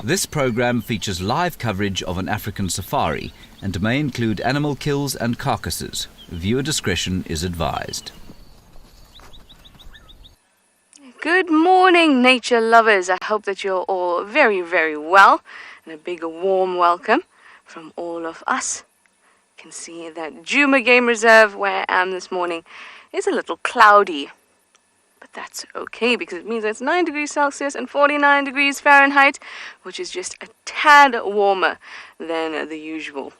This program features live coverage of an African safari and may include animal kills and carcasses. Viewer discretion is advised. Good morning, nature lovers. I hope that you're all very, very well. And a big warm welcome from all of us. You can see that Djuma Game Reserve, where I am this morning, is a little cloudy. But that's okay because it means it's 9 degrees Celsius and 49 degrees Fahrenheit, which is just a tad warmer than the usual,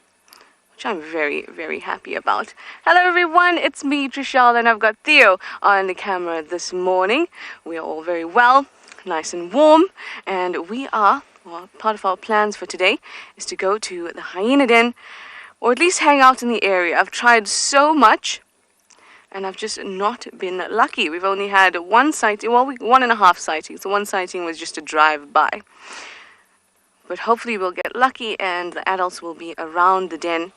which I'm very, very happy about. Hello everyone, it's me, Trishal, and I've got Theo on the camera this morning. We are all very well, nice and warm, and we are, well, part of our plans for today is to go to the hyena den, or at least hang out in the area. I've tried so much, and I've just not been lucky. We've only had one sighting, well, 1.5 sightings. The one sighting was just a drive-by. But hopefully we'll get lucky and the adults will be around the den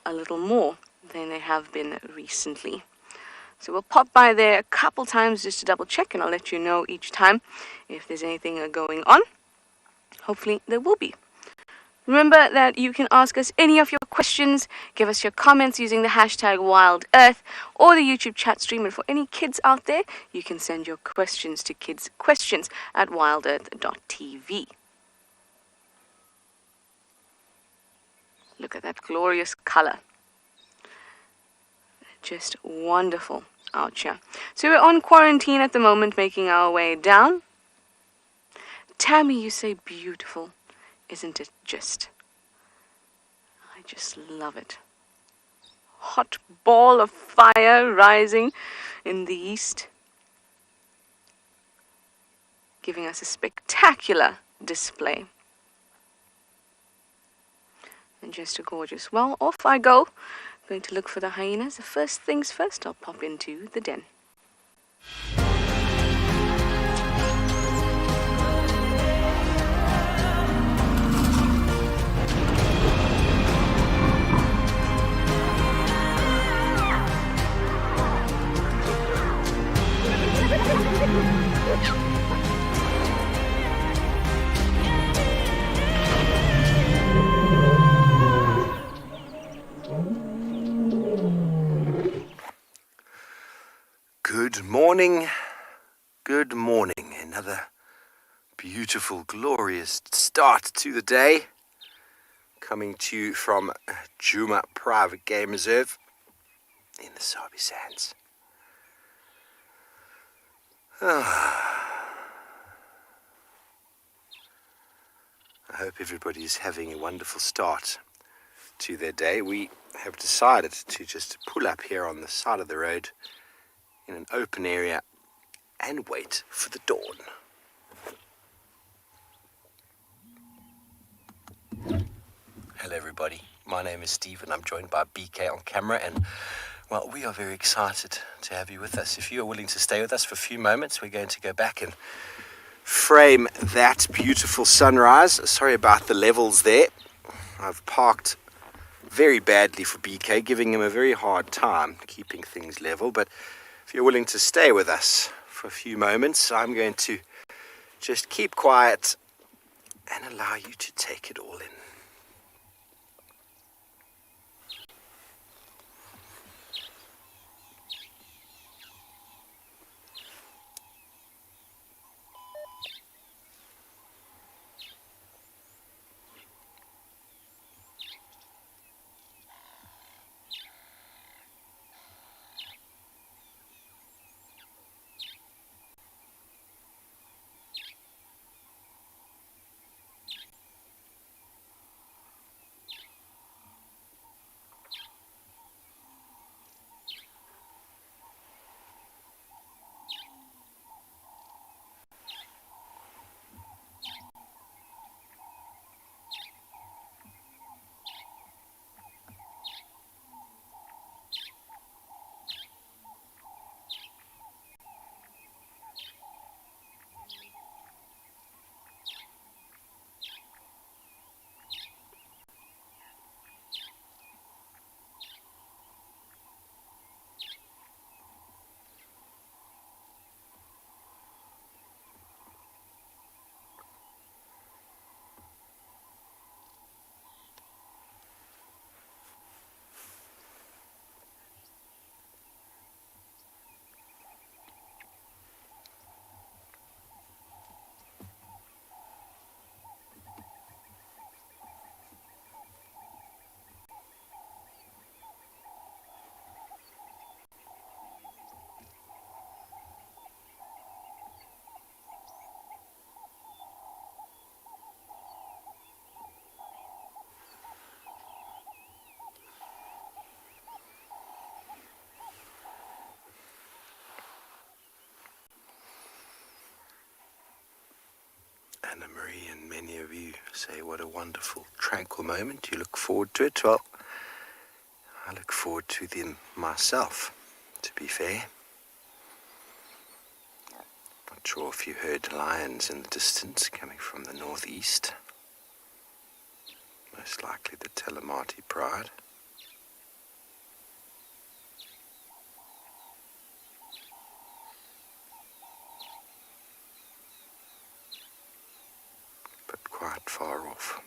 a little more than they have been recently. So we'll pop by there a couple times just to double check, and I'll let you know each time if there's anything going on. Hopefully there will be. Remember that you can ask us any of your questions, give us your comments using the hashtag WildEarth or the YouTube chat stream. And for any kids out there, you can send your questions to kidsquestions@wildearth.tv. Look at that glorious color. Just wonderful out here. So we're on quarantine at the moment, making our way down. Tammy, you say beautiful. Isn't it just? I just love it. Hot ball of fire rising in the east, giving us a spectacular display. And just gorgeous. Well, off I go. I'm going to look for the hyenas. The first things first, I'll pop into the den. Good morning. Another beautiful, glorious start to the day. Coming to you from Djuma Private Game Reserve in the Sabi Sands. I hope everybody is having a wonderful start to their day. We have decided to just pull up here on the side of the road in an open area and wait for the dawn. Hello everybody, my name is Steve and I'm joined by BK on camera, and well, we are very excited to have you with us. If you are willing to stay with us for a few moments, we're going to go back and frame that beautiful sunrise. Sorry about the levels there. I've parked very badly for BK, giving him a very hard time keeping things level, but if you're willing to stay with us for a few moments, I'm going to just keep quiet and allow you to take it all in. Anna Marie and many of you say what a wonderful, tranquil moment. You look forward to it. Well, I look forward to them myself, to be fair. Not sure if you heard lions in the distance coming from the northeast. Most likely the Telemati Pride. But quite far off.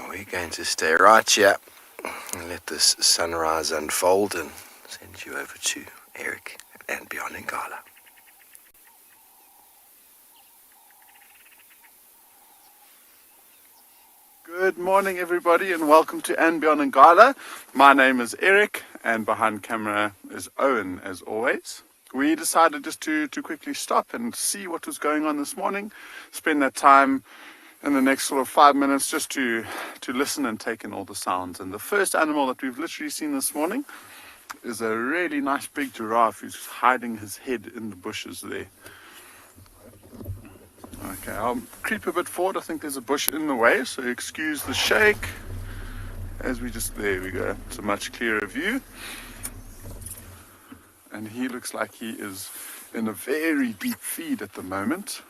We're going to stay right here and let this sunrise unfold and send you over to Eric and andBeyond in Ngala. Good morning, everybody, and welcome to andBeyond in Ngala. My name is Eric, and behind camera is Owen, as always. We decided just to quickly stop and see what was going on this morning, spend that time in the next sort of 5 minutes just to listen and take in all the sounds. And the first animal that we've literally seen this morning is a really nice big giraffe who's hiding his head in the bushes there. Okay, I'll creep a bit forward. I think there's a bush in the way, so excuse the shake. There we go. It's a much clearer view. And he looks like he is in a very deep feed at the moment.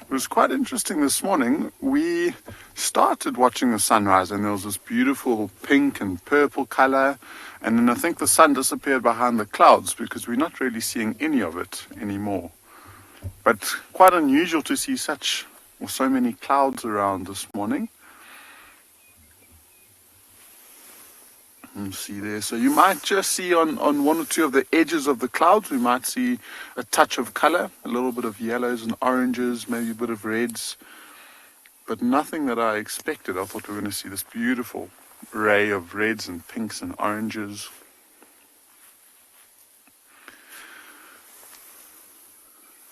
It was quite interesting this morning. We started watching the sunrise and there was this beautiful pink and purple color, and then I think the sun disappeared behind the clouds because we're not really seeing any of it anymore. But quite unusual to see so many clouds around this morning. You see there, so you might just see on one or two of the edges of the clouds, we might see a touch of color, a little bit of yellows and oranges, maybe a bit of reds, but nothing that I expected. I thought we were going to see this beautiful array of reds and pinks and oranges.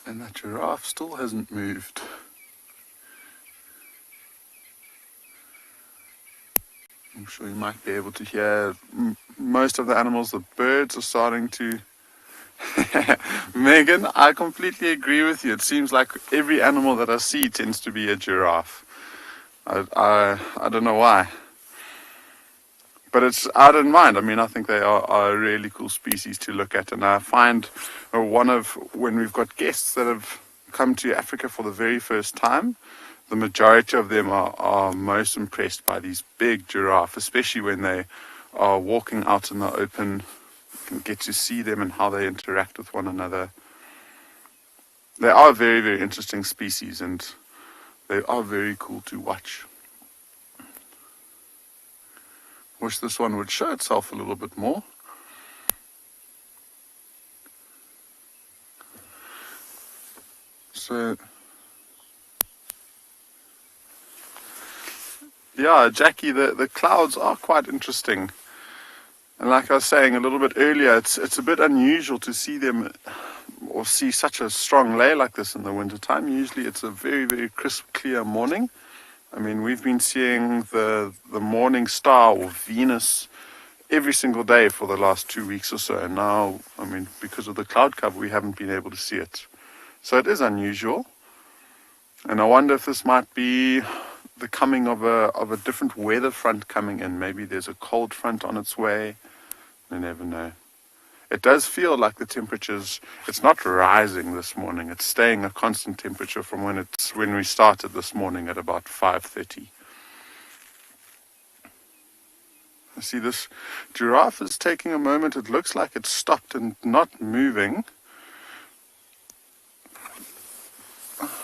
And that giraffe still hasn't moved. I'm sure you might be able to hear most of the animals. The birds are starting to... Megan, I completely agree with you. It seems like every animal that I see tends to be a giraffe. I don't know why. But I don't mind. I mean, I think they are a really cool species to look at. And I find when we've got guests that have come to Africa for the very first time, the majority of them are most impressed by these big giraffe, especially when they are walking out in the open. You can get to see them and how they interact with one another. They are a very, very interesting species and they are very cool to watch. Wish this one would show itself a little bit more. So... yeah, Jackie, the clouds are quite interesting. And like I was saying a little bit earlier, it's a bit unusual to see them or see such a strong layer like this in the wintertime. Usually it's a very, very crisp, clear morning. I mean, we've been seeing the morning star or Venus every single day for the last 2 weeks or so. And now, I mean, because of the cloud cover, we haven't been able to see it. So it is unusual. And I wonder if this might be the coming of a different weather front coming in. Maybe there's a cold front on its way. You never know. It does feel like the temperatures, it's not rising this morning. It's staying a constant temperature from when we started this morning at about 5:30. See, this giraffe is taking a moment. It looks like it's stopped and not moving.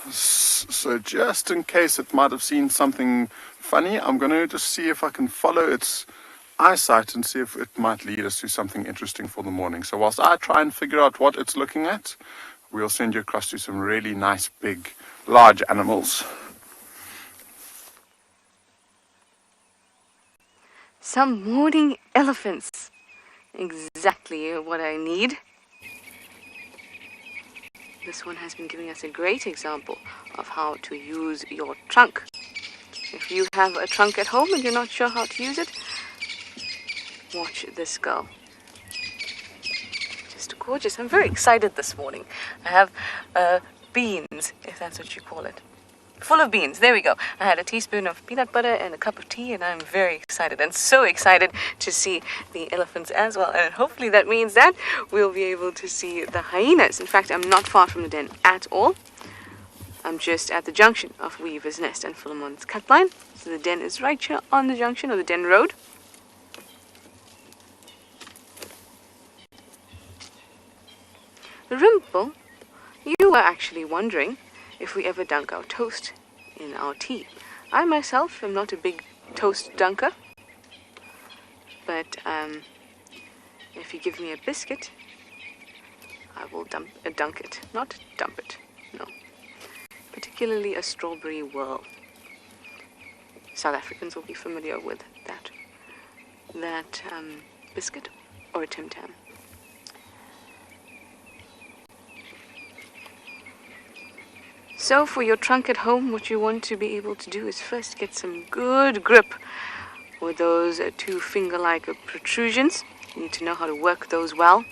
So just in case it might have seen something funny, I'm going to just see if I can follow its eyesight and see if it might lead us to something interesting for the morning. So whilst I try and figure out what it's looking at, we'll send you across to some really nice, big, large animals. Some morning elephants. Exactly what I need. This one has been giving us a great example of how to use your trunk. If you have a trunk at home and you're not sure how to use it, watch this girl. Just gorgeous. I'm very excited this morning. I have beans, if that's what you call it. Full of beans. There we go. I had a teaspoon of peanut butter and a cup of tea, and I'm very excited and so excited to see the elephants as well. And hopefully that means that we'll be able to see the hyenas. In fact, I'm not far from the den at all. I'm just at the junction of Weaver's Nest and Philemon's cut line. So the den is right here on the junction of the den road. Rimple, you were actually wondering if we ever dunk our toast in our tea. I myself am not a big toast dunker, but if you give me a biscuit, I will dunk it, not dump it, no. Particularly a strawberry whirl. South Africans will be familiar with that biscuit or a Tim Tam. So for your trunk at home, what you want to be able to do is first get some good grip with those two finger-like protrusions. You need to know how to work those well.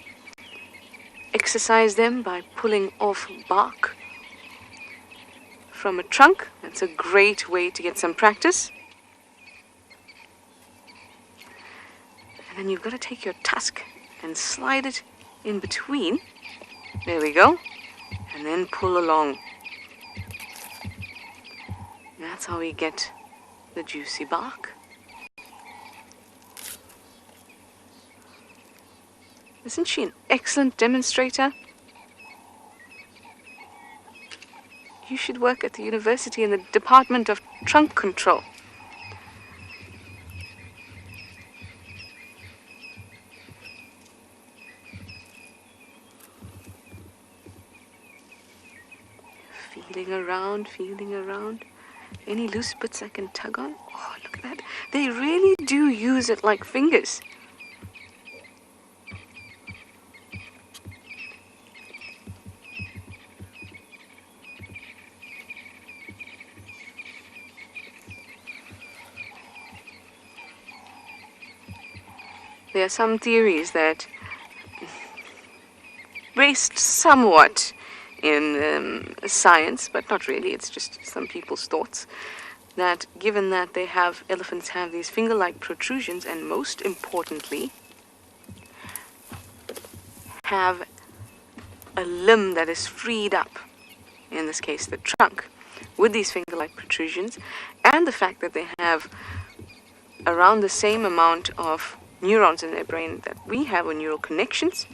Exercise them by pulling off bark from a trunk. That's a great way to get some practice. And then you've got to take your tusk and slide it in between. There we go. And then pull along. That's how we get the juicy bark. Isn't she an excellent demonstrator? You should work at the university in the Department of Trunk Control. Feeling around. Any loose bits I can tug on? Oh, look at that. They really do use it like fingers. There are some theories that, based somewhat in science, but not really, it's just some people's thoughts, that given that elephants have these finger-like protrusions, and most importantly, have a limb that is freed up, in this case the trunk, with these finger-like protrusions, and the fact that they have around the same amount of neurons in their brain that we have, or neural connections,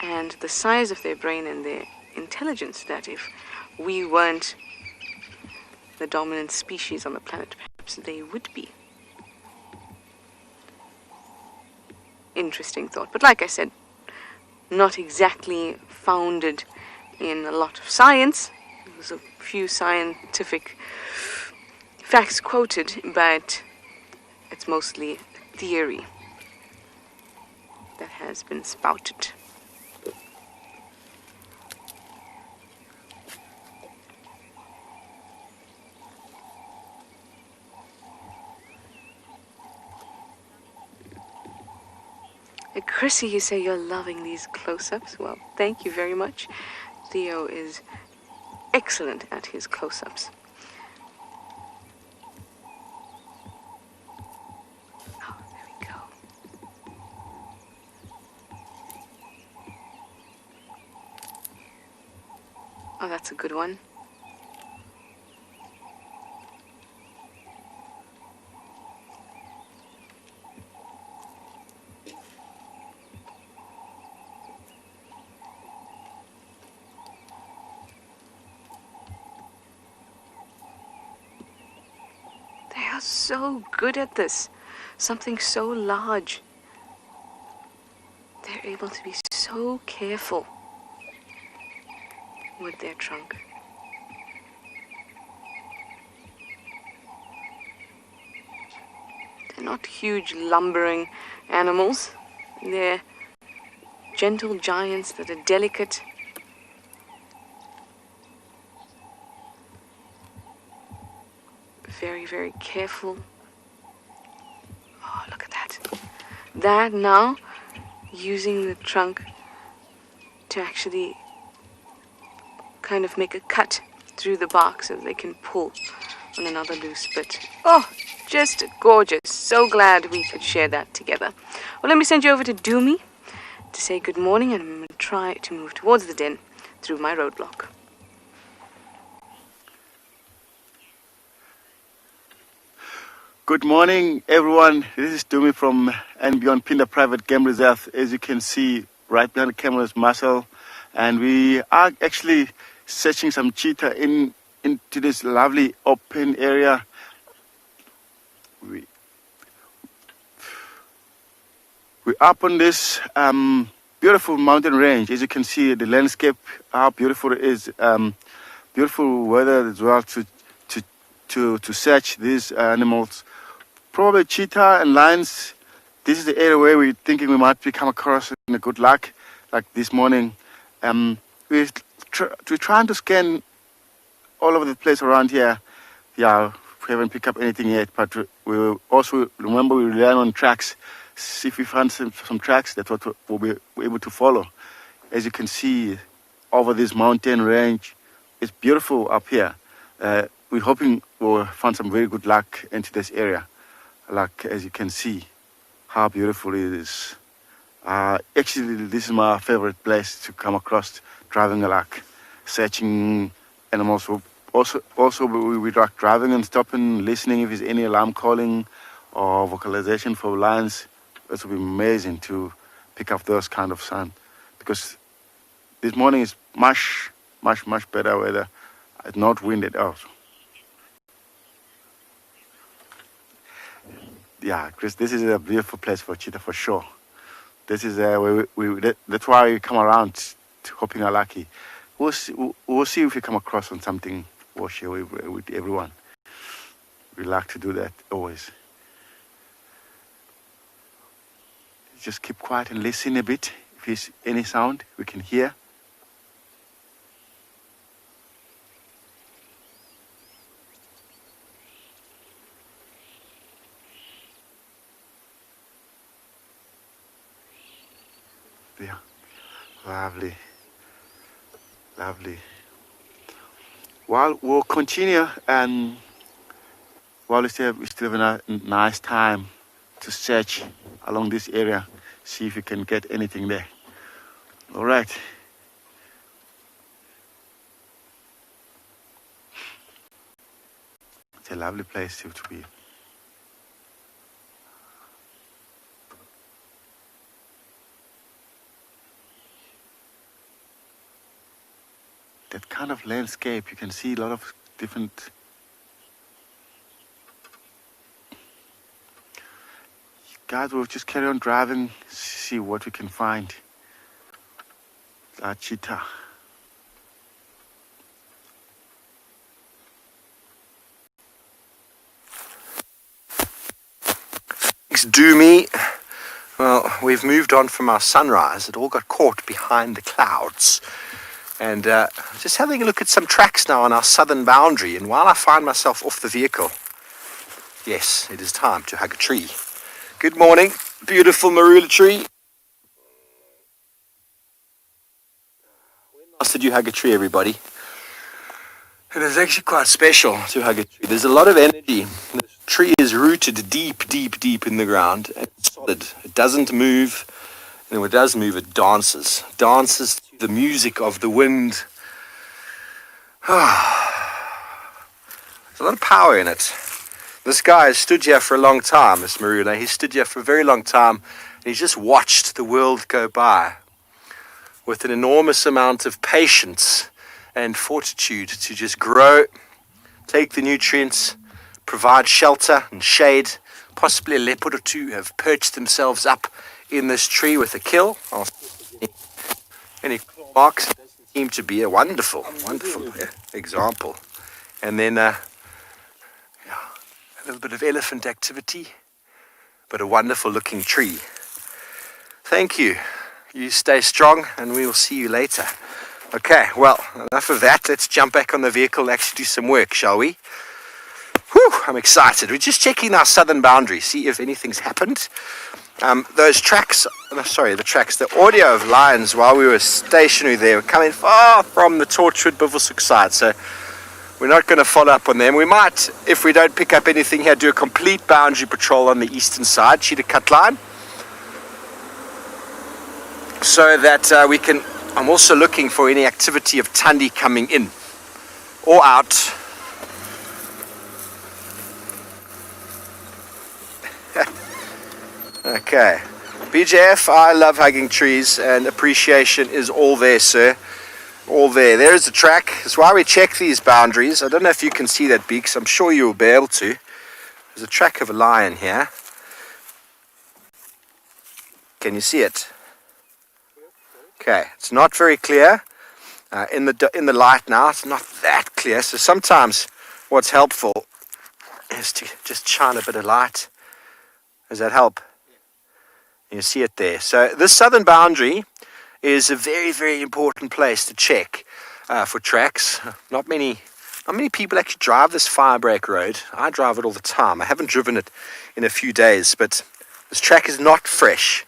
and the size of their brain and their intelligence, that if we weren't the dominant species on the planet, perhaps they would be. Interesting thought. But like I said, not exactly founded in a lot of science. There's a few scientific facts quoted, but it's mostly theory that has been spouted. Chrissy, you say you're loving these close-ups. Well, thank you very much. Theo is excellent at his close-ups. Oh, there we go. Oh, that's a good one. are so good at this. Something so large. They're able to be so careful with their trunk. They're not huge lumbering animals. They're gentle giants that are delicate. Very, very careful. Oh, look at that. That now, using the trunk to actually kind of make a cut through the bark so they can pull on another loose bit. Oh, just gorgeous. So glad we could share that together. Well, let me send you over to Doomy to say good morning, and I'm going to try to move towards the den through my roadblock. Good morning, everyone. This is Djuma from andBeyond Phinda Private Game Reserve. As you can see, right behind the camera is Marcel, and we are actually searching some cheetah into this lovely open area. We're up on this beautiful mountain range. As you can see, the landscape, how beautiful it is. Beautiful weather as well to search these animals. Probably cheetah and lions. This is the area where we're thinking we might come across in a good luck, like this morning. We're trying to scan all over the place around here. Yeah, we haven't picked up anything yet, but we will also remember we rely on tracks. See if we find some tracks that we'll be able to follow. As you can see, over this mountain range, it's beautiful up here. We're hoping we'll find some very good luck into this area. Like, as you can see, how beautiful it is. Actually, this is my favorite place to come across, driving a luck, searching animals. Also we like driving and stopping, listening if there's any alarm calling or vocalization for lions. It would be amazing to pick up those kind of sound, because this morning is much better weather. It's not windy at all. Yeah, Chris, this is a beautiful place for cheetah for sure. This is where that's why we come around, hoping are lucky. We'll see if we come across on something. We'll share with everyone. We like to do that always. Just keep quiet and listen a bit. If there's any sound we can hear. Yeah, lovely. Well, we'll continue, and while we still have a nice time to search along this area, see if we can get anything there. All right. It's a lovely place to be. That kind of landscape, you can see a lot of different. Guys, we'll just carry on driving, see what we can find. Cheetah. Thanks, Doomy. Well, we've moved on from our sunrise. It all got caught behind the clouds. And just having a look at some tracks now on our southern boundary. And while I find myself off the vehicle, yes, it is time to hug a tree. Good morning, beautiful marula tree. When last did you hug a tree, everybody? It is actually quite special to hug a tree. There's a lot of energy. The tree is rooted deep in the ground, and it's solid. It doesn't move, and when it does move, it dances to the music of the wind. There's a lot of power in it. This guy has stood here for a long time, this marula. He's stood here for a very long time, and he's just watched the world go by with an enormous amount of patience and fortitude to just grow, take the nutrients, provide shelter and shade. Possibly a leopard or two have perched themselves up in this tree with a kill. Any marks seem to be a wonderful example. And then a little bit of elephant activity, but a wonderful looking tree. Thank you. You stay strong and we will see you later. Okay, well, enough of that. Let's jump back on the vehicle and actually do some work, shall we? Whew, I'm excited. We're just checking our southern boundary, see if anything's happened. Those tracks, the audio of lions while we were stationary there were coming far from the Torchwood Bivilshoek side, so we're not going to follow up on them. We might, if we don't pick up anything here, do a complete boundary patrol on the eastern side, cheetah cut line, so that we can. I'm also looking for any activity of Tundi coming in or out. Okay, BJF, I love hugging trees, and appreciation is all there, sir. All there. There's the track. That's why we check these boundaries. I don't know if you can see that, Beaks. I'm sure you'll be able to. There's a track of a lion here. Can you see it? Okay, it's not very clear. In the light now, it's not that clear. So sometimes what's helpful is to just shine a bit of light. Does that help? You see it there. So this southern boundary is a very, very important place to check for tracks. Not many people actually drive this Firebreak road. I drive it all the time. I haven't driven it in a few days, but this track is not fresh.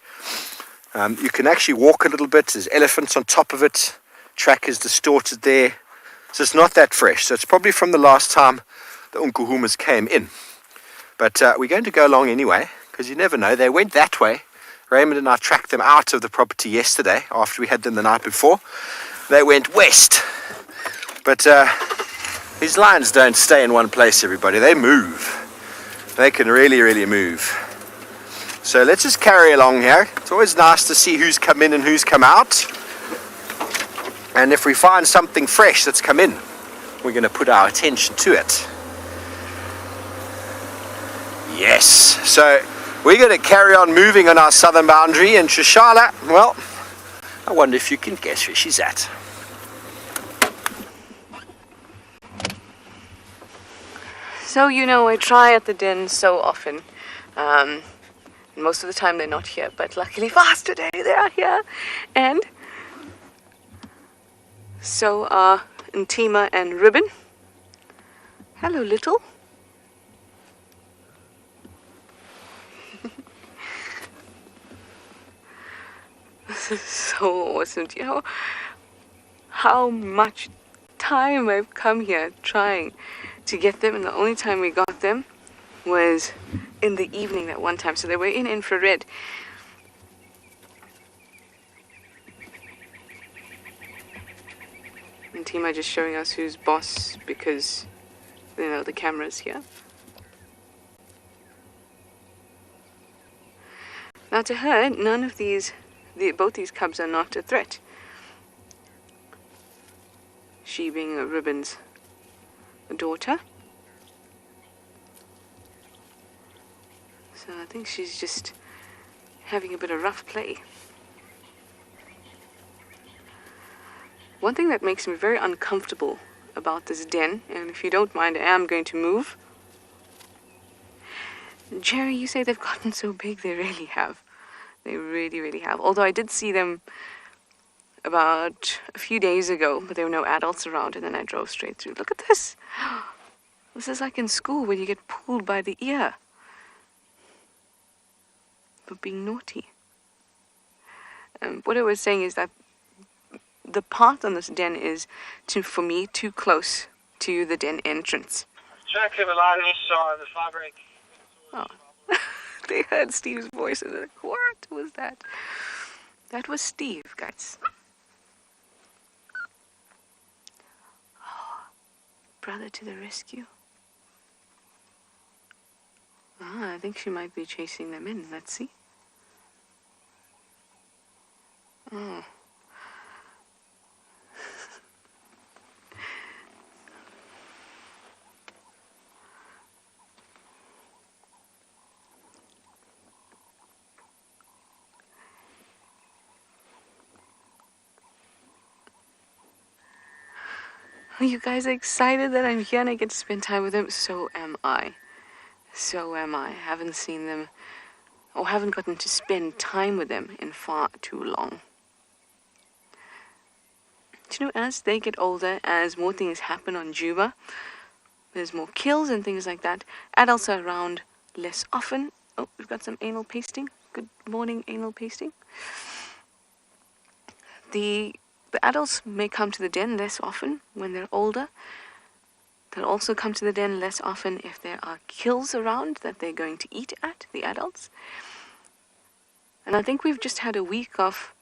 You can actually walk a little bit. There's elephants on top of it. Track is distorted there. So it's not that fresh. So it's probably from the last time the Unkuhumas came in. But we're going to go along anyway, because you never know. They went that way. Raymond and I tracked them out of the property yesterday after we had them the night before. They went west. But these lions don't stay in one place, everybody. They move. They can really, really move. So let's just carry along here. It's always nice to see who's come in and who's come out. And if we find something fresh that's come in, we're going to put our attention to it. Yes. So we're going to carry on moving on our southern boundary, and Trishala, well, I wonder if you can guess where she's at. So, I try at the den so often. Most of the time they're not here, but luckily for us today, they are here. And so are Ntima and Ribbon. Hello, little. This is so awesome. Do you know how much time I've come here trying to get them, and the only time we got them was in the evening that one time. So they were in infrared. And Tima just showing us who's boss because, the camera's here. Now to her, none of these, both these cubs are not a threat. She being a Ribbon's daughter. So I think she's just having a bit of rough play. One thing that makes me very uncomfortable about this den, and if you don't mind, I am going to move. Jerry, you say they've gotten so big. They really have. They really, really have. Although I did see them about a few days ago, but there were no adults around, and then I drove straight through. Look at this. This is like in school when you get pulled by the ear for being naughty. What I was saying is that the path on this den is, for me, too close to the den entrance. Track of a line on the fabric. Oh. They heard Steve's voice and they're like, what was that? That was Steve, guys. Oh, brother to the rescue. I think she might be chasing them in. Let's see. Oh. You guys are excited that I'm here and I get to spend time with them? So am I. So am I. Haven't seen them, or haven't gotten to spend time with them in far too long. Do you know, as they get older, as more things happen on Djuma, there's more kills and things like that. Adults are around less often. Oh, we've got some anal pasting. Good morning, anal pasting. The adults may come to the den less often when they're older. They'll also come to the den less often if there are kills around that they're going to eat at, the adults. And I think we've just had a week of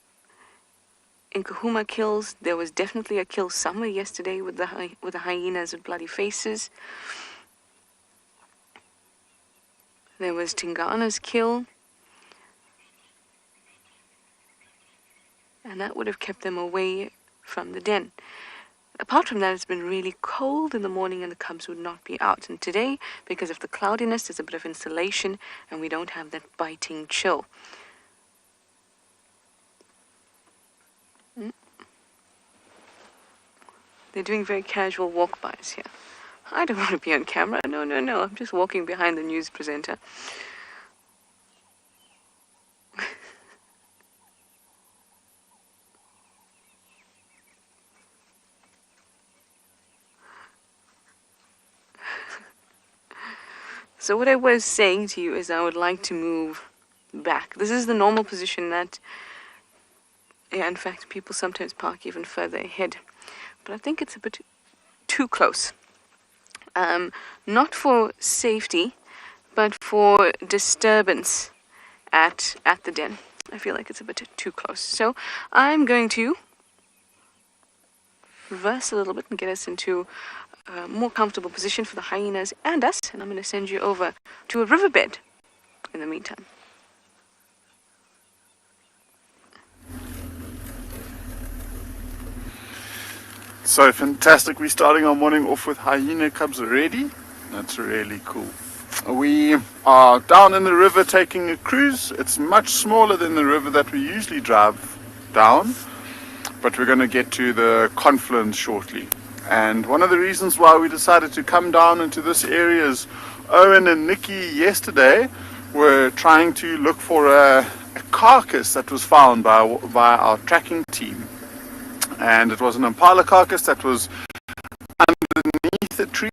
Nkahuma kills. There was definitely a kill somewhere yesterday with the hyenas with bloody faces. There was Tingana's kill. And that would have kept them away from the den. Apart from that, it's been really cold in the morning and the cubs would not be out. And today, because of the cloudiness, there's a bit of insulation and we don't have that biting chill. They're doing very casual walk-bys here. I don't want to be on camera. No. I'm just walking behind the news presenter. So what I was saying to you is I would like to move back. This is the normal position that, in fact, people sometimes park even further ahead. But I think it's a bit too close. Not for safety, but for disturbance at the den. I feel like it's a bit too close. So I'm going to reverse a little bit and get us into a more comfortable position for the hyenas and us, and I'm going to send you over to a riverbed in the meantime. So fantastic. We're starting our morning off with hyena cubs already. That's really cool. We are down in the river taking a cruise. It's much smaller than the river that we usually drive down, but we're going to get to the confluence shortly. And one of the reasons why we decided to come down into this area is Owen and Nikki yesterday were trying to look for a carcass that was found by our tracking team. And it was an impala carcass that was underneath a tree,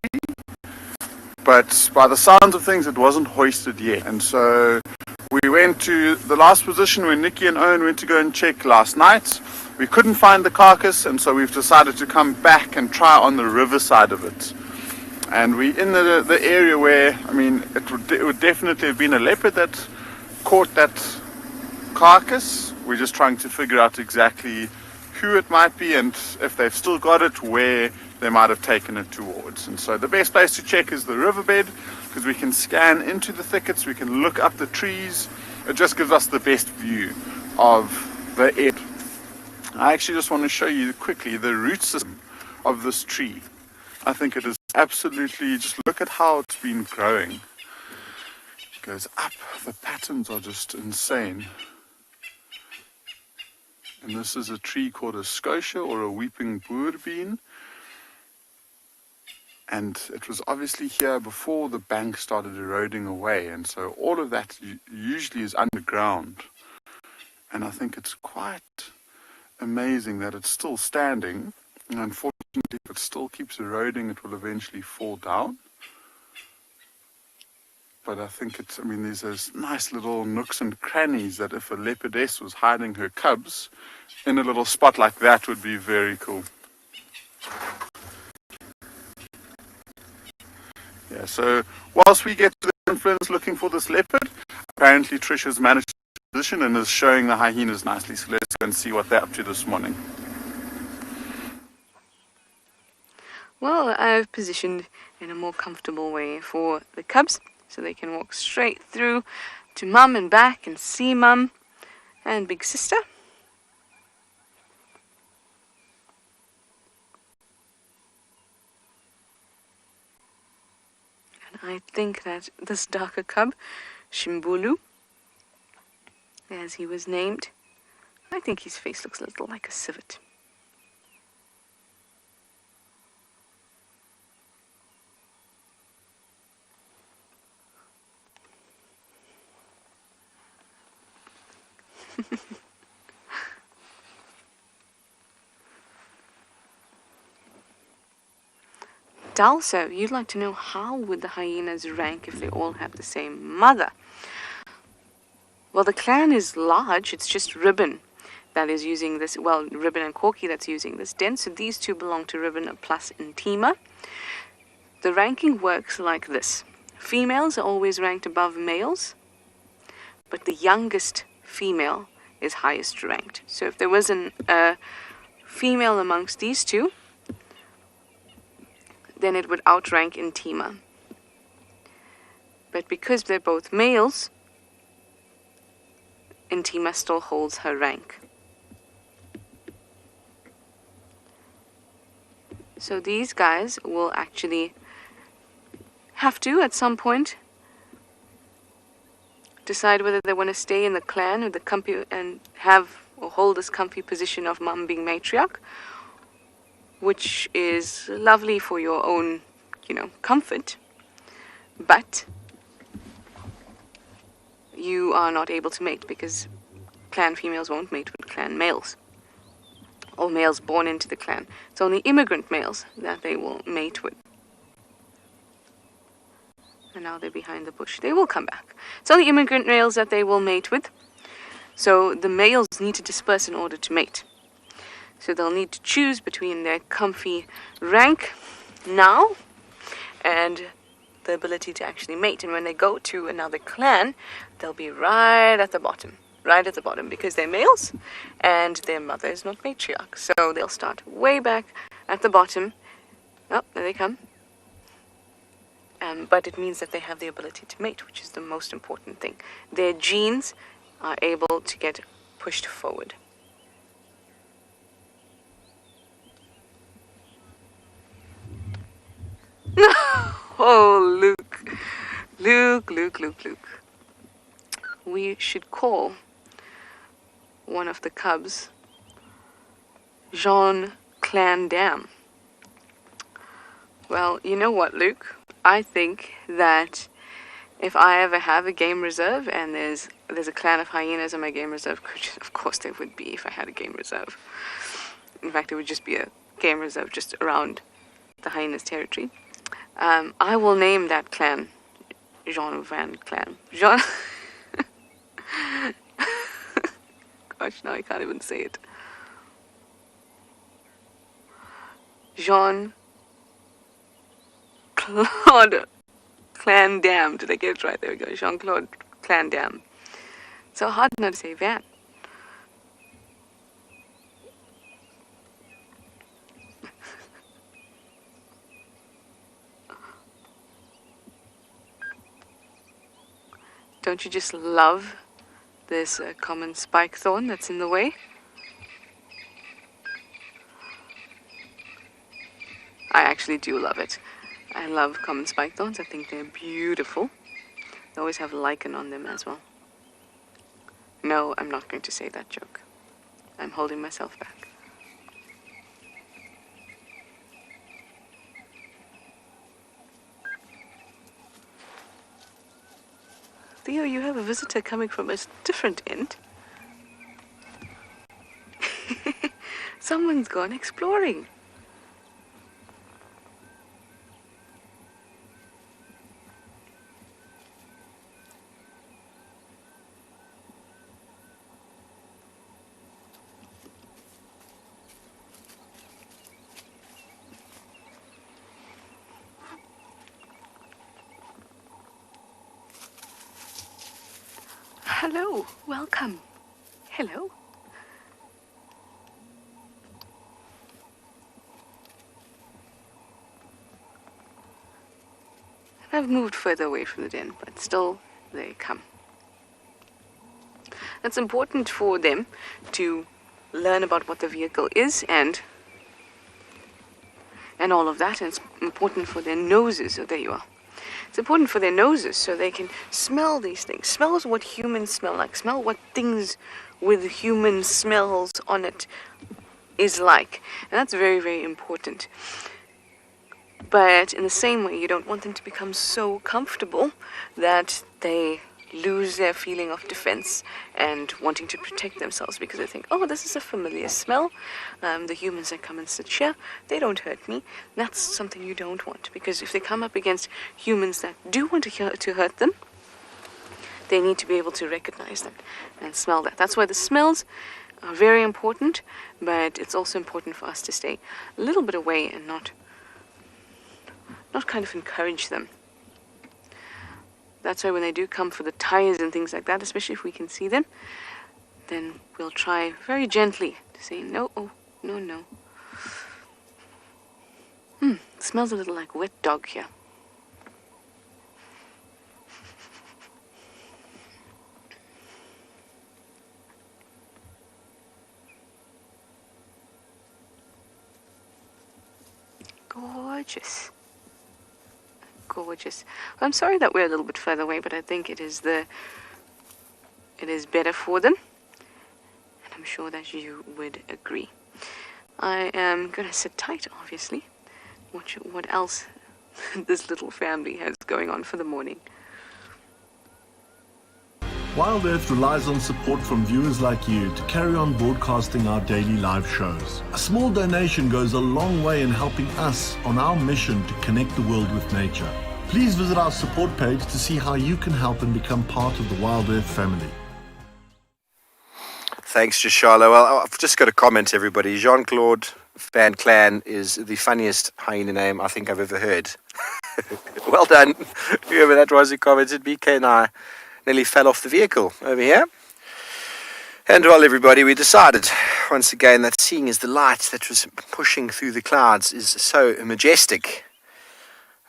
but by the sounds of things it wasn't hoisted yet. And so we went to the last position where Nikki and Owen went to go and check last night. We couldn't find the carcass, and so we've decided to come back and try on the river side of it. And we're in the area where, I mean, it would definitely have been a leopard that caught that carcass. We're just trying to figure out exactly who it might be and if they've still got it, where they might have taken it towards. And so the best place to check is the riverbed, because we can scan into the thickets, we can look up the trees. It just gives us the best view of the area. I actually just want to show you quickly the root system of this tree. I think it is absolutely, just look at how it's been growing. It goes up, the patterns are just insane. And this is a tree called a scotia or a weeping boerbean. And it was obviously here before the bank started eroding away. And so all of that usually is underground. And I think it's quite amazing that it's still standing. And unfortunately, if it still keeps eroding, it will eventually fall down. But I think it's, I mean, there's those nice little nooks and crannies that if a leopardess was hiding her cubs in a little spot like that would be very cool. Yeah, so whilst we get to the confluence looking for this leopard, apparently Trish has managed to position and is showing the hyenas nicely. So let's go and see what they're up to this morning. Well, I've positioned in a more comfortable way for the cubs, so they can walk straight through to Mum and back and see Mum and Big Sister. And I think that this darker cub, Shimbulu, as he was named, I think his face looks a little like a civet. Also, you'd like to know how would the hyenas rank if they all have the same mother? Well, the clan is large. It's just Ribbon that is using this, well, Ribbon and Corky that's using this den. So these two belong to Ribbon plus Intima. The ranking works like this. Females are always ranked above males, but the youngest female is highest ranked. So if there was a female amongst these two, then it would outrank Intima. But because they're both males, Intima still holds her rank. So these guys will actually have to, at some point, decide whether they want to stay in the clan or the comfy and have or hold this comfy position of mum being matriarch, which is lovely for your own, comfort, but you are not able to mate because clan females won't mate with clan males or males born into the clan. It's only immigrant males that they will mate with. And now they're behind the bush. They will come back. It's only immigrant males that they will mate with. So the males need to disperse in order to mate. So they'll need to choose between their comfy rank now and the ability to actually mate. And when they go to another clan, they'll be right at the bottom, because they're males and their mother is not matriarch. So they'll start way back at the bottom. Oh, there they come. But it means that they have the ability to mate, which is the most important thing. Their genes are able to get pushed forward. Oh, Luke. We should call one of the cubs Jean Clan Dam. Well, you know what, Luke? I think that if I ever have a game reserve and there's a clan of hyenas in my game reserve, which of course there would be if I had a game reserve. In fact, it would just be a game reserve just around the hyenas territory. I will name that clan Jean Van Clan. Jean. Gosh, now I can't even say it. Jean Claude Clan Dam. Did I get it right? There we go. Jean Claude Clan Dam. So hard not to say Van. Don't you just love this common spike thorn that's in the way? I actually do love it. I love common spike thorns. I think they're beautiful. They always have lichen on them as well. No, I'm not going to say that joke. I'm holding myself back. Theo, you have a visitor coming from a different end. Someone's gone exploring. Hello, welcome. Hello. I've moved further away from the den, but still they come. It's important for them to learn about what the vehicle is and all of that, and it's important for their noses. Oh, there you are. It's important for their noses so they can smell these things. Smell what humans smell like. Smell what things with human smells on it is like. And that's very, very important. But in the same way, you don't want them to become so comfortable that they lose their feeling of defense and wanting to protect themselves because they think, oh, this is a familiar smell. The humans that come and sit here, they don't hurt me. That's something you don't want, because if they come up against humans that do want to hurt them, they need to be able to recognize that and smell that. That's why the smells are very important, but it's also important for us to stay a little bit away and not kind of encourage them. That's why when they do come for the tires and things like that, especially if we can see them, then we'll try very gently to say, no, oh, no, no. It smells a little like wet dog here. Gorgeous. Gorgeous. I'm sorry that we're a little bit further away, but I think it is better for them, and I'm sure that you would agree. I am going to sit tight, obviously, watch what else this little family has going on for the morning. WildEarth relies on support from viewers like you to carry on broadcasting our daily live shows. A small donation goes a long way in helping us on our mission to connect the world with nature. Please visit our support page to see how you can help and become part of the WildEarth family. Thanks, Joshala. Well, I've just got a comment, everybody. Jean-Claude Van Clan is the funniest hyena name I think I've ever heard. Well done, whoever that was who commented. BK and I nearly fell off the vehicle over here. And well, everybody, we decided once again that seeing as the light that was pushing through the clouds is so majestic,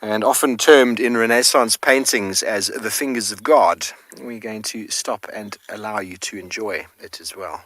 and often termed in Renaissance paintings as the fingers of God, we're going to stop and allow you to enjoy it as well.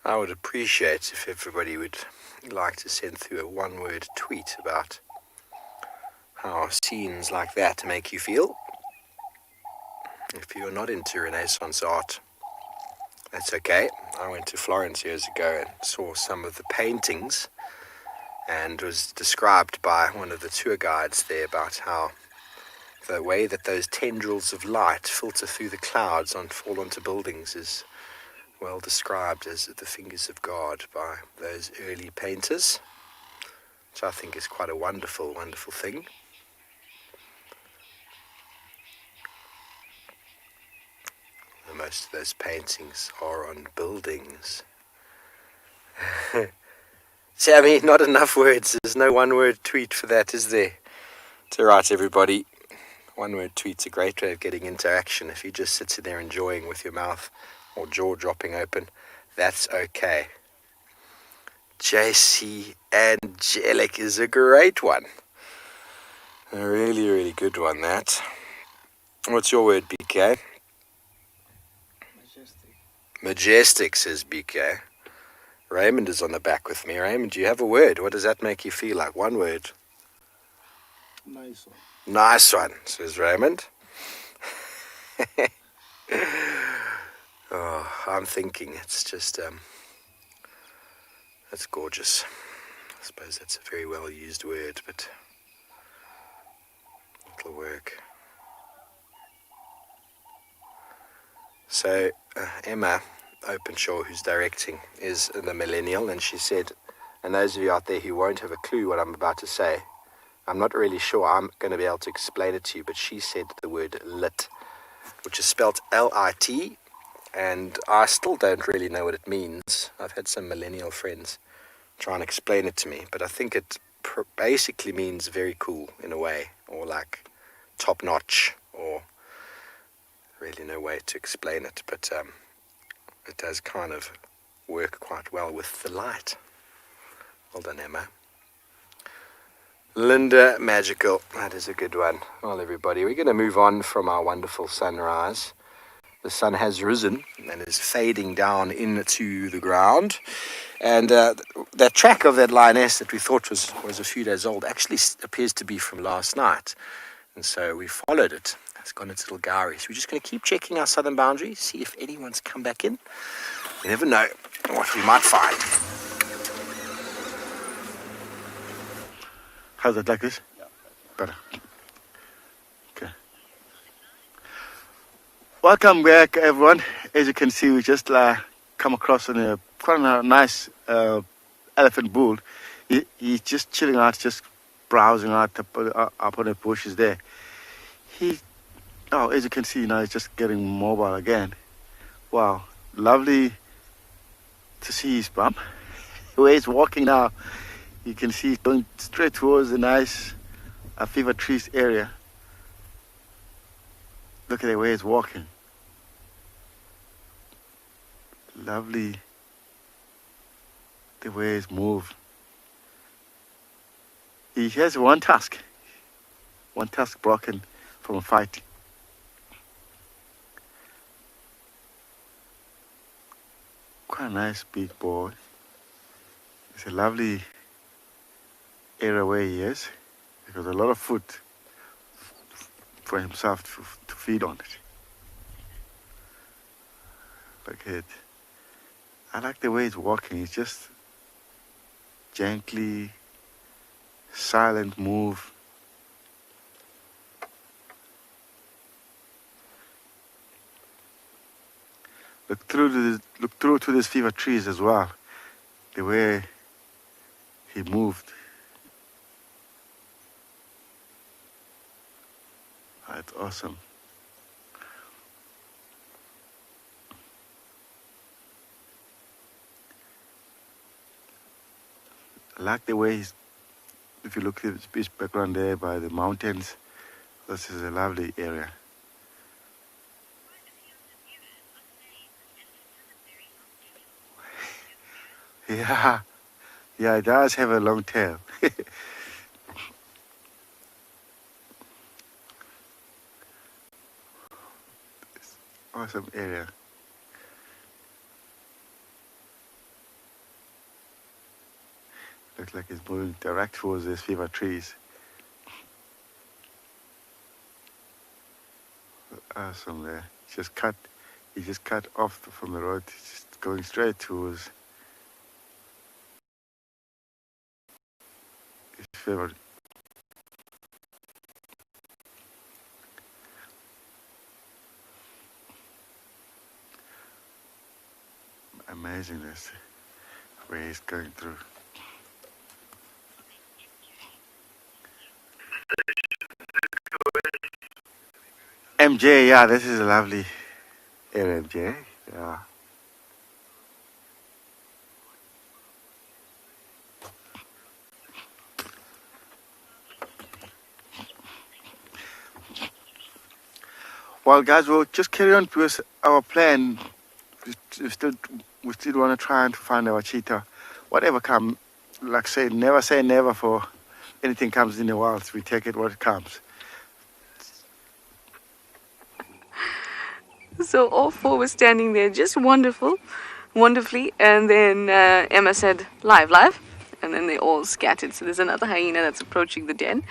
I would appreciate if everybody would like to send through a one-word tweet about how scenes like that make you feel. If you're not into Renaissance art, that's okay. I went to Florence years ago and saw some of the paintings, and was described by one of the tour guides there about how the way that those tendrils of light filter through the clouds and fall onto buildings is well described as the fingers of God by those early painters, which I think is quite a wonderful, wonderful thing. And most of those paintings are on buildings. Sammy, not enough words. There's no one-word tweet for that, is there? It's all right, everybody. One-word tweet's a great way of getting interaction. If you just sit there enjoying with your mouth or jaw dropping open, that's okay. JC Angelic is a great one. A really, really good one, that. What's your word, BK? Majestic, says BK. Raymond is on the back with me. Raymond, do you have a word? What does that make you feel like? One word. Nice one. Nice one, says Raymond. Oh, I'm thinking it's just, that's gorgeous. I suppose that's a very well used word, but it'll work. So, Emma Openshaw, who's directing, is the millennial, and she said And those of you out there who won't have a clue what I'm about to say, I'm not really sure I'm going to be able to explain it to you, but she said the word lit, which is spelled L-I-T, and I still don't really know what it means. I've had some millennial friends try and explain it to me, but I think it basically means very cool in a way, or like top-notch, or really no way to explain it, but it does kind of work quite well with the light. Well done, Emma. Linda Magical, that is a good one. Well, everybody, we're going to move on from our wonderful sunrise. The sun has risen and is fading down into the ground. And that track of that lioness that we thought was a few days old actually appears to be from last night. And so we followed it. It's gone its little gowrie. So we're just going to keep checking our southern boundary, see if anyone's come back in. You never know what we might find. How's it, like this? Yeah. Better. Okay. Welcome back, everyone. As you can see, we just come across on quite a nice elephant bull. He's just chilling out, just browsing out up on the bushes there. As you can see now, he's just getting mobile again. Wow, lovely to see his bum. The way he's walking now, you can see he's going straight towards the nice fever trees area. Look at the way he's walking. Lovely the way he's moved. He has one tusk broken from a fight. Quite a nice big boy. It's a lovely area where he is, because a lot of food for himself to feed on it. Look at it. I like the way he's walking. He's just gently, silent move. Look through to these fever trees as well. The way he moved. That's awesome. I like the way if you look at his background there by the mountains, this is a lovely area. Yeah, it does have a long tail. Awesome area. Looks like it's moving direct towards these fever trees. Awesome there. He just cut off from the road, just going straight towards his favorite. Amazing this where he's going through. MJ, yeah, this is a lovely area, MJ. Yeah. Well, guys, we'll just carry on with our plan. We still want to try and find our cheetah. Whatever comes, like say never for anything comes in the wild. We take it what it comes. So all four were standing there, just wonderfully, and then Emma said, live, and then they all scattered. So there's another hyena that's approaching the den.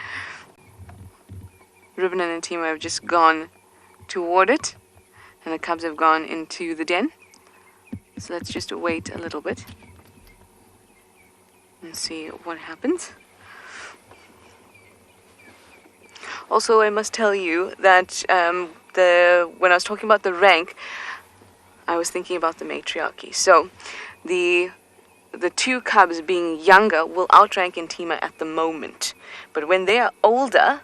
Ruben and Tima have just gone toward it, and the cubs have gone into the den. So let's just wait a little bit and see what happens. Also, I must tell you that when I was talking about the rank, I was thinking about the matriarchy. So the the two cubs being younger will outrank Intima at the moment. But when they are older,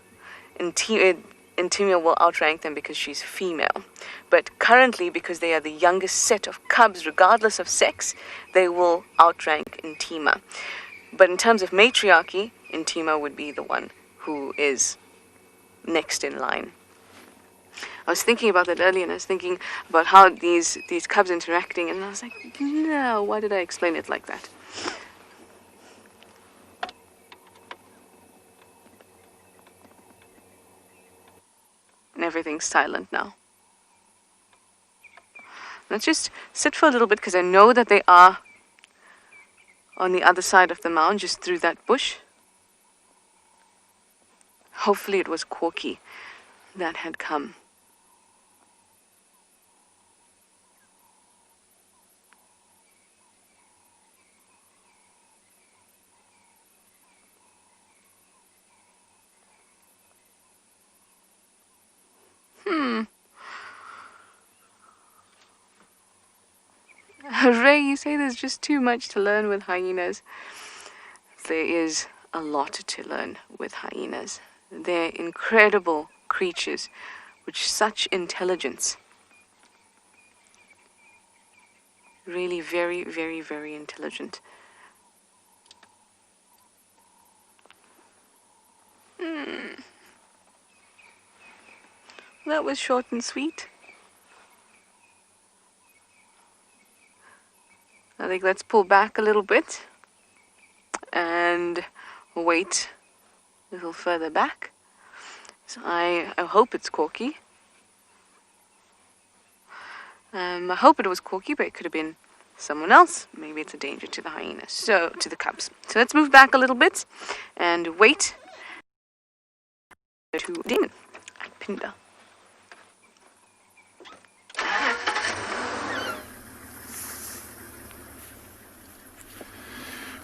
Intima will outrank them because she's female. But currently, because they are the youngest set of cubs, regardless of sex, they will outrank Intima. But in terms of matriarchy, Intima would be the one who is next in line. I was thinking about that earlier, and I was thinking about how these cubs interacting, and I was like, no, why did I explain it like that? And everything's silent now. Let's just sit for a little bit, because I know that they are on the other side of the mound, just through that bush. Hopefully it was Corky that had come. Ray, you say there's just too much to learn with hyenas. There is a lot to learn with hyenas. They're incredible creatures with such intelligence. Really very, very, very intelligent. That was short and sweet. I think let's pull back a little bit and wait a little further back. So I hope it's Corky. I hope it was Corky, but it could have been someone else. Maybe it's a danger to the hyenas, so to the cubs. So let's move back a little bit and wait to Demon at Phinda.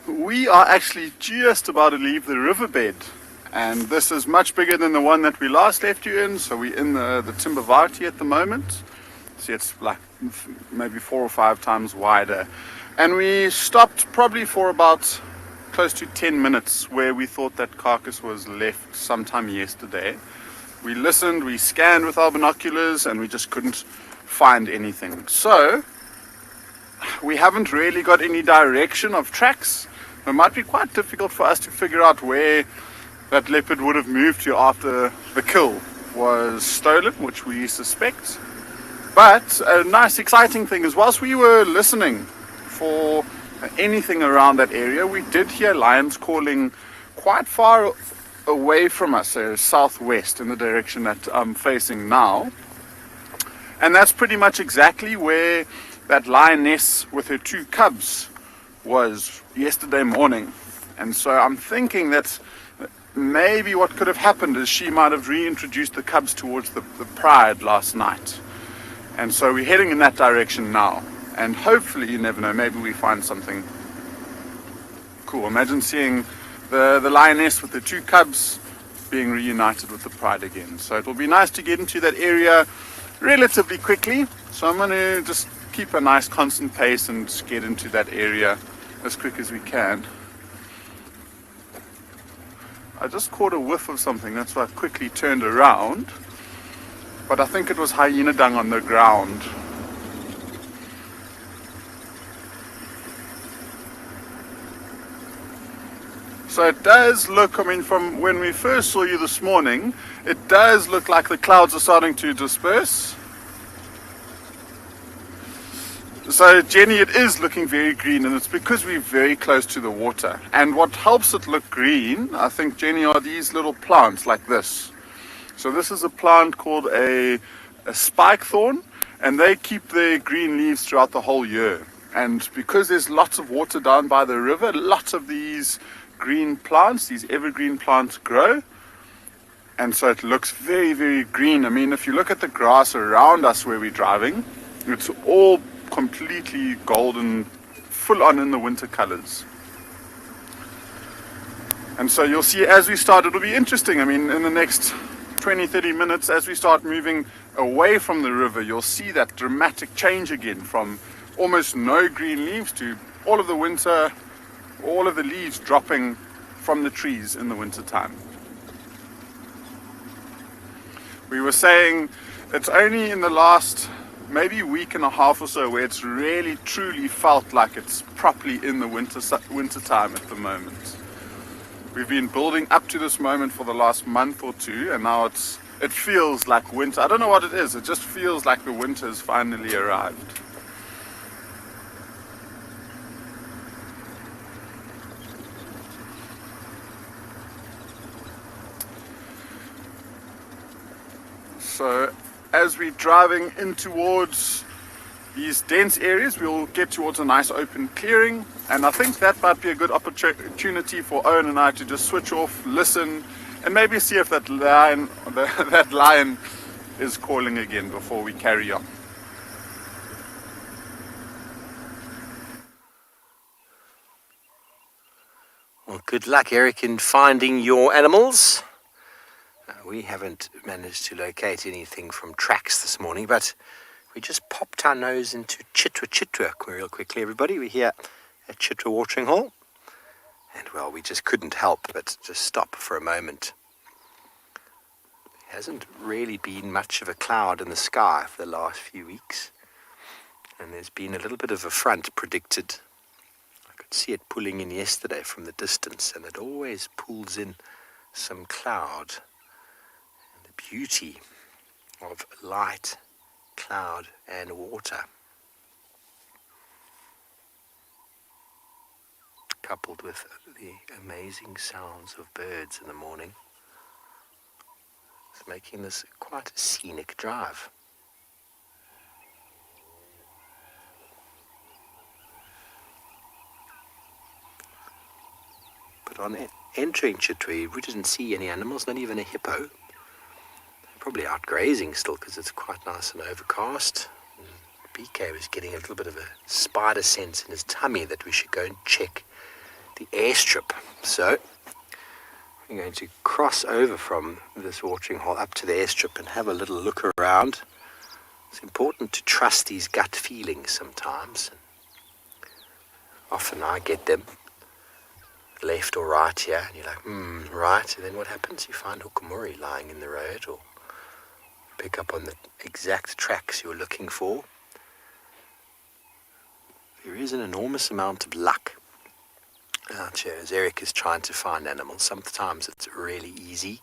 We are actually just about to leave the riverbed, and this is much bigger than the one that we last left you in. So we're in the Timbavati at the moment. See, it's like maybe 4 or 5 times wider, and we stopped probably for about close to 10 minutes where we thought that carcass was left sometime yesterday. We listened, we scanned with our binoculars, and we just couldn't find anything. So we haven't really got any direction of tracks. It might be quite difficult for us to figure out where that leopard would have moved to after the kill was stolen, which we suspect. But a nice exciting thing is, whilst we were listening for anything around that area, we did hear lions calling quite far away from us, so southwest in the direction that I'm facing now. And that's pretty much exactly where that lioness with her 2 cubs was yesterday morning. And so I'm thinking that maybe what could have happened is she might have reintroduced the cubs towards the pride last night. And so we're heading in that direction now. And hopefully, you never know, maybe we find something cool. Imagine seeing the lioness with the 2 cubs being reunited with the pride again. So it will be nice to get into that area relatively quickly. So I'm going to just keep a nice constant pace and just get into that area as quick as we can. I just caught a whiff of something, that's why I quickly turned around. But I think it was hyena dung on the ground. So it does look, I mean, from when we first saw you this morning, it does look like the clouds are starting to disperse. So Jenny, it is looking very green, and it's because we're very close to the water. And what helps it look green, I think, Jenny, are these little plants like this. So this is a plant called a spike thorn, and they keep their green leaves throughout the whole year. And because there's lots of water down by the river, lots of these green plants, these evergreen plants, grow. And so it looks very, very green. I mean, if you look at the grass around us where we're driving, it's all completely golden, full on in the winter colors. And so you'll see as we start, it'll be interesting. I mean, in the next 20-30 minutes, as we start moving away from the river, you'll see that dramatic change again from almost no green leaves to all of the winter, all of the leaves dropping from the trees in the winter time. We were saying it's only in the last maybe week and a half or so where it's really truly felt like it's properly in the winter time at the moment. We've been building up to this moment for the last month or two, and now it feels like winter. I don't know what it is, it just feels like the winter has finally arrived. So as we're driving in towards these dense areas, we'll get towards a nice open clearing, and I think that might be a good opportunity for Owen and I to just switch off, listen, and maybe see if that lion is calling again before we carry on. Well, good luck, Eric, in finding your animals. We haven't managed to locate anything from tracks this morning, but we just popped our nose into Chitwa real quickly, everybody. We're here at Chitwa Watering Hole, and well, we just couldn't help but just stop for a moment. There hasn't really been much of a cloud in the sky for the last few weeks, and there's been a little bit of a front predicted. I could see it pulling in yesterday from the distance, and it always pulls in some cloud. Beauty of light, cloud and water, coupled with the amazing sounds of birds in the morning, it's making this quite a scenic drive. But on entering Chitwa, we didn't see any animals, not even a hippo. Probably out grazing still because it's quite nice and overcast. And BK was getting a little bit of a spider sense in his tummy that we should go and check the airstrip. So we're going to cross over from this watering hole up to the airstrip and have a little look around. It's important to trust these gut feelings sometimes. Often I get them left or right here, and you're like, right, and then what happens? You find hukumuri lying in the road, or pick up on the exact tracks you're looking for. There is an enormous amount of luck out here as Eric is trying to find animals. Sometimes it's really easy,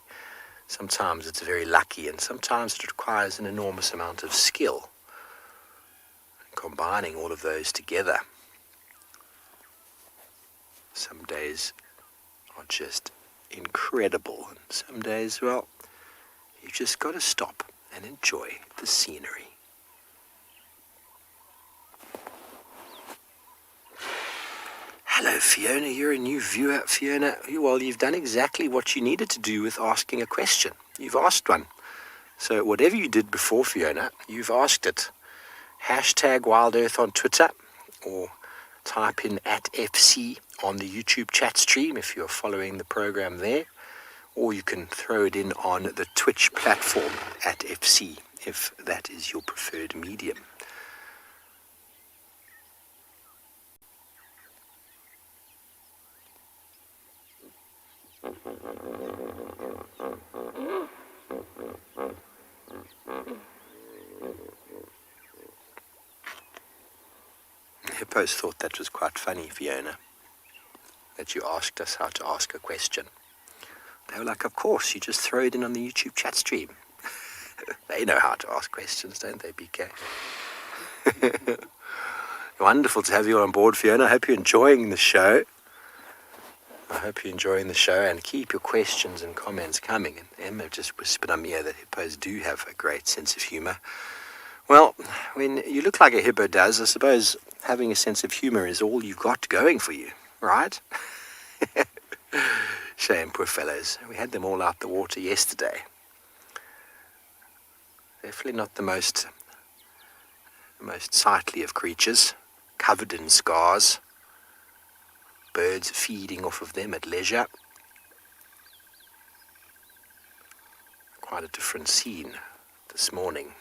sometimes it's very lucky, and sometimes it requires an enormous amount of skill. Combining all of those together, some days are just incredible, and some days, well, you've just got to stop and enjoy the scenery. Hello, Fiona. You're a new viewer. Fiona, well, you've done exactly what you needed to do with asking a question. You've asked one. So whatever you did before, Fiona, you've asked it. Hashtag WildEarth on Twitter, or type in @FC on the YouTube chat stream if you're following the program there. Or you can throw it in on the Twitch platform @FC, if that is your preferred medium. Hippos thought that was quite funny, Fiona, that you asked us how to ask a question. They were like, of course, you just throw it in on the YouTube chat stream. They know how to ask questions, don't they, BK? Wonderful to have you on board, Fiona. I hope you're enjoying the show. And keep your questions and comments coming. And Emma just whispered on my ear that hippos do have a great sense of humor. Well, when you look like a hippo does, I suppose having a sense of humor is all you've got going for you, right? Shame, poor fellows. We had them all out the water yesterday. Definitely not the most sightly of creatures, covered in scars, birds feeding off of them at leisure. Quite a different scene this morning.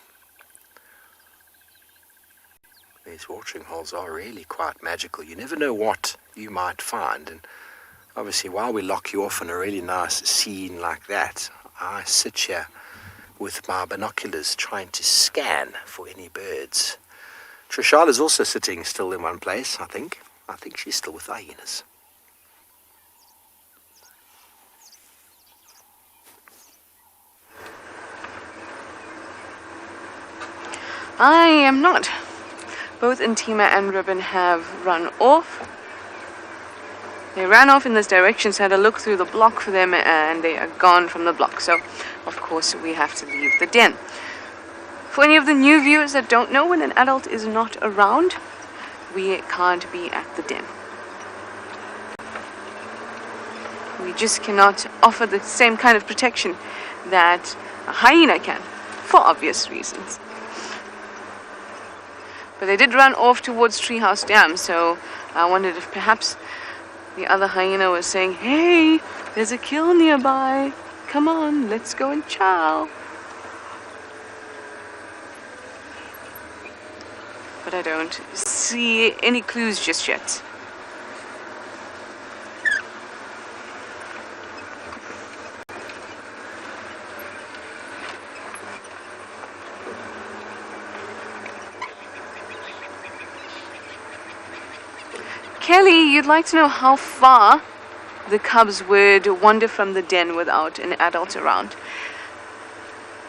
These watering holes are really quite magical. You never know what you might find. And obviously, while we lock you off in a really nice scene like that, I sit here with my binoculars trying to scan for any birds. Trishal is also sitting still in one place, I think. I think she's still with the hyenas. I am not. Both Intima and Ribbon have run off. They ran off in this direction, so I had to look through the block for them, and they are gone from the block. So, of course, we have to leave the den. For any of the new viewers that don't know, when an adult is not around, we can't be at the den. We just cannot offer the same kind of protection that a hyena can, for obvious reasons. But they did run off towards Treehouse Dam, so I wondered if perhaps the other hyena was saying, "Hey, there's a kill nearby. Come on, let's go and chow." But I don't see any clues just yet. Kelly, you'd like to know how far the cubs would wander from the den without an adult around.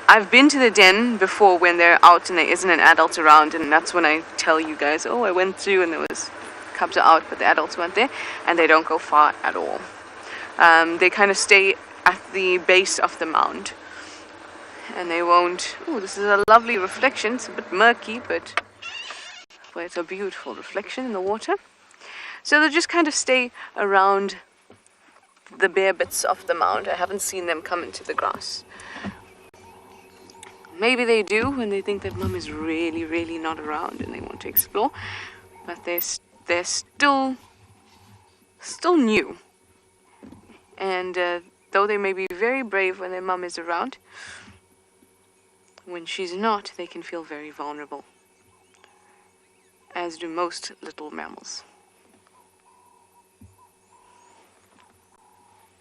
I've been to the den before when they're out and there isn't an adult around, and that's when I tell you guys, oh, I went through and there was cubs are out, but the adults weren't there, and they don't go far at all. They kind of stay at the base of the mound, and they won't. Oh, this is a lovely reflection. It's a bit murky, but it's a beautiful reflection in the water. So they'll just kind of stay around the bare bits of the mound. I haven't seen them come into the grass. Maybe they do when they think that mum is really, really not around and they want to explore. But they're still new. And though they may be very brave when their mum is around, when she's not, they can feel very vulnerable. As do most little mammals.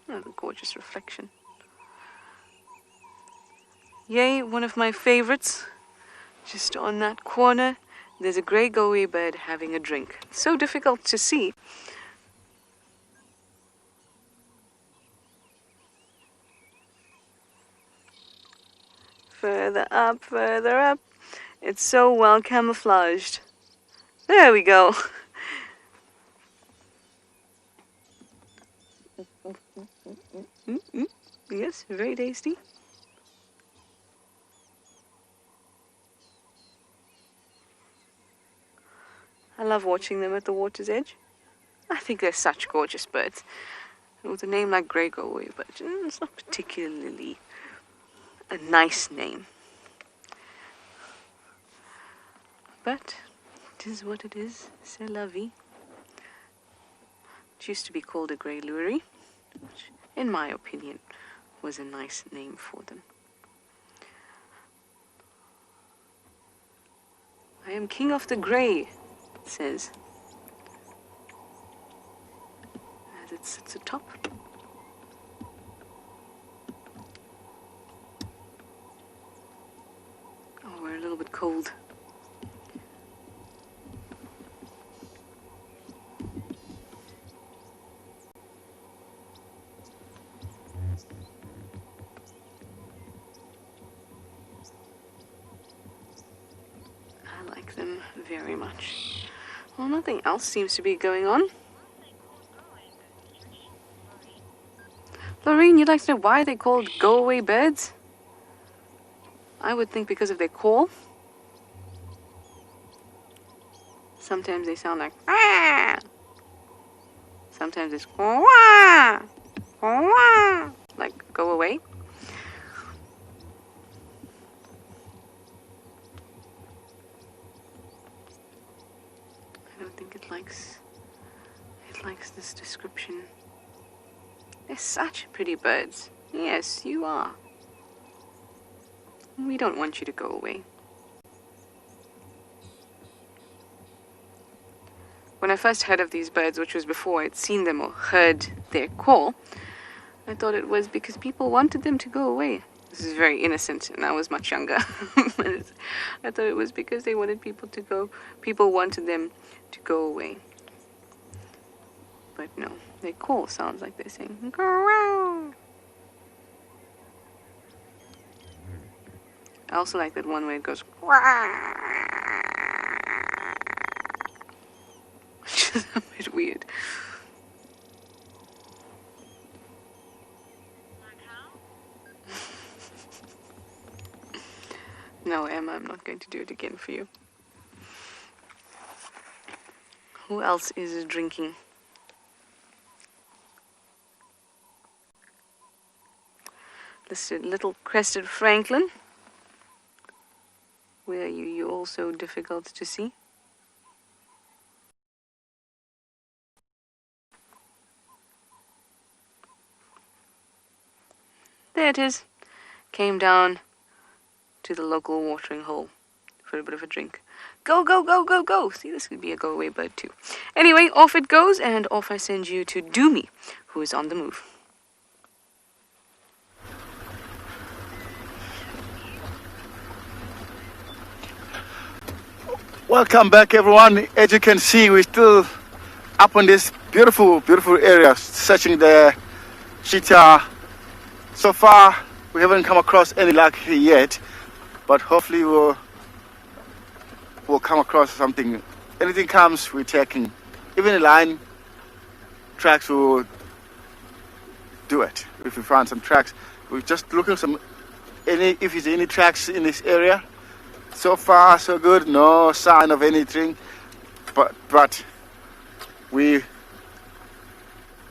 Oh, the gorgeous reflection. Yay, one of my favorites. Just on that corner, there's a grey go-away bird having a drink. It's so difficult to see. Further up, further up. It's so well camouflaged. There we go. Yes, very tasty. I love watching them at the water's edge. I think they're such gorgeous birds. And with a name like grey go-away bird, it's not particularly a nice name. But it is what it is. C'est la vie. It used to be called a grey lory, which, in my opinion, was a nice name for them. I am king of the grey, it says, as it sits atop. Oh, we're a little bit cold. Very much. Well, nothing else seems to be going on. Lorraine, you'd like to know why they're called go-away birds? I would think because of their call. Sometimes they sound like ah. Sometimes it's wah, wah, like go away. It likes this description. They're such pretty birds. Yes, you are. We don't want you to go away. when I first heard of these birds, which was before I'd seen them or heard their call, I thought it was because people wanted them to go away. This is very innocent, and I was much younger. I thought it was because they wanted people wanted them to go away. But no, their call sounds like they're saying, "Growl." I also like that one where it goes, which is a bit weird. No, Emma, I'm not going to do it again for you. Who else is drinking? Listed Little Crested Franklin. Where are you? You're also difficult to see. There it is. Came down to the local watering hole for a bit of a drink. Go, go, go, go, go. See, this could be a go-away bird too. Anyway, off it goes, and off I send you to Doomy, who is on the move. Welcome back, everyone. As you can see, we're still up on this beautiful, beautiful area, searching the cheetah. So far, we haven't come across any luck here yet, but hopefully we'll come across something. Anything comes, we're checking. Even the line tracks, will do it. If we find some tracks, we're just looking if there's any tracks in this area. So far, so good. No sign of anything. But we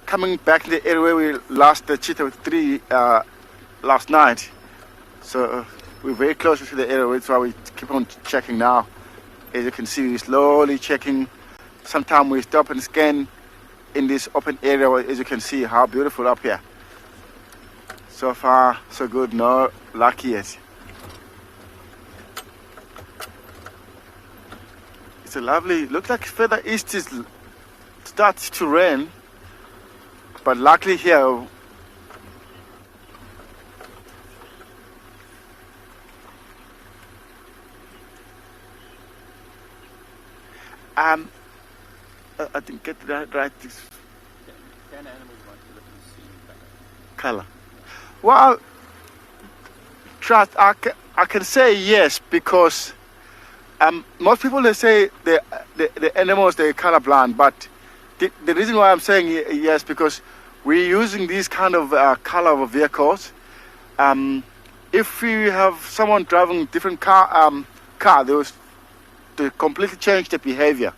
coming back to the area where we lost the cheetah with 3 last night. So we're very close to the area. That's why we keep on checking now. As you can see, we're slowly checking. Sometimes we stop and scan in this open area. As you can see, how beautiful up here. So far, so good. No luck yet. It's a lovely, looks like further east is starts to rain, but luckily here I didn't get that right. This can animals want to look and see color? Well, trust, I can say yes, because most people, they say the animals, they're colorblind, but the reason why I'm saying yes, because we're using these kind of color of vehicles. If we have someone driving different car, they completely change the behavior.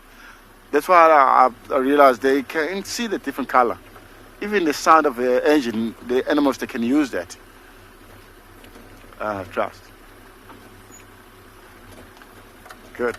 That's why I realized they can see the different color. Even the sound of the engine, the animals, they can use that. Trust. Good.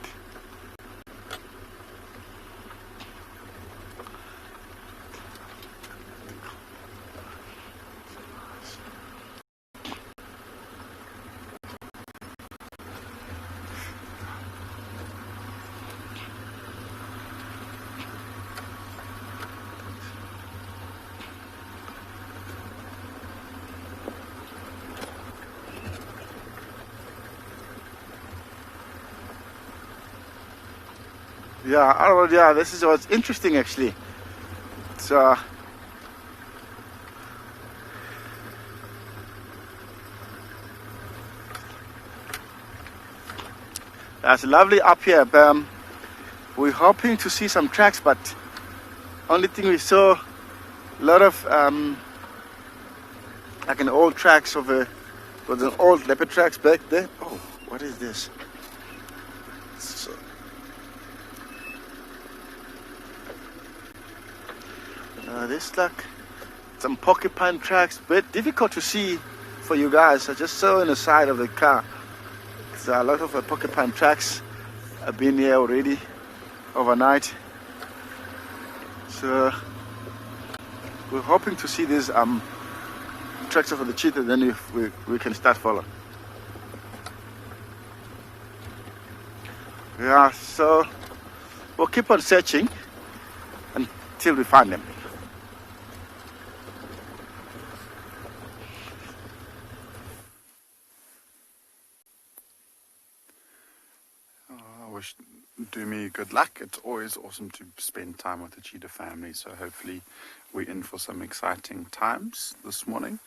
Yeah, this is what's interesting actually. So that's lovely up here. We're hoping to see some tracks, but only thing we saw a lot of like an old tracks of was an old leopard tracks back there. Oh, what is this? This like some porcupine tracks, but difficult to see for you guys. I just saw on the side of the car. So a lot of porcupine tracks have been here already overnight. So we're hoping to see these tracks of the cheetah, then if we can start following. Yeah, so we'll keep on searching. till we find them. I wish Djuma good luck. It's always awesome to spend time with the cheetah family, so hopefully we're in for some exciting times this morning.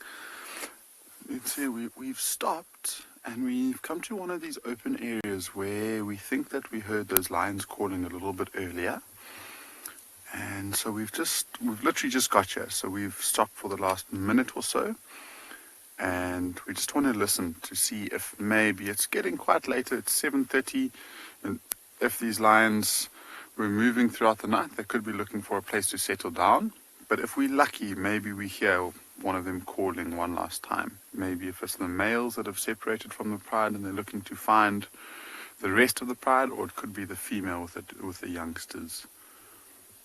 You can see we've stopped and we've come to one of these open areas where we think that we heard those lions calling a little bit earlier. And so we've literally just got here. So we've stopped for the last minute or so. And we just want to listen to see if maybe it's getting quite later. It's 7:30. And if these lions were moving throughout the night, they could be looking for a place to settle down. But if we're lucky, maybe we hear one of them calling one last time. Maybe if it's the males that have separated from the pride and they're looking to find the rest of the pride, or it could be the female with the youngsters,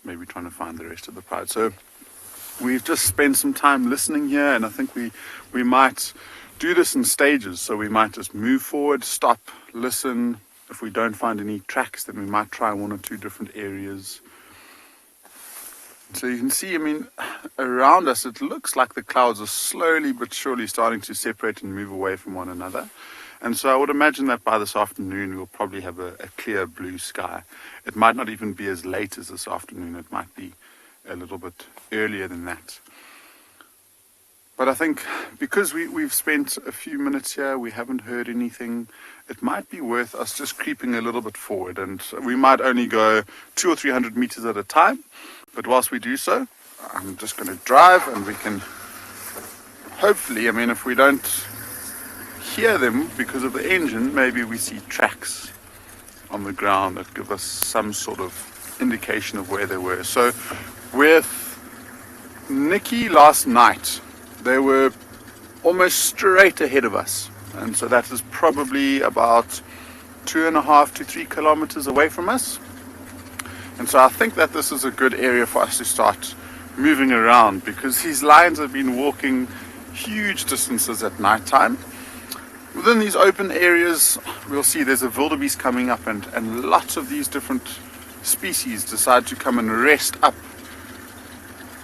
maybe trying to find the rest of the pride. So we've just spent some time listening here, and I think we might do this in stages. So we might just move forward, stop, listen. If we don't find any tracks, then we might try one or two different areas. So you can see, I mean, around us, it looks like the clouds are slowly but surely starting to separate and move away from one another. And so I would imagine that by this afternoon, we'll probably have a clear blue sky. It might not even be as late as this afternoon. It might be a little bit earlier than that. But I think because we've spent a few minutes here, we haven't heard anything, it might be worth us just creeping a little bit forward. And we might only go 200 or 300 meters at a time. But whilst we do so, I'm just going to drive, and we can hopefully, I mean, if we don't hear them because of the engine, maybe we see tracks on the ground that give us some sort of indication of where they were. So with Nikki last night, they were almost straight ahead of us, and so that is probably about 2.5 to 3 kilometers away from us. And so I think that this is a good area for us to start moving around, because these lions have been walking huge distances at night time. Within these open areas, we'll see there's a wildebeest coming up, and lots of these different species decide to come and rest up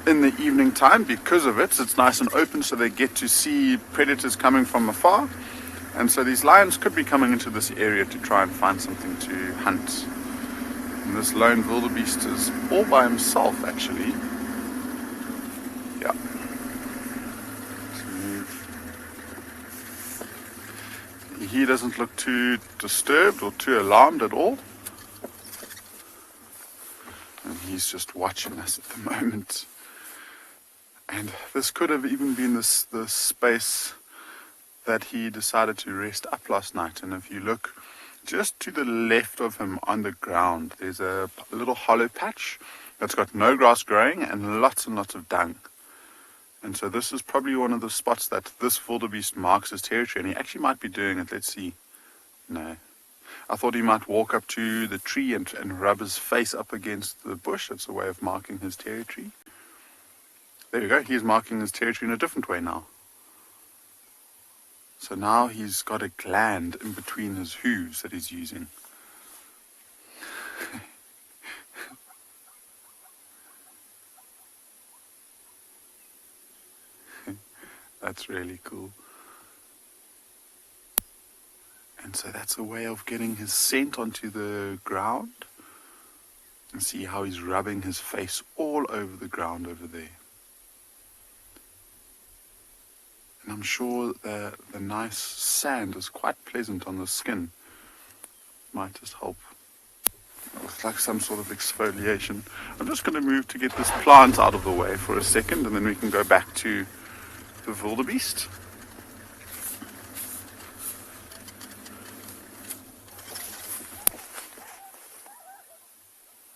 in the evening time. Because of it, it's nice and open, so they get to see predators coming from afar. And so these lions could be coming into this area to try and find something to hunt. And this lone wildebeest is all by himself, actually. Yeah. He doesn't look too disturbed or too alarmed at all. And he's just watching us at the moment. And this could have even been the space that he decided to rest up last night. And if you look just to the left of him on the ground, there's a little hollow patch that's got no grass growing and lots of dung. And so this is probably one of the spots that this wildebeest marks his territory. And he actually might be doing it. Let's see. No. I thought he might walk up to the tree and rub his face up against the bush. It's a way of marking his territory. There we go. He's marking his territory in a different way now. So now he's got a gland in between his hooves that he's using. That's really cool. And so that's a way of getting his scent onto the ground. And see how he's rubbing his face all over the ground over there. And I'm sure the nice sand is quite pleasant on the skin. Might just help with like some sort of exfoliation. I'm just going to move to get this plant out of the way for a second, and then we can go back to the wildebeest.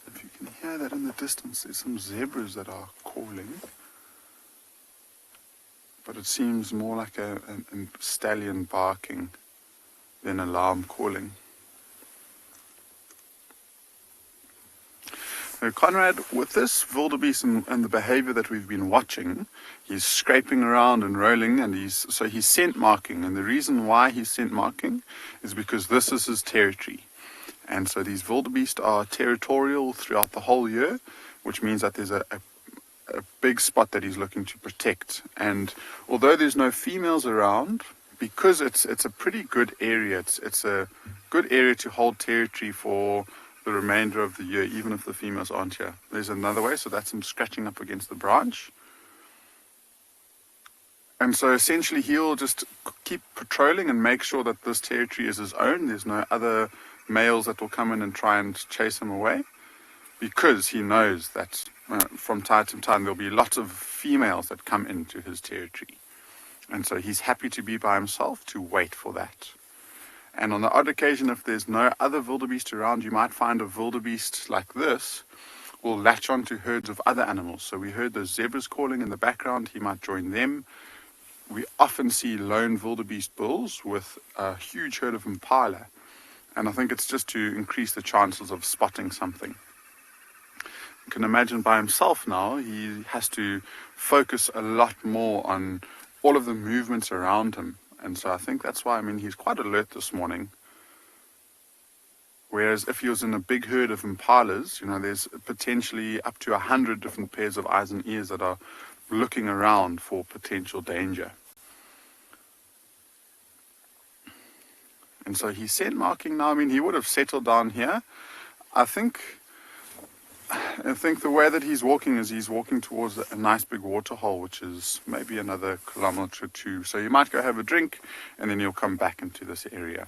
If you can hear that in the distance, there's some zebras that are calling. But it seems more like a stallion barking than alarm calling. Now, Conrad, with this wildebeest and the behavior that we've been watching, he's scraping around and rolling, and he's scent marking. And the reason why he's scent marking is because this is his territory. And so these wildebeest are territorial throughout the whole year. which means that there's a big spot that he's looking to protect. And although there's no females around, because it's a pretty good area, it's a good area to hold territory for the remainder of the year, even if the females aren't here. There's another way, so that's him scratching up against the branch. And so essentially he'll just keep patrolling and make sure that this territory is his own. There's no other males that will come in and try and chase him away, because he knows that from time to time there'll be lots of females that come into his territory. And so he's happy to be by himself to wait for that. And on the odd occasion, if there's no other wildebeest around, you might find a wildebeest like this will latch onto herds of other animals. So we heard those zebras calling in the background. He might join them. We often see lone wildebeest bulls with a huge herd of impala. And I think it's just to increase the chances of spotting something. You can imagine by himself now, he has to focus a lot more on all of the movements around him. And so I think that's why, he's quite alert this morning. Whereas if he was in a big herd of impalas, there's potentially up to 100 different pairs of eyes and ears that are looking around for potential danger. And so he's scent marking now. He would have settled down here. I think the way that he's walking is he's walking towards a nice big water hole, which is maybe another kilometer or two. So you might go have a drink and then you'll come back into this area.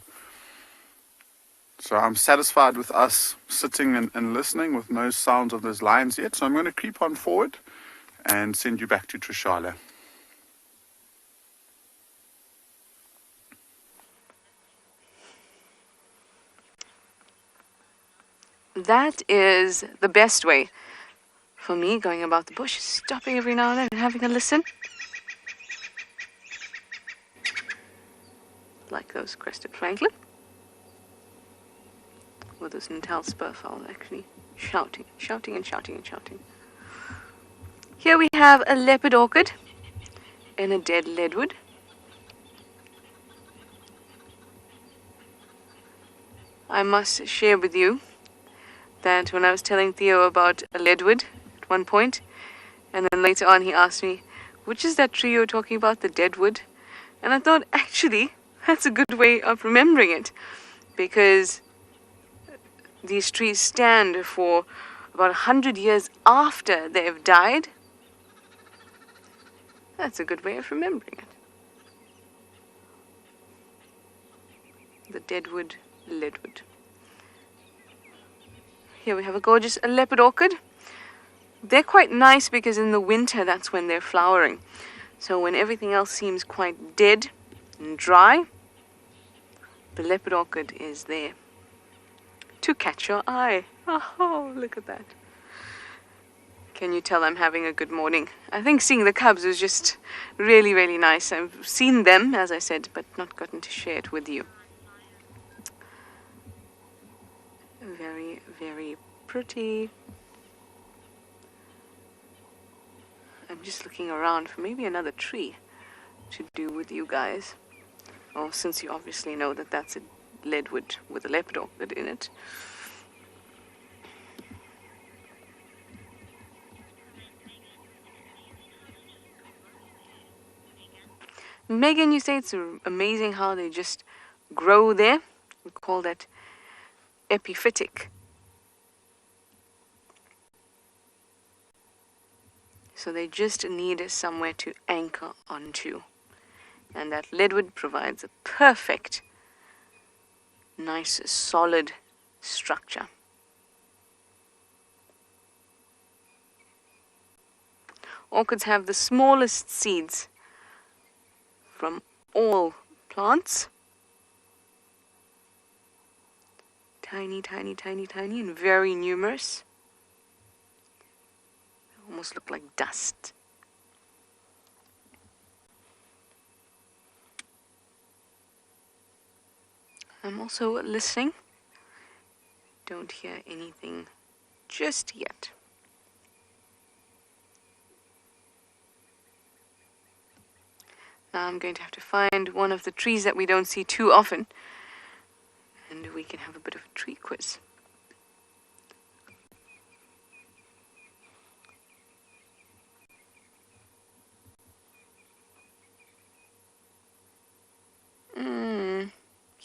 So I'm satisfied with us sitting and listening with no sounds of those lions yet. So I'm going to creep on forward and send you back to Trishala. That is the best way for me going about the bush, stopping every now and then and having a listen. Like those crested francolin. Or those Natal spurfowl actually shouting. Here we have a leopard orchid and a dead leadwood. I must share with you that when I was telling Theo about a leadwood at one point, and then later on he asked me, which is that tree you're talking about, the deadwood? And I thought, actually, that's a good way of remembering it, because these trees stand for about 100 years after they've died. That's a good way of remembering it. The deadwood, leadwood. Here we have a gorgeous leopard orchid. They're quite nice because in the winter that's when they're flowering. So when everything else seems quite dead and dry, the leopard orchid is there to catch your eye. Oh, look at that. Can you tell I'm having a good morning? I think seeing the cubs was just really, really nice. I've seen them, as I said, but not gotten to share it with you. Very, very pretty. I'm just looking around for maybe another tree to do with you guys. Oh, since you obviously know that that's a leadwood with a leopard orchid in it. Megan, you say it's amazing how they just grow there. We call that epiphytic. So they just need somewhere to anchor onto. And that leadwood provides a perfect, nice, solid structure. Orchids have the smallest seeds from all plants. Tiny, tiny, tiny, tiny, and very numerous. They almost look like dust. I'm also listening. Don't hear anything just yet. Now I'm going to have to find one of the trees that we don't see too often, and we can have a bit of a tree quiz.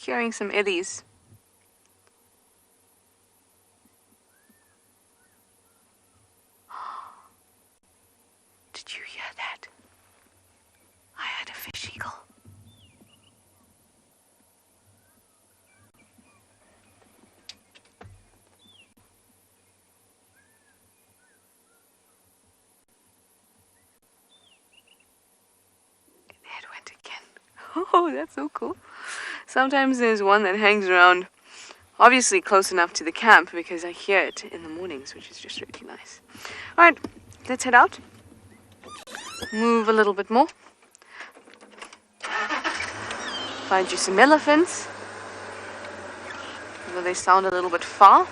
hearing some eddies. Did you hear that? I heard a fish eagle. It went again. Oh, that's so cool. Sometimes there's one that hangs around, obviously close enough to the camp because I hear it in the mornings, which is just really nice. Alright, let's head out. Move a little bit more. Find you some elephants. Although they sound a little bit far.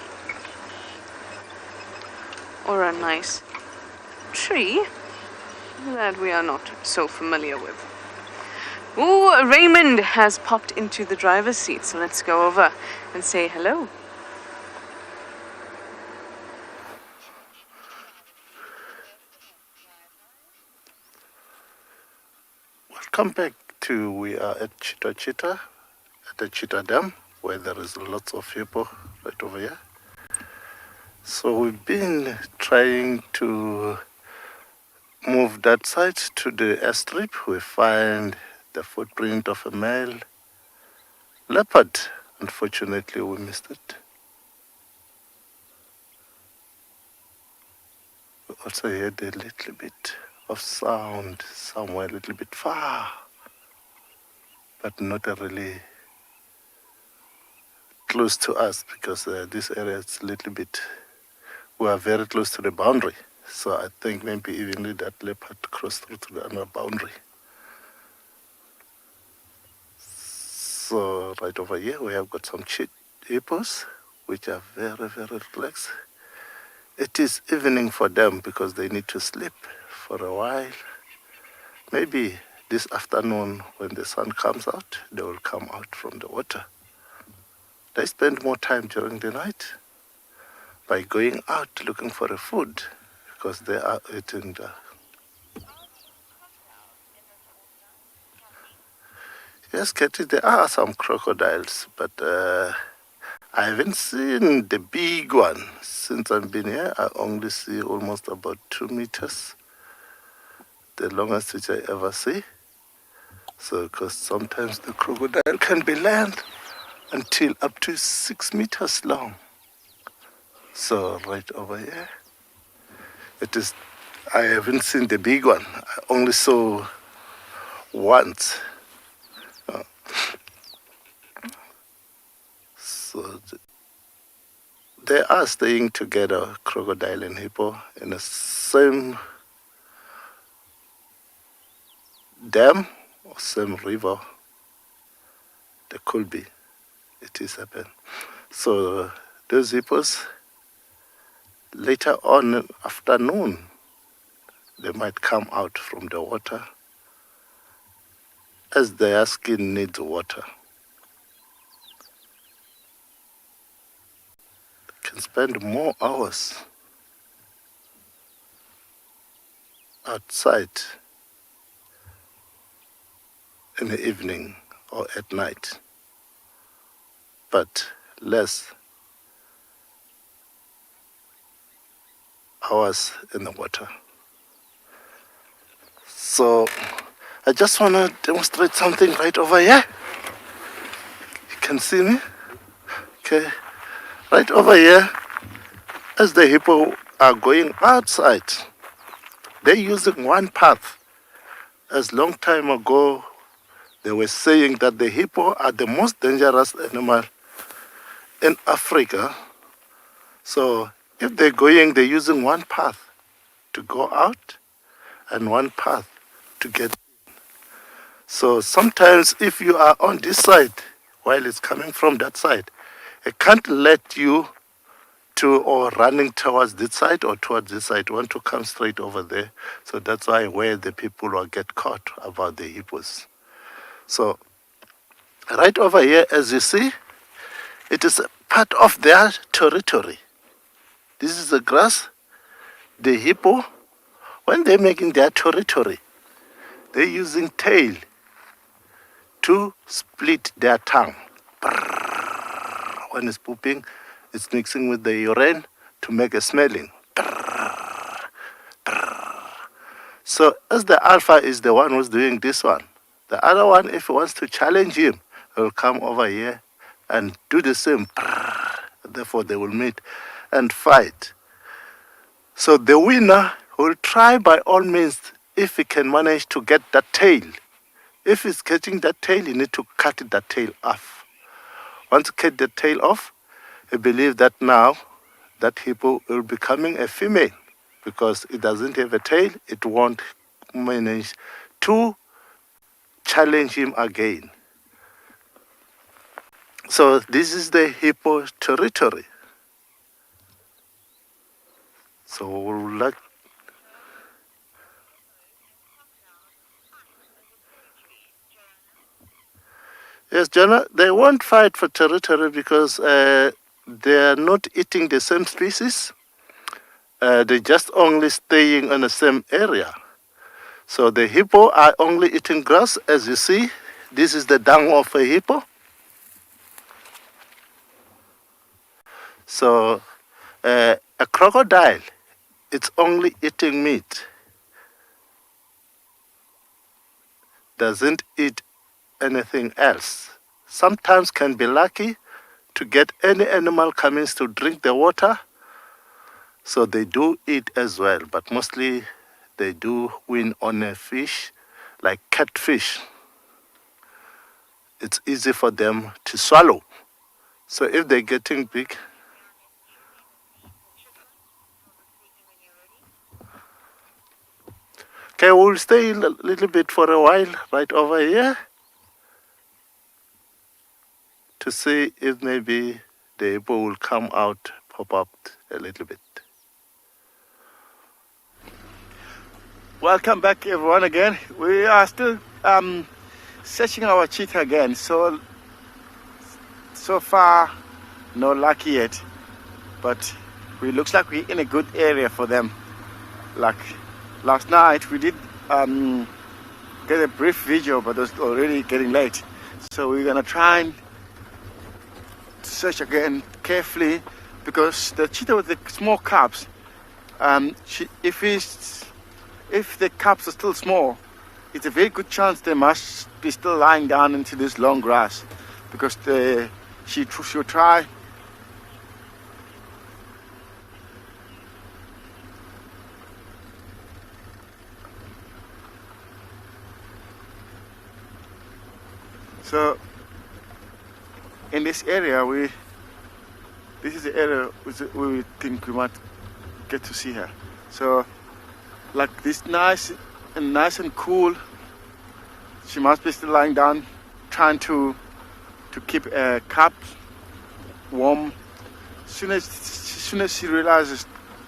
Or a nice tree that we are not so familiar with. Ooh, Raymond has popped into the driver's seat, so let's go over and say hello. Welcome back to, we are at Chita, at the Chita Dam, where there is lots of people right over here. So we've been trying to move that side to the airstrip. We find the footprint of a male leopard. Unfortunately, we missed it. We also heard a little bit of sound somewhere a little bit far, but not really close to us, because this area is a little bit, we are very close to the boundary. So I think maybe even that leopard crossed through to the other boundary. So right over here we have got some hippos, which are very, very relaxed. It is evening for them because they need to sleep for a while. Maybe this afternoon when the sun comes out, they will come out from the water. They spend more time during the night by going out looking for a food, because they are eating the... Yes, Katie, there are some crocodiles, but I haven't seen the big one since I've been here. I only see almost about 2 meters, the longest which I ever see. So, because sometimes the crocodile can be land until up to 6 meters long. So, right over here, it is, I haven't seen the big one. I only saw once. So they are staying together, crocodile and hippo, in the same dam or same river. There could be. It is happened. So those hippos, later on in afternoon, they might come out from the water as their skin needs water. Can spend more hours outside in the evening or at night, but less hours in the water. So I just want to demonstrate something right over here. You can see me? Okay. Right over here, as the hippo are going outside, they're using one path. As long time ago, they were saying that the hippo are the most dangerous animal in Africa. So if they're going, they're using one path to go out and one path to get in. So sometimes if you are on this side while it's coming from that side, it can't let you to or running towards this side or towards this side. You want to come straight over there. So that's why where the people will get caught about the hippos. So right over here, as you see, it is a part of their territory. This is the grass. The hippo, when they're making their territory, they're using tail to split their tongue When it's pooping, it's mixing with the urine to make a smelling. So as the alpha is the one who's doing this one, the other one, if he wants to challenge him, will come over here and do the same. Therefore, they will meet and fight. So the winner will try by all means, if he can manage to get that tail. If he's getting that tail, you need to cut that tail off. Once you cut the tail off, I believe that now that hippo will be becoming a female, because it doesn't have a tail, it won't manage to challenge him again. So this is the hippo territory. So like yes, Jonah, they won't fight for territory because they are not eating the same species. They're just only staying in the same area. So the hippo are only eating grass, as you see. This is the dung of a hippo. So a crocodile, it's only eating meat. Doesn't eat anything else. Sometimes can be lucky to get any animal coming to drink the water. So they do eat as well, but mostly they do win on a fish like catfish. It's easy for them to swallow. So if they're getting big, okay, we'll stay a little bit for a while right over here to see if maybe the hippo will come out, pop up a little bit. Welcome back, everyone, again. We are still searching our cheetah again. So far, no luck yet, but it looks like we're in a good area for them. Like last night, we did get a brief video, but it was already getting late. So we're gonna try and search again carefully, because the cheetah with the small cubs, if the cubs are still small, it's a very good chance they must be still lying down into this long grass, because she'll try. So in this area, this is the area we think we might get to see her. So like this nice and cool, she must be still lying down, trying to keep a cub warm. As soon as she realizes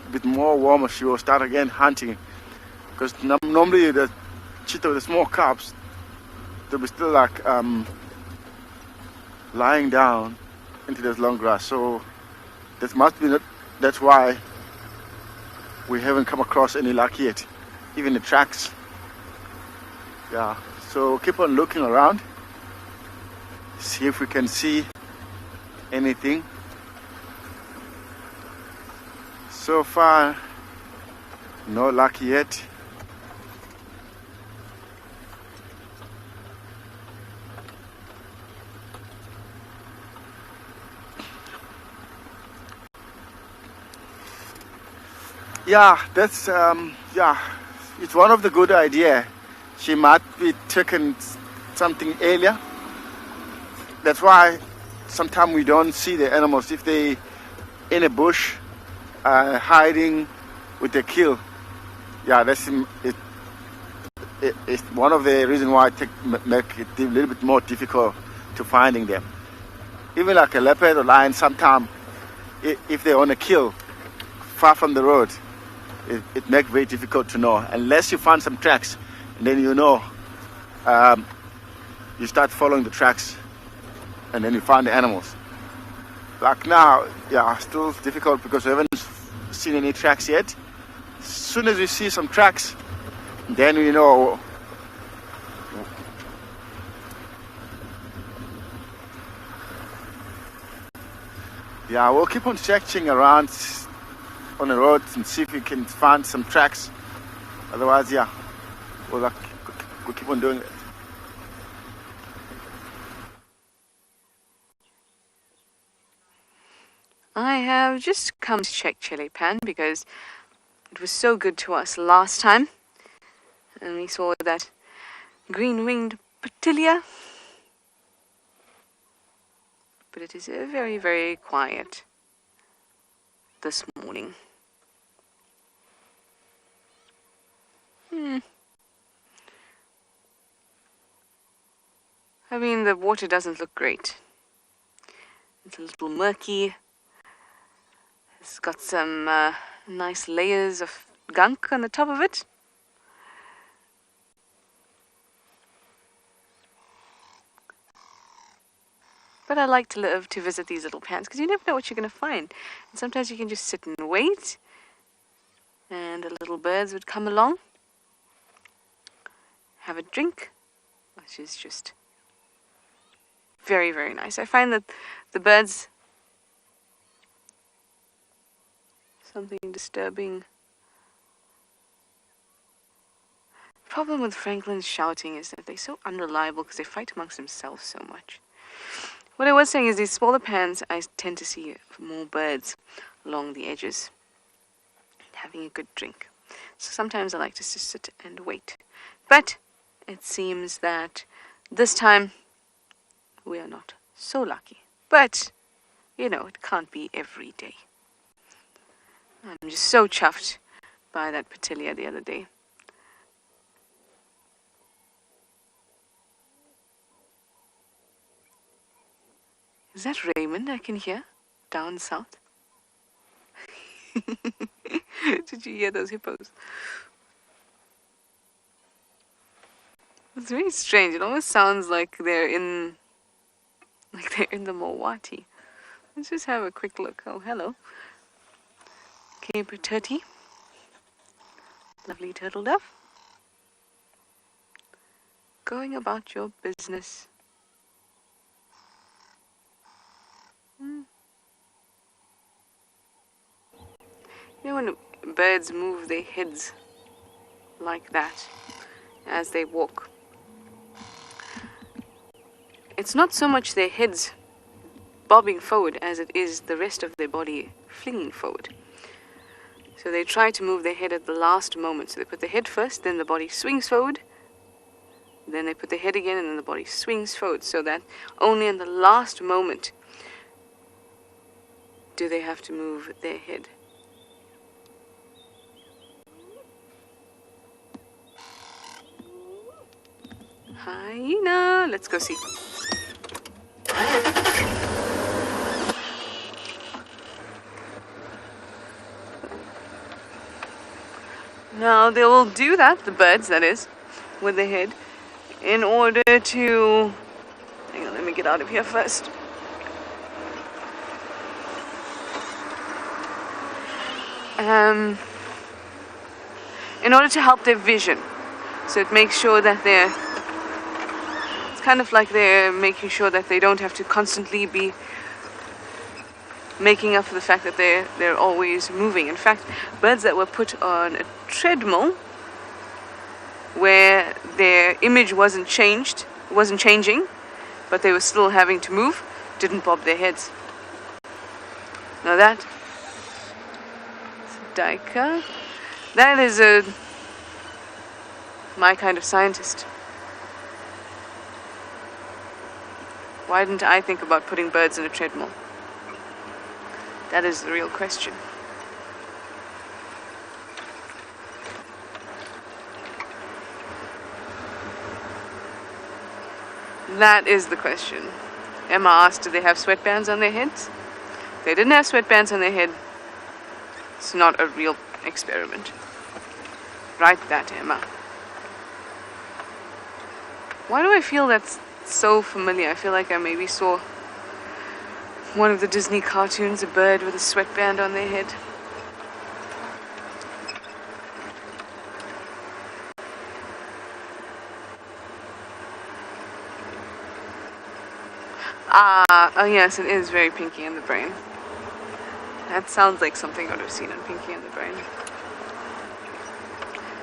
a bit more warmer, she will start again hunting. Because normally the cheetah with the small cubs, they'll be still like lying down into this long grass. So that's why we haven't come across any luck yet, even the tracks. Yeah, so keep on looking around, see if we can see anything. So far, no luck yet. Yeah, that's it's one of the good idea. She might be taking something earlier. That's why sometimes we don't see the animals if they in a bush hiding with the kill. Yeah, that's it's one of the reasons why it make it a little bit more difficult to finding them. Even like a leopard or lion, sometimes if they're on a kill far from the road, it makes it very difficult to know, unless you find some tracks, and then you know, you start following the tracks, and then you find the animals. Like now, yeah, still difficult because we haven't seen any tracks yet. As soon as we see some tracks, then we know. Yeah, we'll keep on checking around on the road and see if we can find some tracks. Otherwise, yeah, we'll keep on doing it. I have just come to check Chili Pan because it was so good to us last time. And we saw that green-winged petilia. But it is very, very quiet this morning. I mean, the water doesn't look great. It's a little murky. It's got some nice layers of gunk on the top of it. But I like to live to visit these little pans because you never know what you're going to find. And sometimes you can just sit and wait. And the little birds would come along, have a drink, which is just very, very nice. I find that the birds, something disturbing. The problem with Franklin's shouting is that they're so unreliable because they fight amongst themselves so much. What I was saying is these smaller pans, I tend to see more birds along the edges having a good drink. So sometimes I like to just sit and wait. But it seems that this time we are not so lucky. But, you know, it can't be every day. I'm just so chuffed by that petilia the other day. Is that Raymond I can hear down south? Did you hear those hippos? It's very strange. It almost sounds like they're in the Mowati. Let's just have a quick look. Oh, hello. Cape Turtle. Lovely turtle dove. Going about your business. You know when birds move their heads like that as they walk? It's not so much their heads bobbing forward as it is the rest of their body flinging forward. So they try to move their head at the last moment. So they put the head first, then the body swings forward. Then they put the head again and then the body swings forward. So that only in the last moment do they have to move their head. Hyena! Let's go see. Now they will do that, the birds that is, with their head, in order to... Hang on, let me get out of here first. In order to help their vision. So it makes sure that they're... It's kind of like they're making sure that they don't have to constantly be making up for the fact that they're always moving. In fact, birds that were put on a treadmill where their image wasn't changing, but they were still having to move, didn't bob their heads. Now that is a duiker. That is my kind of scientist. Why didn't I think about putting birds in a treadmill? That is the real question. That is the question. Emma asked, do they have sweatbands on their heads? They didn't have sweatbands on their head. It's not a real experiment. Write that, Emma. Why do I feel that's so familiar? I feel like I maybe saw one of the Disney cartoons, a bird with a sweatband on their head. Oh yes, it is very pinky in the brain. That sounds like something I would have seen on Pinky and the Brain.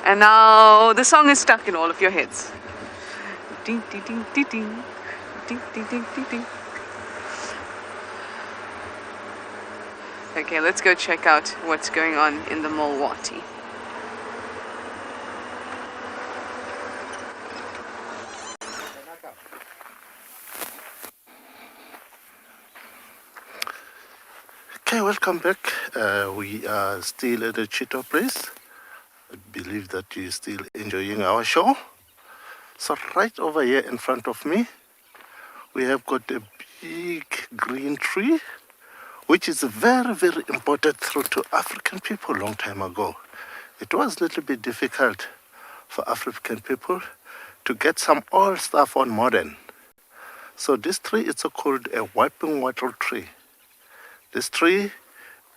And now the song is stuck in all of your heads. Ding, ding, ding, ding, ding. Ding, ding, ding, ding, ding. Okay, let's go check out what's going on in the Mulwati. Okay, welcome back. We are still at the Cheetah Place. I believe that you're still enjoying our show. So right over here in front of me, we have got a big green tree, which is a very, very important fruit to African people a long time ago. It was a little bit difficult for African people to get some old stuff on modern. So this tree is called a wiping wattle tree. This tree,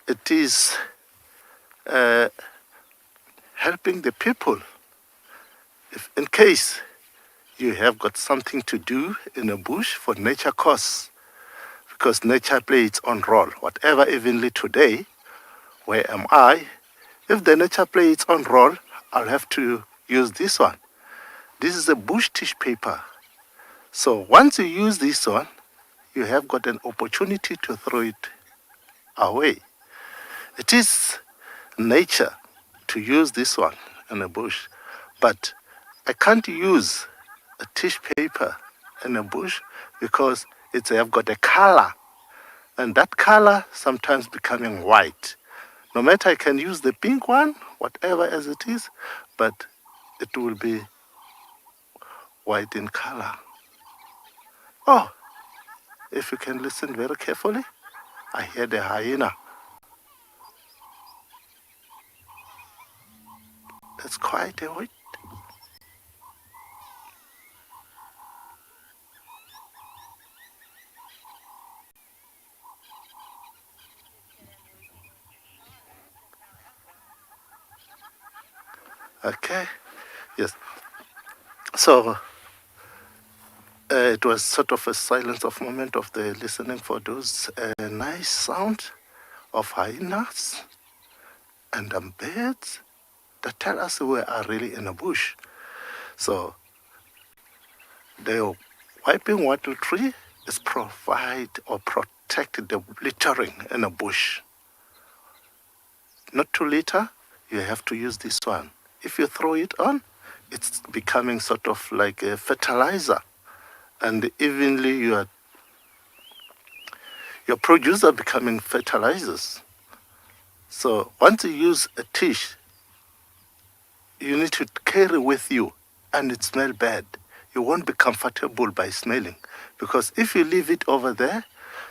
it is helping the people. If in case you have got something to do in a bush for nature cause, because nature plays its own role. Whatever evenly today, where am I? If the nature plays its own role, I'll have to use this one. This is a bush tissue paper. So once you use this one, you have got an opportunity to throw it away. It is nature to use this one in a bush, but I can't use a tissue paper in a bush because it's have got a color, and that color sometimes becoming white. No matter I can use the pink one, whatever as it is, but it will be white in color. Oh, if you can listen very carefully, I hear the hyena. That's quite a white. Okay, yes. So it was sort of a silence of moment of the listening for those nice sound of hyenas and birds that tell us we are really in a bush. So the wiping wattle tree is provide or protect the littering in a bush. Not to litter, you have to use this one. If you throw it on, it's becoming sort of like a fertilizer. And evenly your produce are becoming fertilizers. So once you use a dish, you need to carry with you, and it smells bad. You won't be comfortable by smelling, because if you leave it over there,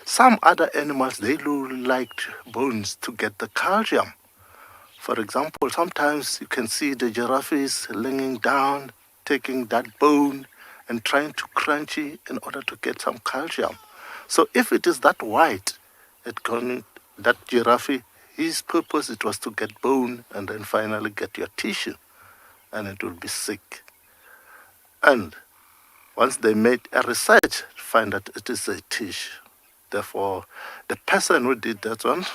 some other animals, they do like bones to get the calcium. For example, sometimes you can see the giraffes laying down, taking that bone and trying to crunch it in order to get some calcium. So if it is that white, that giraffe, his purpose, it was to get bone and then finally get your tissue, and it will be sick. And once they made a research, find that it is a tissue. Therefore, the person who did that one,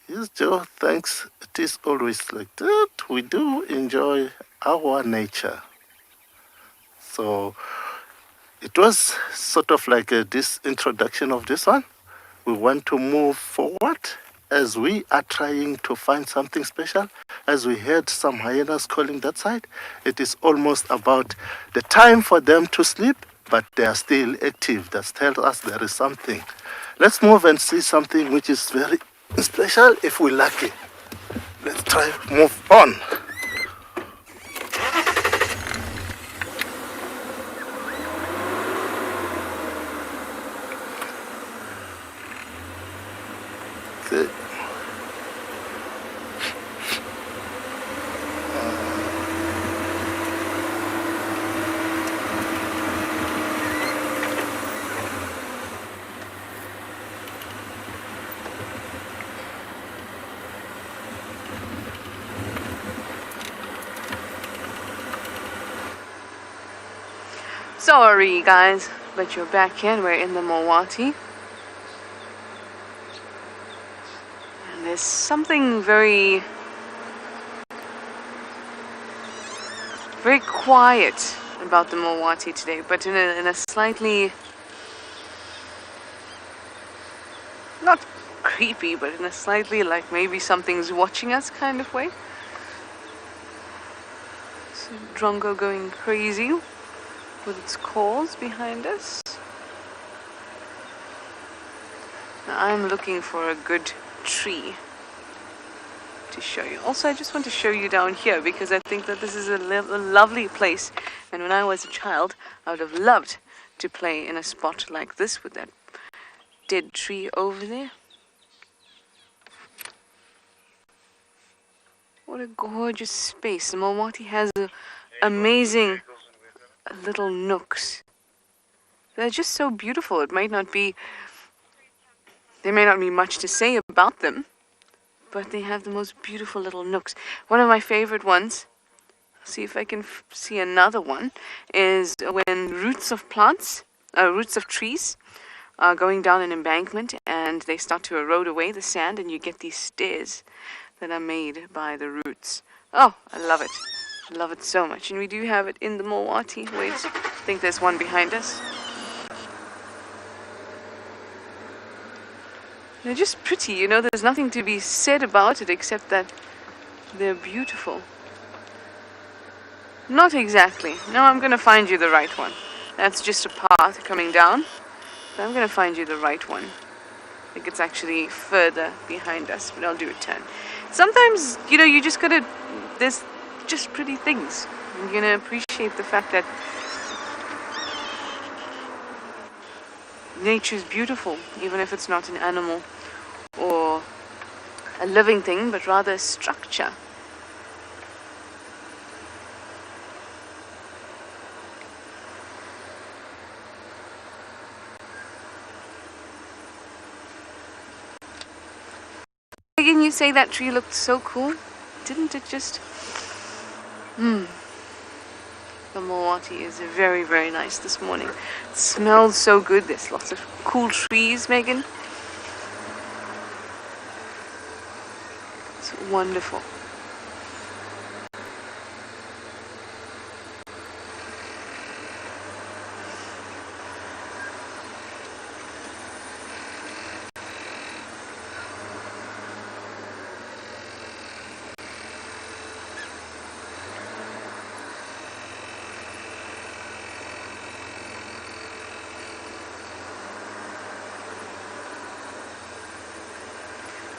yes, Joe, thanks. It is always like that. We do enjoy our nature. So it was sort of like this introduction of this one. We want to move forward as we are trying to find something special. As we heard some hyenas calling that side, it is almost about the time for them to sleep, but they are still active. That tells us there is something. Let's move and see something which is very special if we're lucky. Let's try move on. Okay. Sorry guys, but you're back in. We're in the Mulwati. There's something very, very quiet about the Mulwati today, but in a slightly, not creepy, but in a slightly like maybe something's watching us kind of way. So Drongo going crazy with its calls behind us. Now I'm looking for a good tree to show you. Also, I just want to show you down here because I think that this is a lovely place, and when I was a child I would have loved to play in a spot like this with that dead tree over there. What a gorgeous space. The Mulwati has amazing little nooks. They're just so beautiful. There may not be much to say about them, but they have the most beautiful little nooks. One of my favorite ones, see if I can see another one, is when roots of trees are going down an embankment and they start to erode away the sand, and you get these stairs that are made by the roots. Oh, I love it. I love it so much. And we do have it in the Mulwati. Wait, I think there's one behind us. They're just pretty, you know, there's nothing to be said about it except that they're beautiful. Not exactly. No, I'm going to find you the right one. That's just a path coming down. But I'm going to find you the right one. I think it's actually further behind us, but I'll do a turn. Sometimes, you know, you just gotta, there's just pretty things. You're gonna appreciate the fact that nature's beautiful, even if it's not an animal or a living thing, but rather a structure. Can you say that tree looked so cool? Didn't it just? The Mulwati is very, very nice this morning. It smells so good. There's lots of cool trees, Megan. It's wonderful.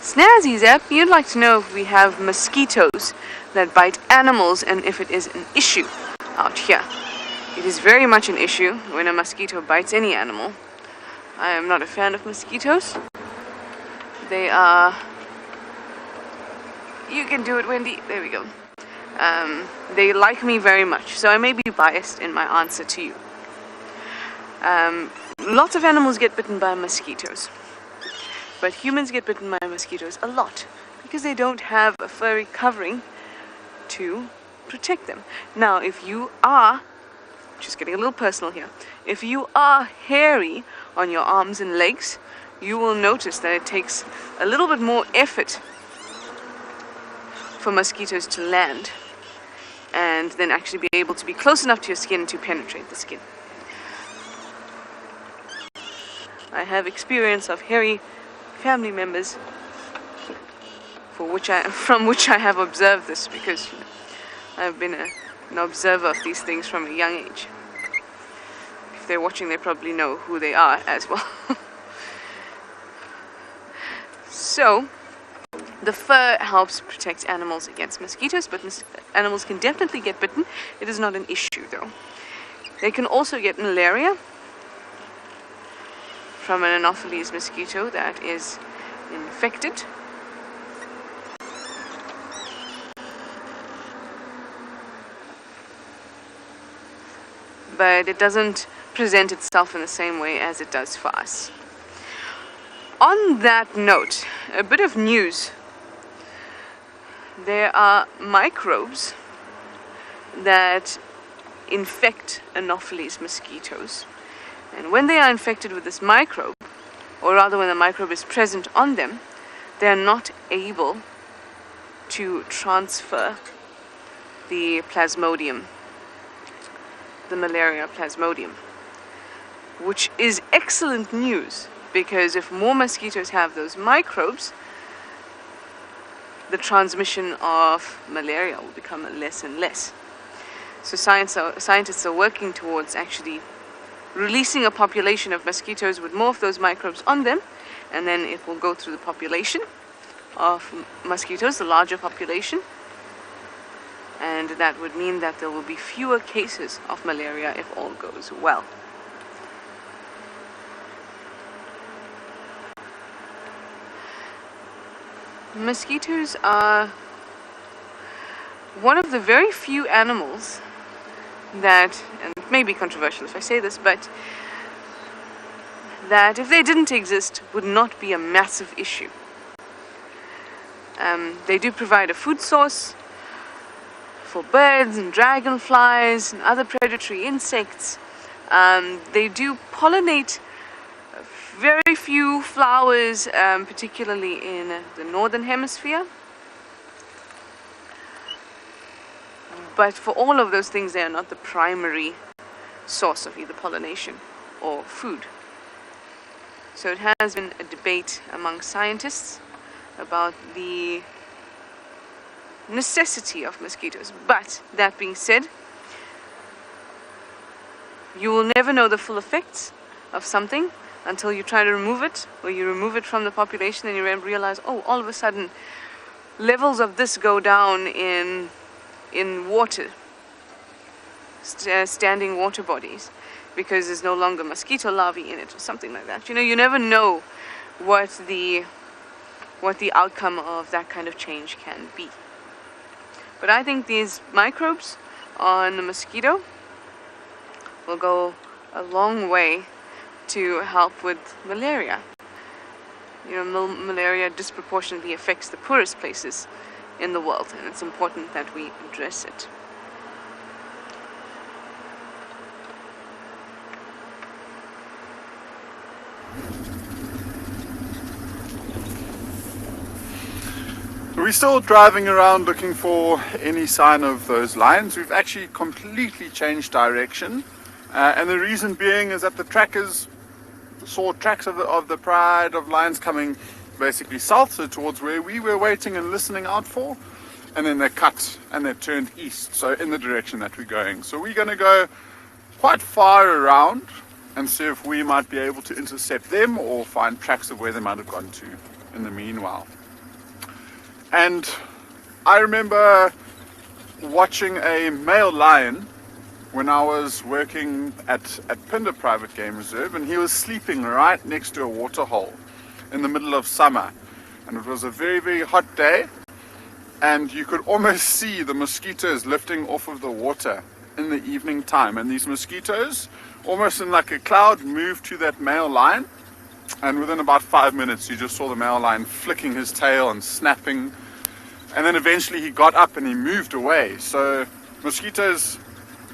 Snazzy Zap, you'd like to know if we have mosquitoes that bite animals and if it is an issue out here. It is very much an issue when a mosquito bites any animal. I am not a fan of mosquitoes. They are... You can do it, Wendy. There we go. They like me very much, so I may be biased in my answer to you. Lots of animals get bitten by mosquitoes. But humans get bitten by mosquitoes a lot because they don't have a furry covering to protect them. Now, if you are, just getting a little personal here, if you are hairy on your arms and legs, you will notice that it takes a little bit more effort for mosquitoes to land and then actually be able to be close enough to your skin to penetrate the skin. I have experience of hairy family members from which I have observed this, because I've been an observer of these things from a young age. If they're watching, they probably know who they are as well. So, the fur helps protect animals against mosquitoes, but animals can definitely get bitten. It is not an issue, though. They can also get malaria from an Anopheles mosquito that is infected. But it doesn't present itself in the same way as it does for us. On that note, a bit of news. There are microbes that infect Anopheles mosquitoes. And when they are infected with this microbe, or rather when the microbe is present on them, they're not able to transfer the plasmodium, the malaria plasmodium, which is excellent news, because if more mosquitoes have those microbes, the transmission of malaria will become less and less. So scientists are working towards actually releasing a population of mosquitoes with more of those microbes on them, and then it will go through the population of mosquitoes, the larger population, and that would mean that there will be fewer cases of malaria if all goes well. Mosquitoes are one of the very few animals that, and it may be controversial if I say this, but that if they didn't exist would not be a massive issue. They do provide a food source for birds and dragonflies and other predatory insects. They do pollinate very few flowers, particularly in the northern hemisphere. But for all of those things, they are not the primary source of either pollination or food. So it has been a debate among scientists about the necessity of mosquitoes. But that being said, you will never know the full effects of something until you try to remove it, or you remove it from the population and you realize, oh, all of a sudden levels of this go down in water, standing water bodies, because there's no longer mosquito larvae in it or something like that. You know, you never know what the outcome of that kind of change can be. But I think these microbes on the mosquito will go a long way to help with malaria. You know, malaria disproportionately affects the poorest places in the world, and it's important that we address it. We're still driving around looking for any sign of those lions. We've actually completely changed direction, and the reason being is that the trackers saw tracks of the pride of lions coming basically south, so towards where we were waiting and listening out for, and then they cut and they turned east, so in the direction that we're going. So we're going to go quite far around and see if we might be able to intercept them or find tracks of where they might have gone to in the meanwhile. And I remember watching a male lion when I was working at Phinda Private Game Reserve, and he was sleeping right next to a water hole in the middle of summer, and it was a very, very hot day, and you could almost see the mosquitoes lifting off of the water in the evening time, and these mosquitoes, almost in like a cloud, moved to that male lion, and within about 5 minutes you just saw the male lion flicking his tail and snapping, and then eventually he got up and he moved away. So mosquitoes,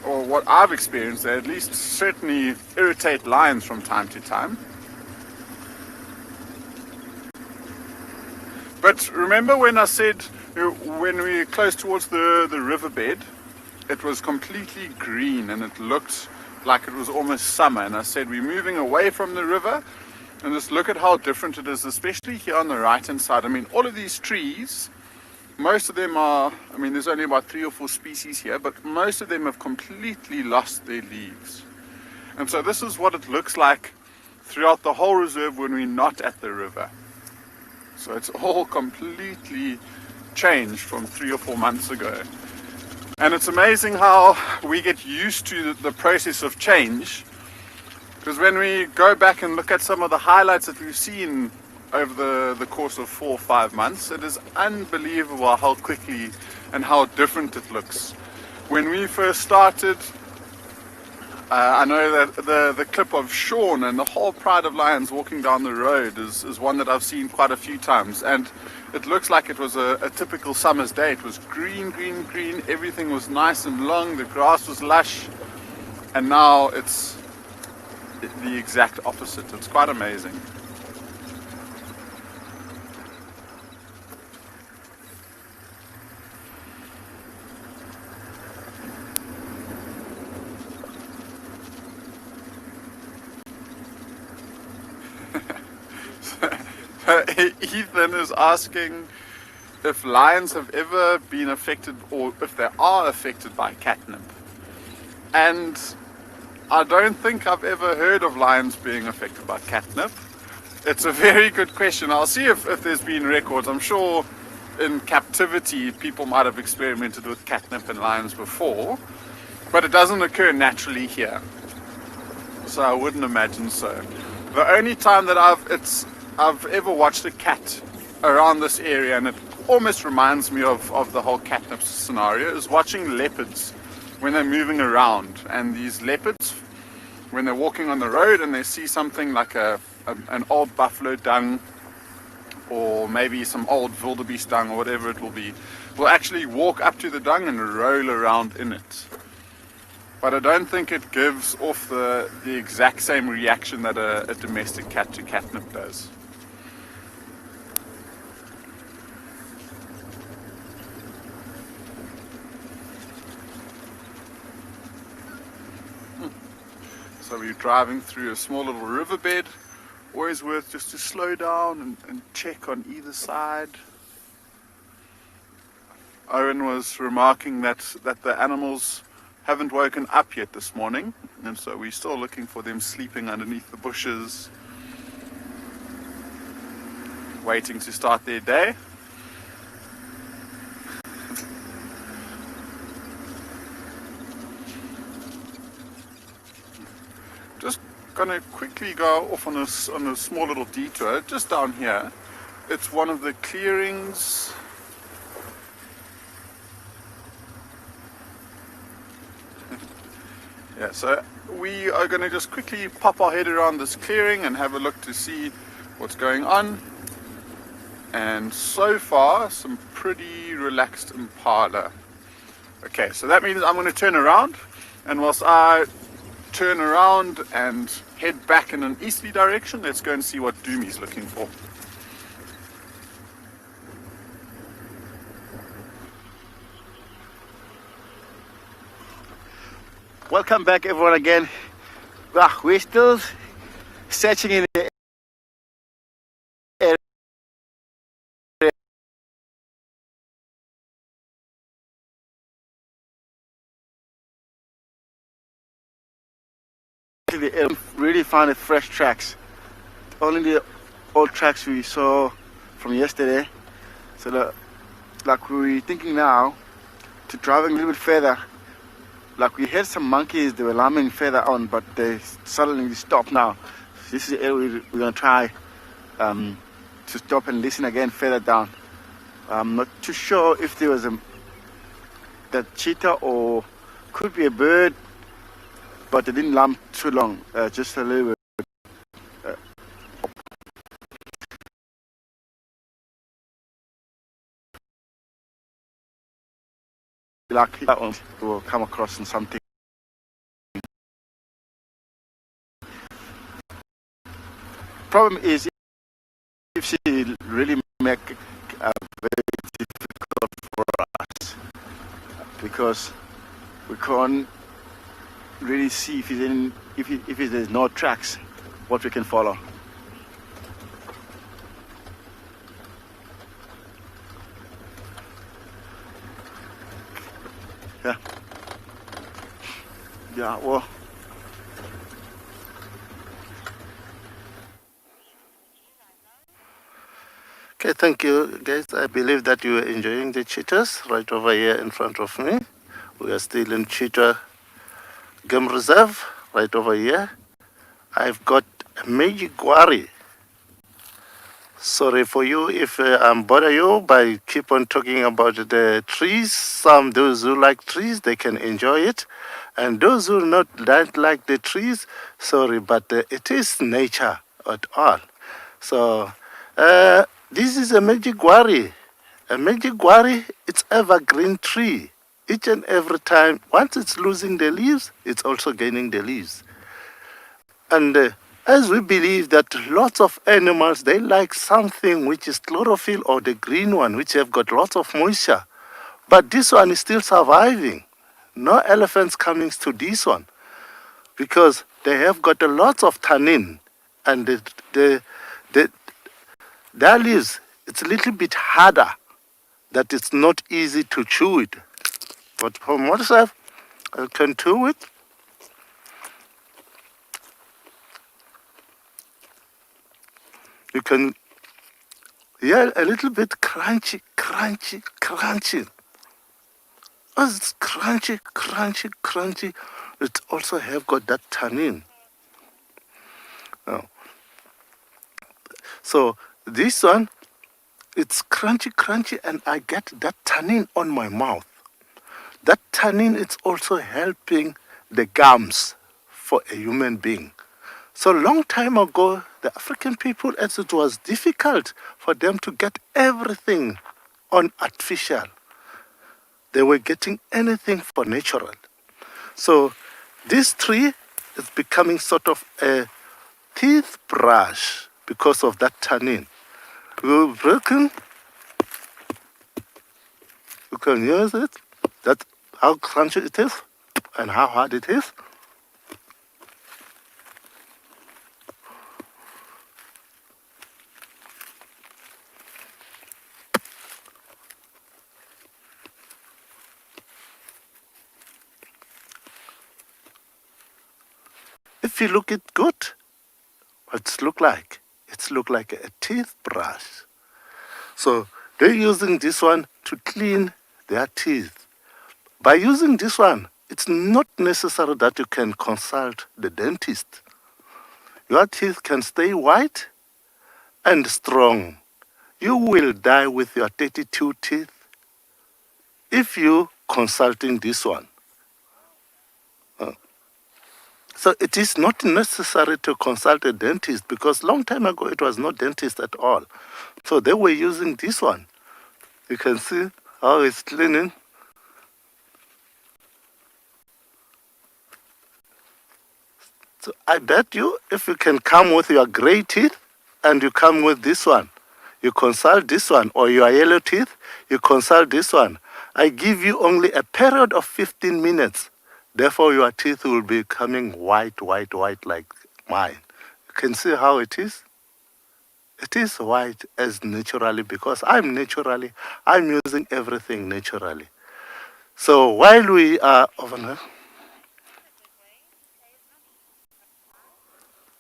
or what I've experienced, they at least certainly irritate lions from time to time. But remember when I said, when we were close towards the riverbed, it was completely green and it looked like it was almost summer, and I said we're moving away from the river, and just look at how different it is, especially here on the right hand side. I mean, all of these trees, most of them are, I mean, there's only about 3 or 4 species here, but most of them have completely lost their leaves. And so this is what it looks like throughout the whole reserve when we're not at the river. So it's all completely changed from 3 or 4 months ago. And it's amazing how we get used to the process of change, because when we go back and look at some of the highlights that we've seen over the course of 4 or 5 months, it is unbelievable how quickly and how different it looks. When we first started, I know that the clip of Sean and the whole pride of lions walking down the road is one that I've seen quite a few times, and it looks like it was a typical summer's day. It was green, green, green, everything was nice and long, the grass was lush, and now it's the exact opposite. It's quite amazing. Ethan is asking if lions have ever been affected, or if they are affected by catnip. And I don't think I've ever heard of lions being affected by catnip. It's a very good question. I'll see if there's been records. I'm sure in captivity people might have experimented with catnip in lions before, but it doesn't occur naturally here. So I wouldn't imagine so. The only time that I've ever watched a cat around this area, and it almost reminds me of the whole catnip scenario, is watching leopards when they're moving around. And these leopards, when they're walking on the road and they see something like an old buffalo dung, or maybe some old wildebeest dung, or whatever it will be, will actually walk up to the dung and roll around in it. But I don't think it gives off the exact same reaction that a domestic cat to catnip does. So we're driving through a small little riverbed. Always worth just to slow down and check on either side. Owen was remarking that the animals haven't woken up yet this morning, and so we're still looking for them sleeping underneath the bushes, waiting to start their day. Just gonna quickly go off on a small little detour just down here. It's one of the clearings. Yeah, so we are going to just quickly pop our head around this clearing and have a look to see what's going on. And so far, some pretty relaxed impala. Okay, so that means I'm going to turn around, and whilst I turn around and head back in an easterly direction, let's go and see what Doomie's looking for. Welcome back, everyone, again. We're still searching in the area. Really found the fresh tracks. Only the old tracks we saw from yesterday. So like we're thinking now to driving a little bit further. Like we had some monkeys, they were lambing further on, but they suddenly stopped now. This is the area we're going to try to stop and listen again further down. I'm not too sure if there was that cheetah or could be a bird, but they didn't lamb too long, just a little bit. Like that one will come across in something. Problem is, if she really make it very difficult for us, because we can't really see if there's no tracks, what we can follow. Yeah, well. Okay, thank you, guys. I believe that you are enjoying the cheetahs right over here in front of me. We are still in Cheetah Game Reserve right over here. I've got a magic quarry. Sorry for you if I'm bother you by keep on talking about the trees. Those who like trees, they can enjoy it. And those who don't like the trees, sorry, but it is nature at all. So this is a magic quarry. A magic quarry, it's evergreen tree. Each and every time, once it's losing the leaves, it's also gaining the leaves. And as we believe that lots of animals, they like something which is chlorophyll or the green one, which have got lots of moisture. But this one is still surviving. No elephants coming to this one because they have got a lot of tannin, and the their leaves, it's a little bit harder, that it's not easy to chew it. But from what I can chew it. You can hear a little bit crunchy, crunchy, crunchy. As it's crunchy, crunchy, crunchy, it also have got that tannin. Now, so this one, it's crunchy, crunchy, and I get that tannin on my mouth. That tannin is also helping the gums for a human being. So long time ago, the African people, as it was difficult for them to get everything on artificial, they were getting anything for natural. So this tree is becoming sort of a teeth brush because of that tannin. You can use it. That's how crunchy it is and how hard it is. If you look it good, what's look like? It's look like a teeth brush. So they're using this one to clean their teeth. By using this one, it's not necessary that you can consult the dentist. Your teeth can stay white and strong. You will die with your 32 teeth if you consulting this one. So it is not necessary to consult a dentist because long time ago it was not dentist at all. So they were using this one. You can see how it's cleaning. So I bet you if you can come with your gray teeth and you come with this one, you consult this one, or your yellow teeth, you consult this one. I give you only a period of 15 minutes. Therefore, your teeth will be coming white, white, white like mine. You can see how it is. It is white as naturally because I'm using everything naturally. So while we are over there,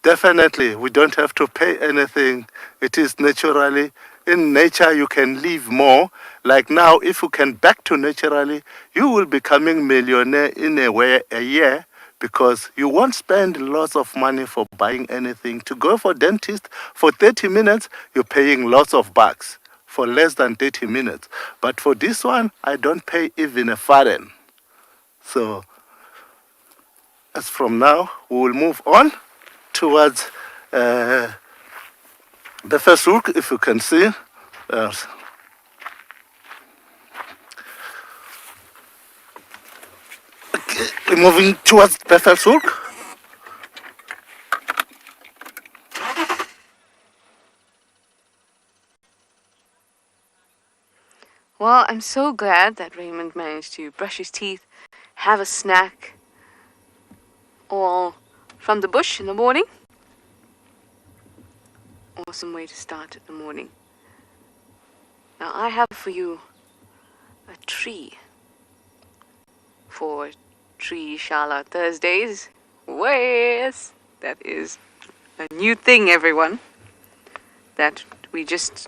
definitely we don't have to pay anything. It is naturally. In nature, you can live more. Like now, if you can back to naturally, you will becoming millionaire in a year because you won't spend lots of money for buying anything. To go for dentist for 30 minutes, you're paying lots of bucks for less than 30 minutes. But for this one, I don't pay even a foreign. So as from now, we will move on towards the first hook, if you can see. Okay, we're moving towards the first hook. Well, I'm so glad that Raymond managed to brush his teeth, have a snack, all from the bush in the morning. Awesome way to start the morning. Now I have for you a tree for Tree Shala Thursdays. Yes, that is a new thing, everyone, that we just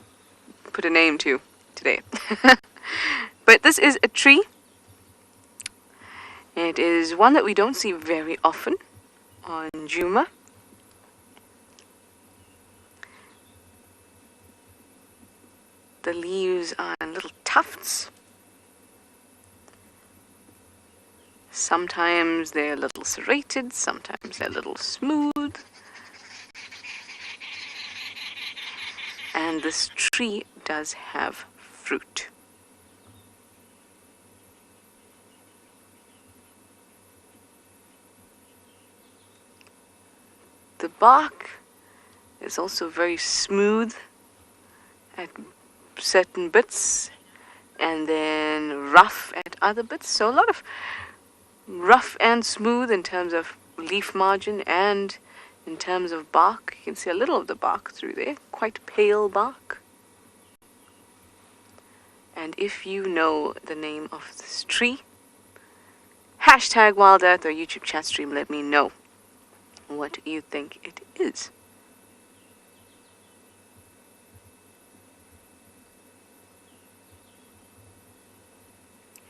put a name to today. But this is a tree. It is one that we don't see very often on Djuma. The leaves are in little tufts. Sometimes they're a little serrated, sometimes they're a little smooth. And this tree does have fruit. The bark is also very smooth at certain bits and then rough at other bits. So a lot of rough and smooth in terms of leaf margin and In terms of bark, you can see a little of the bark through there, quite pale bark. And if you know the name of this tree, hashtag WildEarth or YouTube chat stream, let me know what you think it is.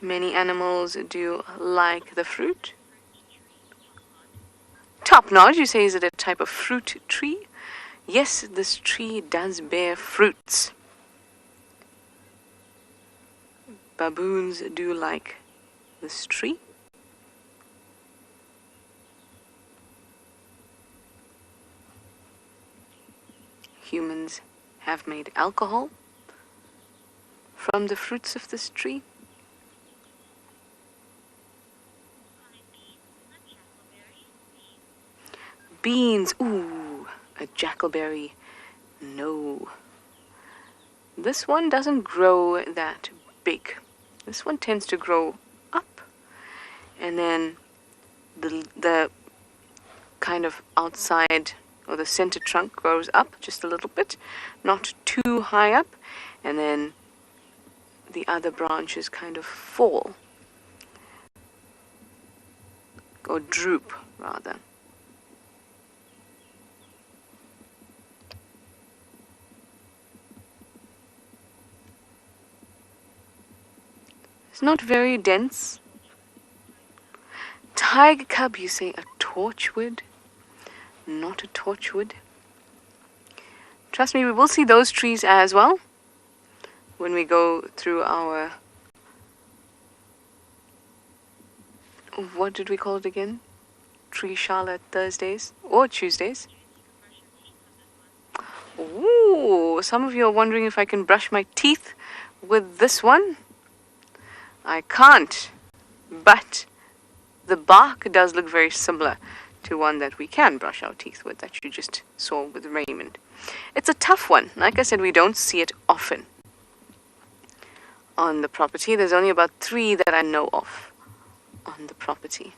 Many animals do like the fruit. Top notch, you say, is it a type of fruit tree? Yes, this tree does bear fruits. Baboons do like this tree. Humans have made alcohol from the fruits of this tree. Beans, ooh, a jackleberry, no. This one doesn't grow that big. This one tends to grow up, and then the kind of outside or the center trunk grows up just a little bit, not too high up, and then the other branches kind of fall, or droop rather. It's not very dense. Tiger cub, you say a torchwood? Not a torchwood. Trust me, we will see those trees as well when we go through our... What did we call it again? Tree Charlotte Thursdays or Tuesdays. Ooh, some of you are wondering if I can brush my teeth with this one. I can't, but the bark does look very similar to one that we can brush our teeth with, that you just saw with Raymond. It's a tough one. Like I said, we don't see it often on the property. There's only about 3 that I know of on the property.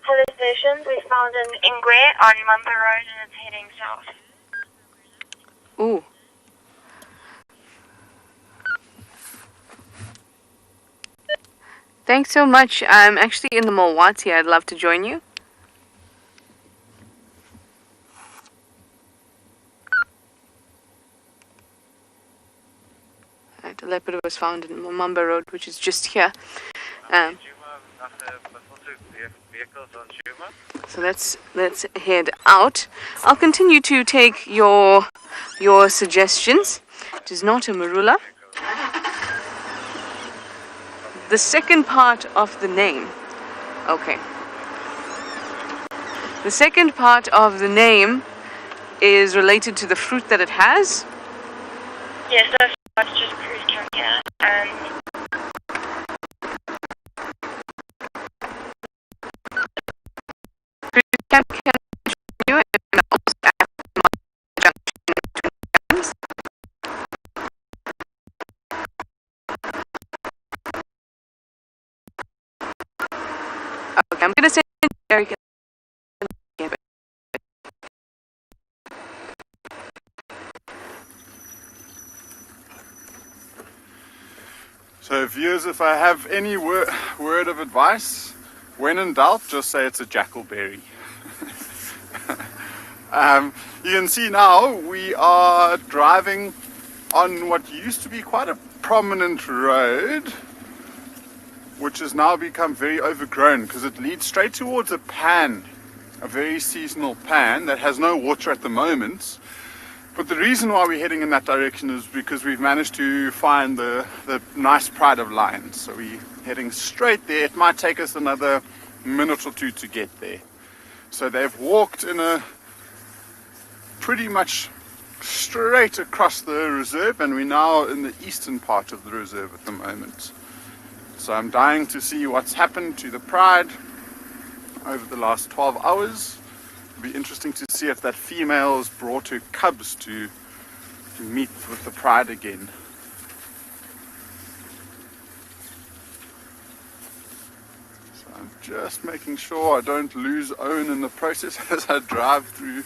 Hello stations, we found an ingwe on Mumba Road and it's heading south. Ooh. Thanks so much. I'm actually in the Mulwati. I'd love to join you. Right, a leopard was found in Mumba Road, which is just here. So let's head out. I'll continue to take your suggestions. It is not a marula. The second part of the name. Okay. The second part of the name is related to the fruit that it has. Yes, that's just cruise carrier and I'm going to say Eric. So viewers, if I have any word of advice, when in doubt, just say it's a jackleberry. You can see now we are driving on what used to be quite a prominent road, which has now become very overgrown because it leads straight towards a pan, a very seasonal pan that has no water at the moment. But the reason why we're heading in that direction is because we've managed to find the nice pride of lions. So we're heading straight there. It might take us another minute or 2 to get there. So they've walked in a pretty much straight across the reserve, and we're now in the eastern part of the reserve at the moment. So I'm dying to see what's happened to the pride over the last 12 hours. It'll be interesting to see if that female has brought her cubs to meet with the pride again. Just making sure I don't lose Owen in the process as I drive through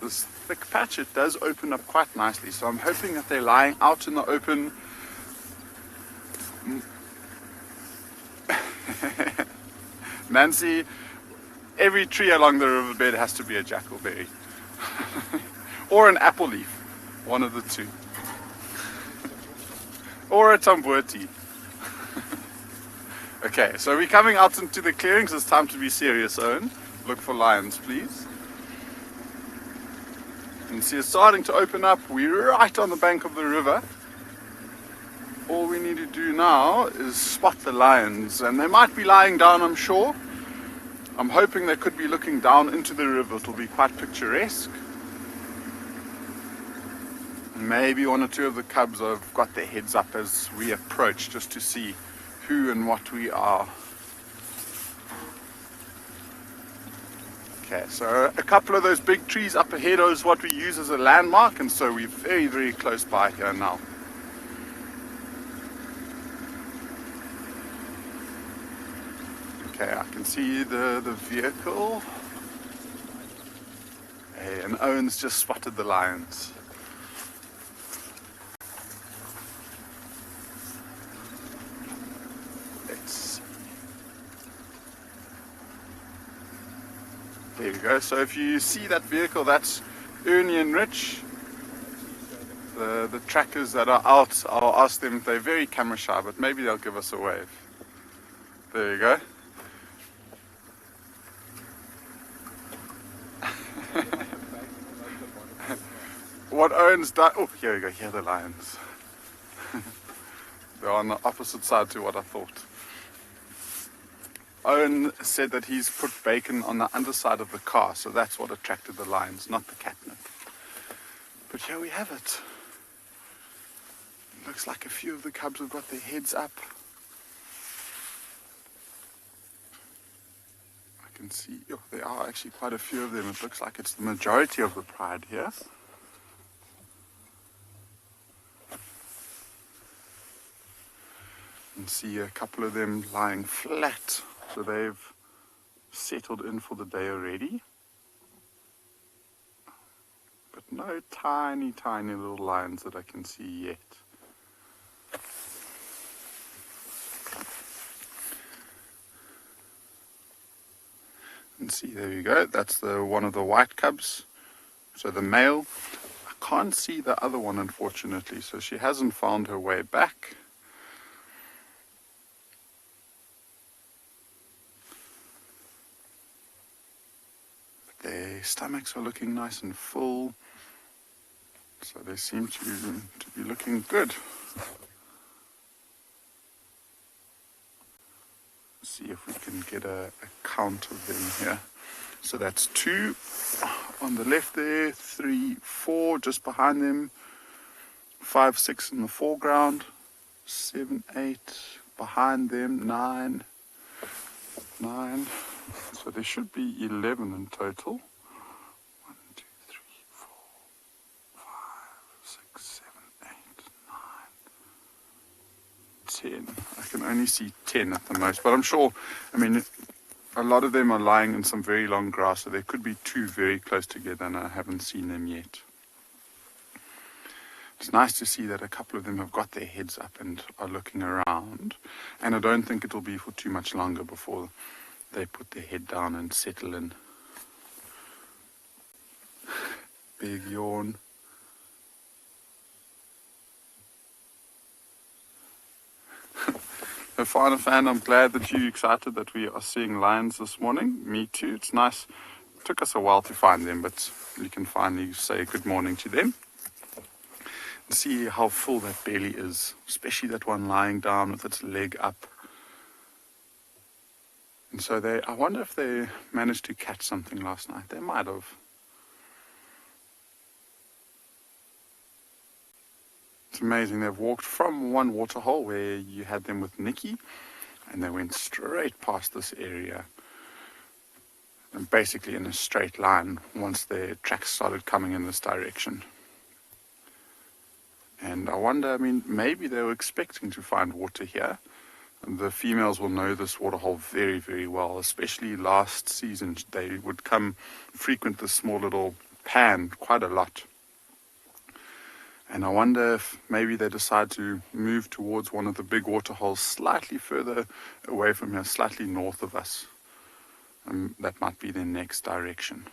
this thick patch. It does open up quite nicely, so I'm hoping that they're lying out in the open. Nancy, every tree along the riverbed has to be a jackalberry or an apple leaf, one of the two, or a tambuati. Okay, so we're coming out into the clearings. It's time to be serious, Owen. Look for lions, please. You can see it's starting to open up. We're right on the bank of the river. All we need to do now is spot the lions, and they might be lying down, I'm sure. I'm hoping they could be looking down into the river. It'll be quite picturesque. Maybe one or two of the cubs have got their heads up as we approach, just to see who and what we are. Okay, so a couple of those big trees up ahead is what we use as a landmark, and so we're very, very close by here now. Okay, I can see the vehicle. Hey, and Owen's just spotted the lions. There we go. So if you see that vehicle, that's Ernie and Rich. The trackers that are out, I'll ask them. They're very camera shy, but maybe they'll give us a wave. There you go. What Owen's done... Oh, here we go. Here are the lions. They're on the opposite side to what I thought. Owen said that he's put bacon on the underside of the car, so that's what attracted the lions, not the catnip. But here we have it. It looks like a few of the cubs have got their heads up. I can see, oh, there are actually quite a few of them. It looks like it's the majority of the pride here. You can see a couple of them lying flat. So they've settled in for the day already. But no tiny, tiny little lions that I can see yet. And see, there you go. That's one of the white cubs. So the male. I can't see the other one, unfortunately. So she hasn't found her way back. Their stomachs are looking nice and full, so they seem to be looking good. Let's see if we can get a count of them here. So that's 2 on the left there, 3, 4 just behind them, 5, 6 in the foreground, 7, 8 behind them, 9. So there should be 11 in total. 1, 2, 3, 4, 5, 6, 7, 8, 9, 10. I can only see 10 at the most, but I'm sure, I mean, a lot of them are lying in some very long grass, so there could be 2 very close together, and I haven't seen them yet. It's nice to see that a couple of them have got their heads up and are looking around, and I don't think it'll be for too much longer before they put their head down and settle in. Big yawn. Afar fan, I'm glad that you're excited that we are seeing lions this morning. Me too. It's nice. It took us a while to find them, but you can finally say good morning to them. And see how full that belly is, especially that one lying down with its leg up. And so I wonder if they managed to catch something last night. They might have. It's amazing. They've walked from one waterhole where you had them with Nikki, and they went straight past this area. And basically in a straight line once their tracks started coming in this direction. And I wonder, I mean, maybe they were expecting to find water here. The females will know this waterhole very, very well, especially last season. They would come frequent this small little pan quite a lot. And I wonder if maybe they decide to move towards one of the big waterholes slightly further away from here, slightly north of us. And that might be their next direction.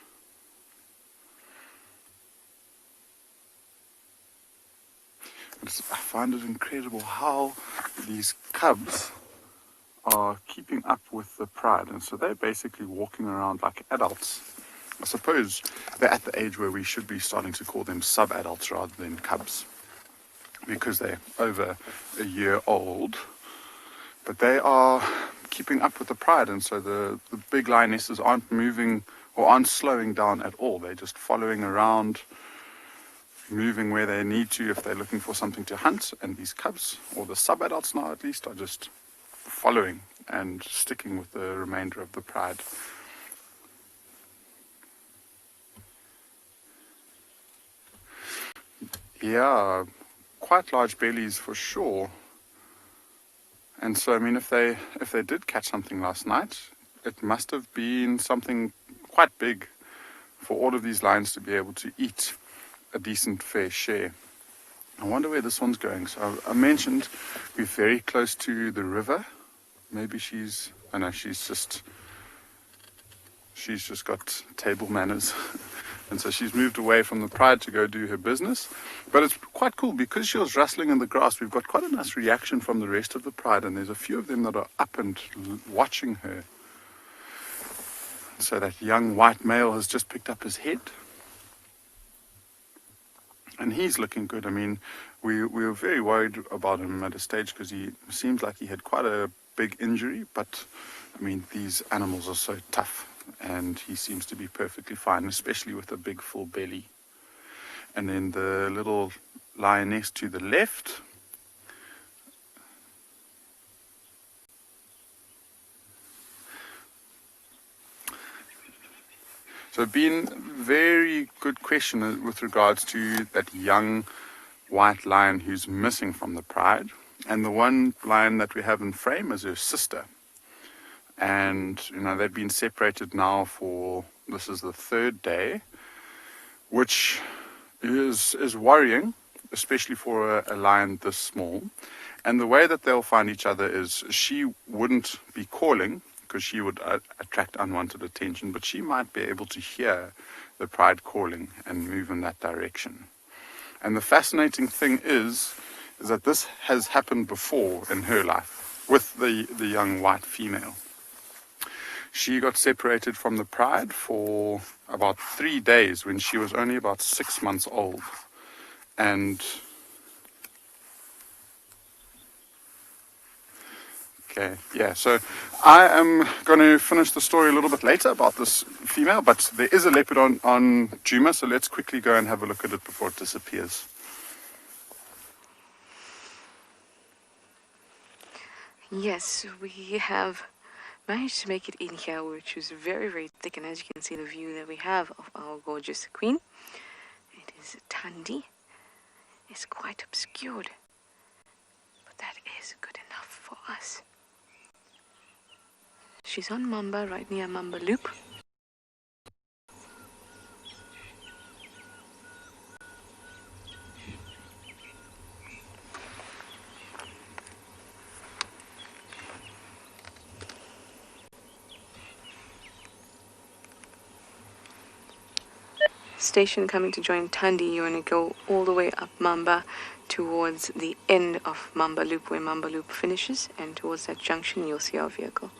I find it incredible how these cubs are keeping up with the pride, and so they're basically walking around like adults. I suppose they're at the age where we should be starting to call them sub-adults rather than cubs, because they're over a year old, but they are keeping up with the pride, and so the big lionesses aren't moving or aren't slowing down at all. They're just following around, moving where they need to if they're looking for something to hunt, and these cubs, or the sub-adults now at least, are just following and sticking with the remainder of the pride. Yeah, quite large bellies for sure. And so, I mean, if they did catch something last night, it must have been something quite big for all of these lions to be able to eat a decent fair share. I wonder where this one's going. So I mentioned we're very close to the river. Maybe she's just got table manners. And so she's moved away from the pride to go do her business. But it's quite cool because she was rustling in the grass. We've got quite a nice reaction from the rest of the pride, and there's a few of them that are up and watching her. So that young white male has just picked up his head. And he's looking good. I mean, we were very worried about him at a stage because he seems like he had quite a big injury. But, I mean, these animals are so tough. And he seems to be perfectly fine, especially with a big full belly. And then the little lioness to the left. So been very good question with regards to that young white lion who's missing from the pride. And the one lion that we have in frame is her sister. And, they've been separated now for, this is the third day, which is worrying, especially for a lion this small. And the way that they'll find each other is she wouldn't be calling, because she would attract unwanted attention, but she might be able to hear the pride calling and move in that direction. And the fascinating thing is that this has happened before in her life with the young white female. She got separated from the pride for about 3 days when she was only about 6 months old. And okay, yeah, so I am going to finish the story a little bit later about this female, but there is a leopard on Djuma, so let's quickly go and have a look at it before it disappears. Yes, we have managed to make it in here, which is very, very thick, and as you can see, the view that we have of our gorgeous queen, it is Thandi. It's quite obscured, but that is good enough for us. She's on Mamba, right near Mamba Loop. Station coming to join Thandi, you want to go all the way up Mamba towards the end of Mamba Loop, where Mamba Loop finishes, and towards that junction you'll see our vehicle.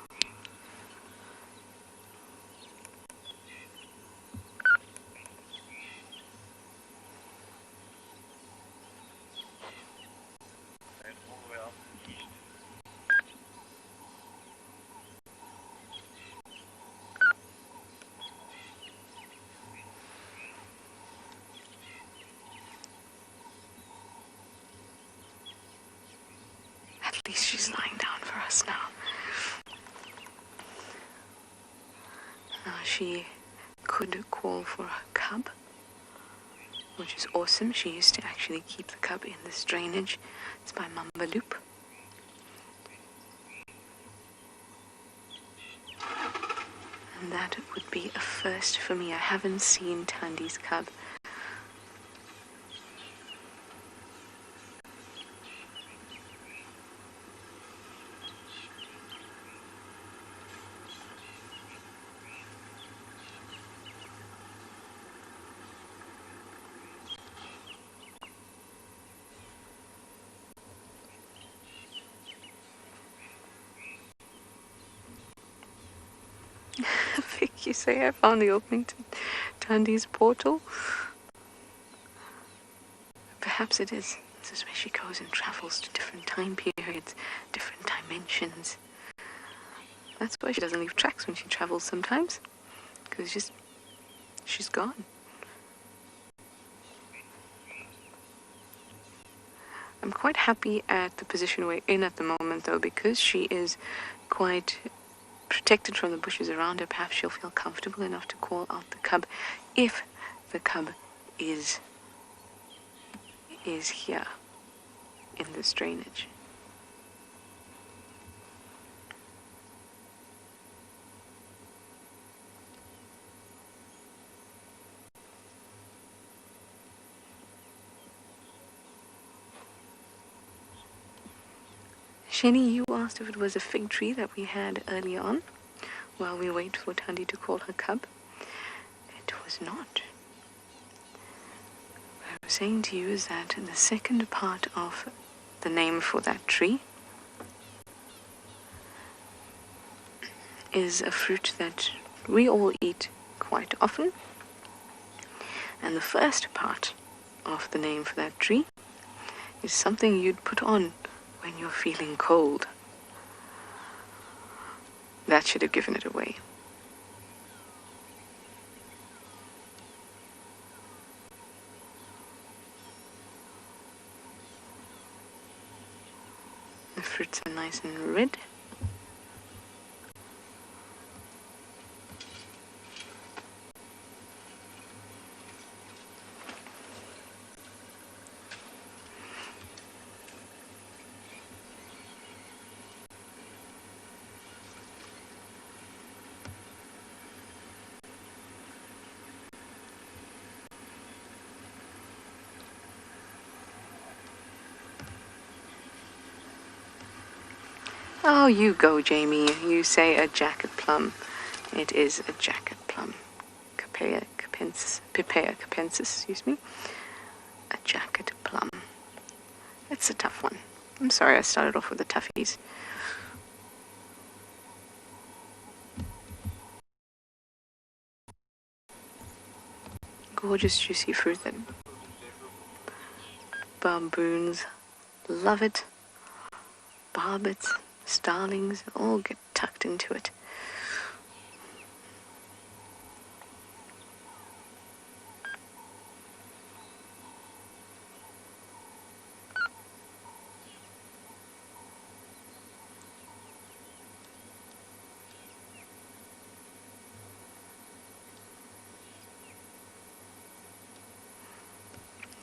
At least she's lying down for us now. She could call for a cub, which is awesome. She used to actually keep the cub in this drainage. It's by Mamba Loop. And that would be a first for me. I haven't seen Tandy's cub. Vic, you say I found the opening to Tandy's portal? Perhaps it is. This is where she goes and travels to different time periods, different dimensions. That's why she doesn't leave tracks when she travels sometimes. Because she's gone. I'm quite happy at the position we're in at the moment, though, because she is quite protected from the bushes around her. Perhaps she'll feel comfortable enough to call out the cub if the cub is here in this drainage. Shani, you asked if it was a fig tree that we had earlier on while we wait for Tandy to call her cub. It was not. What I was saying to you is that the second part of the name for that tree is a fruit that we all eat quite often. And the first part of the name for that tree is something you'd put on when you're feeling cold. That should have given it away. The fruits are nice and red. Oh, you go, Jamie. You say a jacket plum. It is a jacket plum. Pipea capensis, excuse me. A jacket plum. It's a tough one. I'm sorry I started off with the toughies. Gorgeous, juicy fruit that baboons love it. Barbets, starlings, all get tucked into it.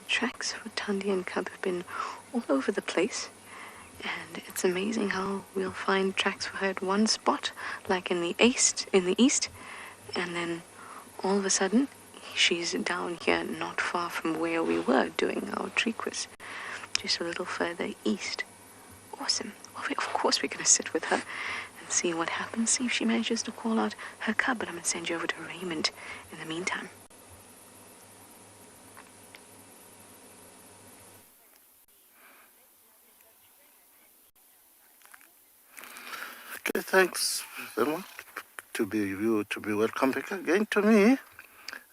Tracks for Tandy and cub have been all over the place. And it's amazing how we'll find tracks for her at one spot, like in the east, and then all of a sudden, she's down here not far from where we were doing our tree quiz, just a little further east. Awesome. Well, of course we're going to sit with her and see what happens, see if she manages to call out her cub, but I'm going to send you over to Raymond in the meantime. Okay, thanks very much to be welcome back again to me.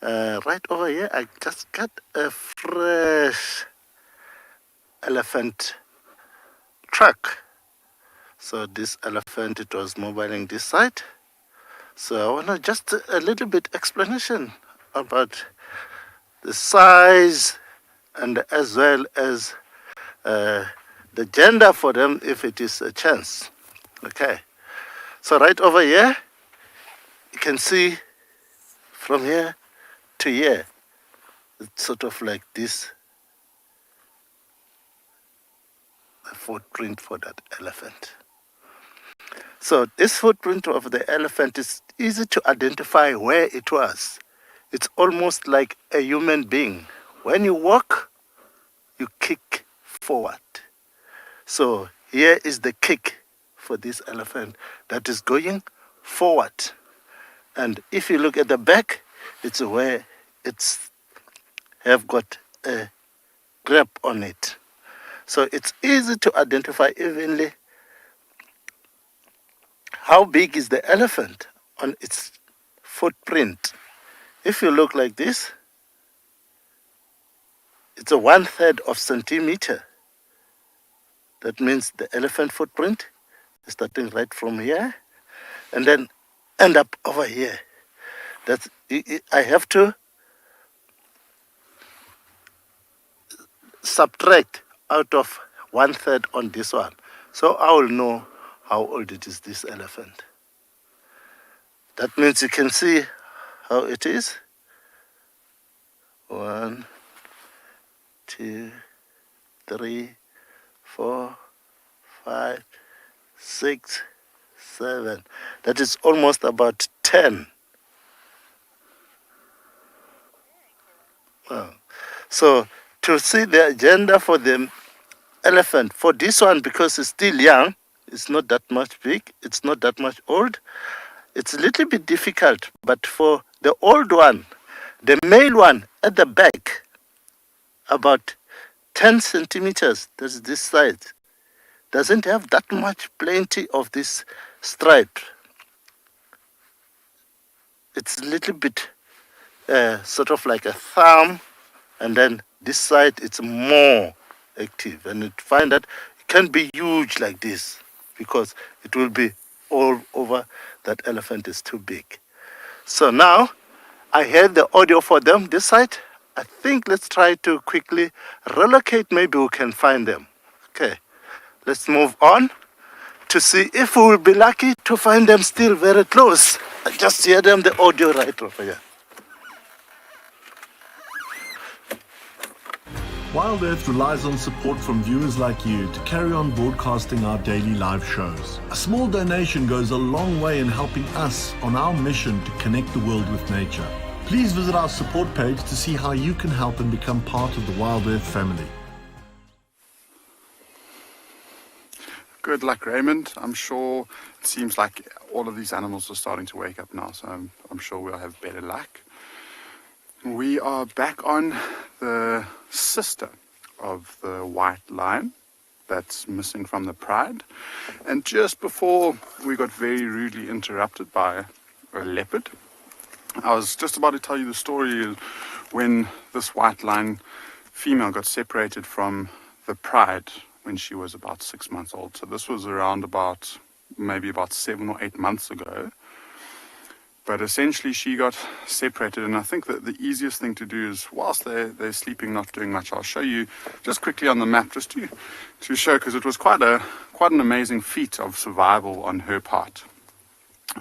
Right over here, I just got a fresh elephant track. So this elephant, it was mobiling this side. So I want to just a little bit explanation about the size and as well as the gender for them if it is a chance. Okay. So right over here, you can see from here to here, it's sort of like this, a footprint for that elephant. So this footprint of the elephant is easy to identify where it was. It's almost like a human being. When you walk, you kick forward. So here is the kick for this elephant that is going forward. And if you look at the back, it's where it's have got a grip on it. So it's easy to identify evenly how big is the elephant on its footprint. If you look like this, it's a 1/3 of centimeter. That means the elephant footprint is starting right from here and then end up over here. That's, I have to subtract out of 1/3 on this one. So I will know how old it is, this elephant. That means you can see how it is. 1, 2, 3, 4, 5, 6, 7. That is almost about 10. Wow. So to see the agenda for the elephant, for this one, because it's still young, it's not that much big, it's not that much old, it's a little bit difficult. But for the old one, the male one at the back, about 10 centimeters, that's this size, doesn't have that much plenty of this stripe. It's a little bit sort of like a thumb, and then this side it's more active, and you find that it can be huge like this because it will be all over. That elephant is too big. So now I heard the audio for them this side. I think let's try to quickly relocate. Maybe we can find them. Okay, let's move on to see if we will be lucky to find them still very close. I just hear them, the audio right over here. WildEarth relies on support from viewers like you to carry on broadcasting our daily live shows. A small donation goes a long way in helping us on our mission to connect the world with nature. Please visit our support page to see how you can help and become part of the WildEarth family. Good luck, Raymond. I'm sure it seems like all of these animals are starting to wake up now, so I'm sure we'll have better luck. We are back on the sister of the white lion that's missing from the pride. And just before we got very rudely interrupted by a leopard, I was just about to tell you the story when this white lion female got separated from the pride when she was about 6 months old. So this was around maybe about 7 or 8 months ago. But essentially she got separated, and I think that the easiest thing to do is, whilst they're sleeping, not doing much, I'll show you just quickly on the map, just to show, because it was quite an amazing feat of survival on her part.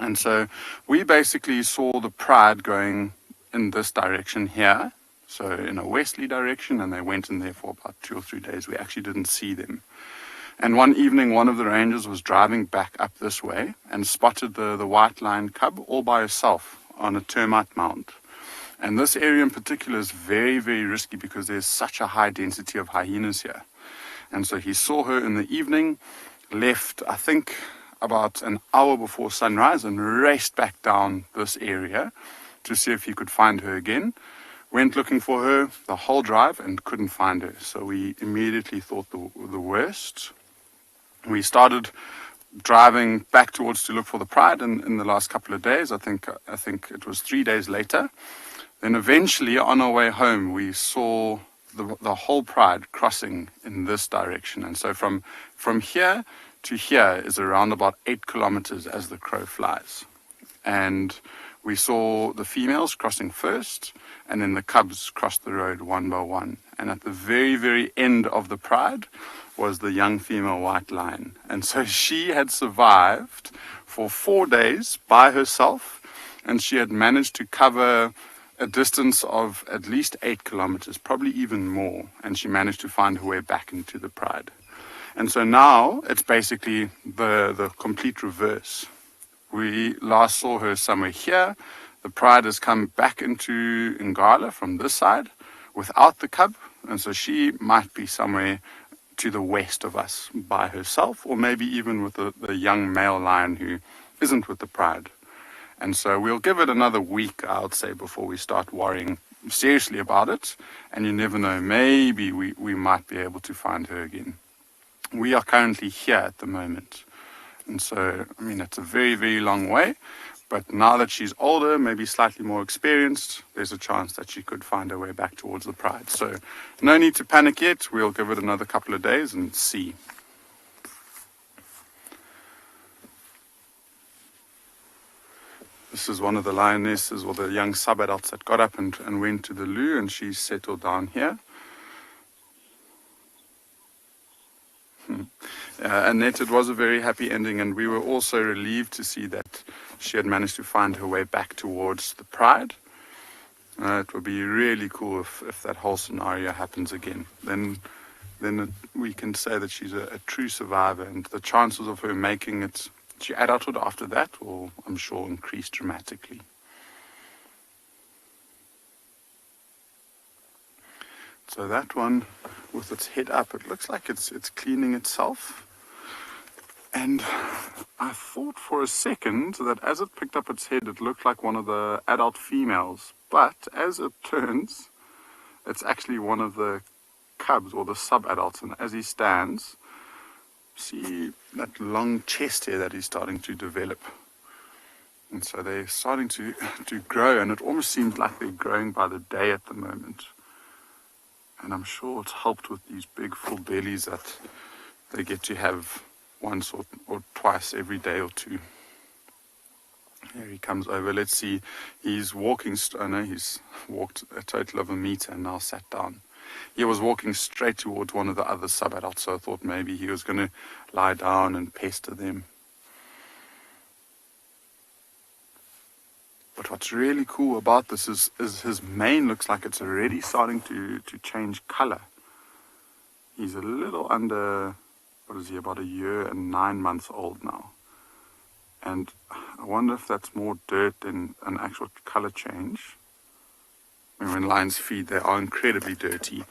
And so we basically saw the pride going in this direction here, so in a westerly direction, and they went in there for about 2 or 3 days. We actually didn't see them. And one evening, one of the rangers was driving back up this way and spotted the white lion cub all by herself on a termite mound. And this area in particular is very, very risky because there's such a high density of hyenas here. And so he saw her in the evening, left, I think, about an hour before sunrise and raced back down this area to see if he could find her again. Went looking for her the whole drive and couldn't find her. So we immediately thought the worst. We started driving back towards to look for the pride in the last couple of days. I think it was 3 days later. Then eventually on our way home we saw the whole pride crossing in this direction. And so from here to here is around about 8 kilometers as the crow flies. And we saw the females crossing first, and then the cubs crossed the road one by one. And at the very, very end of the pride was the young female white lion. And so she had survived for 4 days by herself, and she had managed to cover a distance of at least 8 kilometers, probably even more. And she managed to find her way back into the pride. And so now it's basically the complete reverse. we last saw her somewhere here. The pride has come back into Ngala from this side without the cub, and so she might be somewhere to the west of us by herself, or maybe even with the young male lion who isn't with the pride. And so we'll give it another week, I would say, before we start worrying seriously about it. And you never know, maybe we might be able to find her again. We are currently here at the moment. And so, I mean, it's a very, very long way. But now that she's older, maybe slightly more experienced, there's a chance that she could find her way back towards the pride. So no need to panic yet. We'll give it another couple of days and see. This is one of the lionesses, or the young sub-adults that got up and went to the loo, and she's settled down here. Annette, it was a very happy ending, and we were also relieved to see that she had managed to find her way back towards the pride. It would be really cool if that whole scenario happens again. Then we can say that she's a true survivor, and the chances of her making it to adulthood after that will, I'm sure, increase dramatically. So that one, with its head up, it looks like it's cleaning itself. And I thought for a second that as it picked up its head, it looked like one of the adult females. But as it turns, it's actually one of the cubs, or the sub-adults. And as he stands, see that long chest hair that he's starting to develop. And so they're starting to grow, and it almost seems like they're growing by the day at the moment. And I'm sure it's helped with these big full bellies that they get to have once or twice every day or two. Here he comes over. Let's see. He's walking. He's walked a total of 1 meter and now sat down. He was walking straight towards one of the other sub-adults, so I thought maybe he was going to lie down and pester them. But what's really cool about this is his mane looks like it's already starting to change color. He's a little under, what is he, about 1 year and 9 months old now. And I wonder if that's more dirt than an actual color change. I mean, when lions feed, they are incredibly dirty.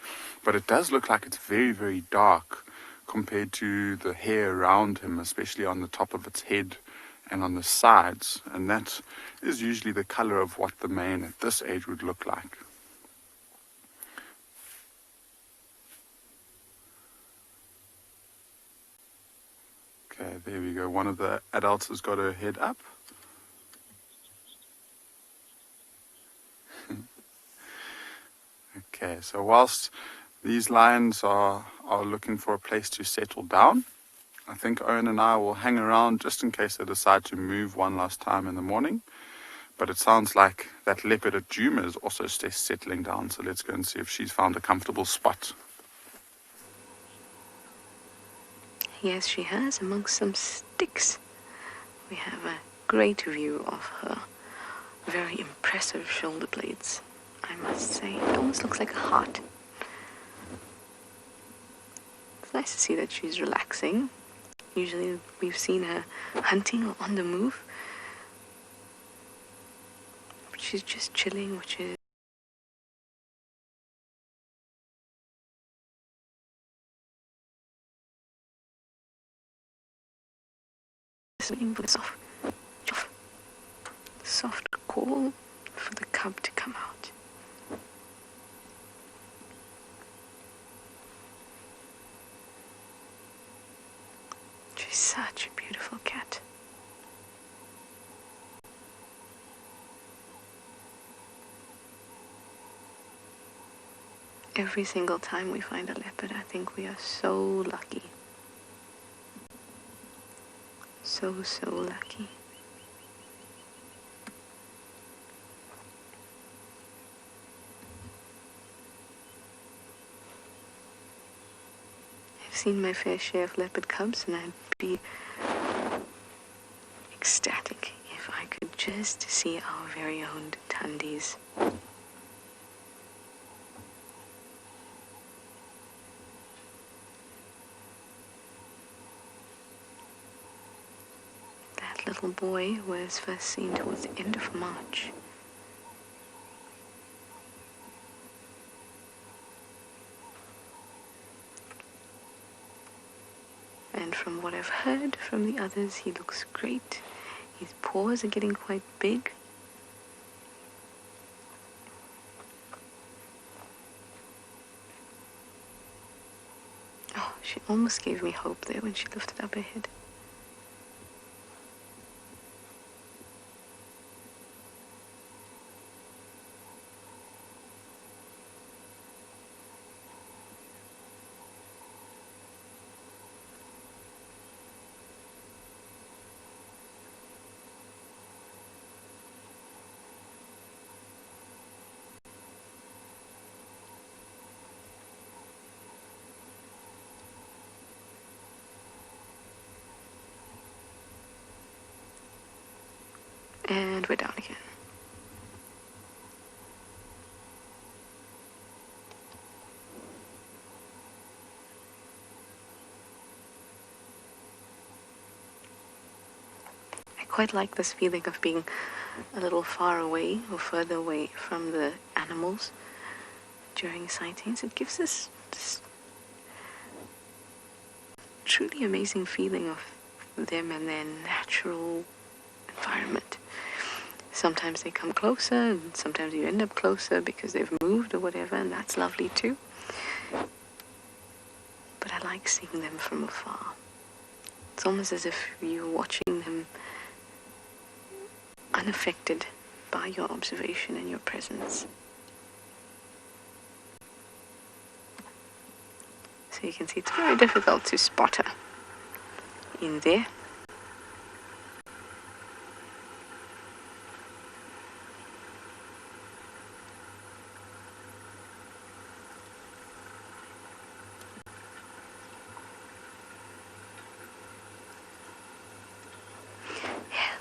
But it does look like it's very, very dark compared to the hair around him, especially on the top of its head and on the sides. And that is usually the color of what the mane at this age would look like. Okay, there we go. One of the adults has got her head up. Okay, so whilst these lions are looking for a place to settle down, I think Owen and I will hang around just in case they decide to move one last time in the morning. But it sounds like that leopard at Djuma is also settling down, so let's go and see if she's found a comfortable spot. Yes, she has, amongst some sticks. We have a great view of her very impressive shoulder blades, I must say. It almost looks like a heart. It's nice to see that she's relaxing. Usually we've seen her hunting or on the move. But she's just chilling, which is soft call for the cub to come out. She's such a beautiful cat. Every single time we find a leopard, I think we are so lucky. So lucky. I've seen my fair share of leopard cubs, and I'd be ecstatic if I could just see our very own Tandis. That little little boy was first seen towards the end of March. And from what I've heard from the others, he looks great. His paws are getting quite big. Oh, she almost gave me hope there when she lifted up her head. And we're down again. I quite like this feeling of being a little far away or further away from the animals during sightings. It gives us this truly amazing feeling of them and their natural environment. Sometimes they come closer, and sometimes you end up closer because they've moved or whatever, and that's lovely too. But I like seeing them from afar. It's almost as if you're watching them unaffected by your observation and your presence. So you can see it's very difficult to spot her in there.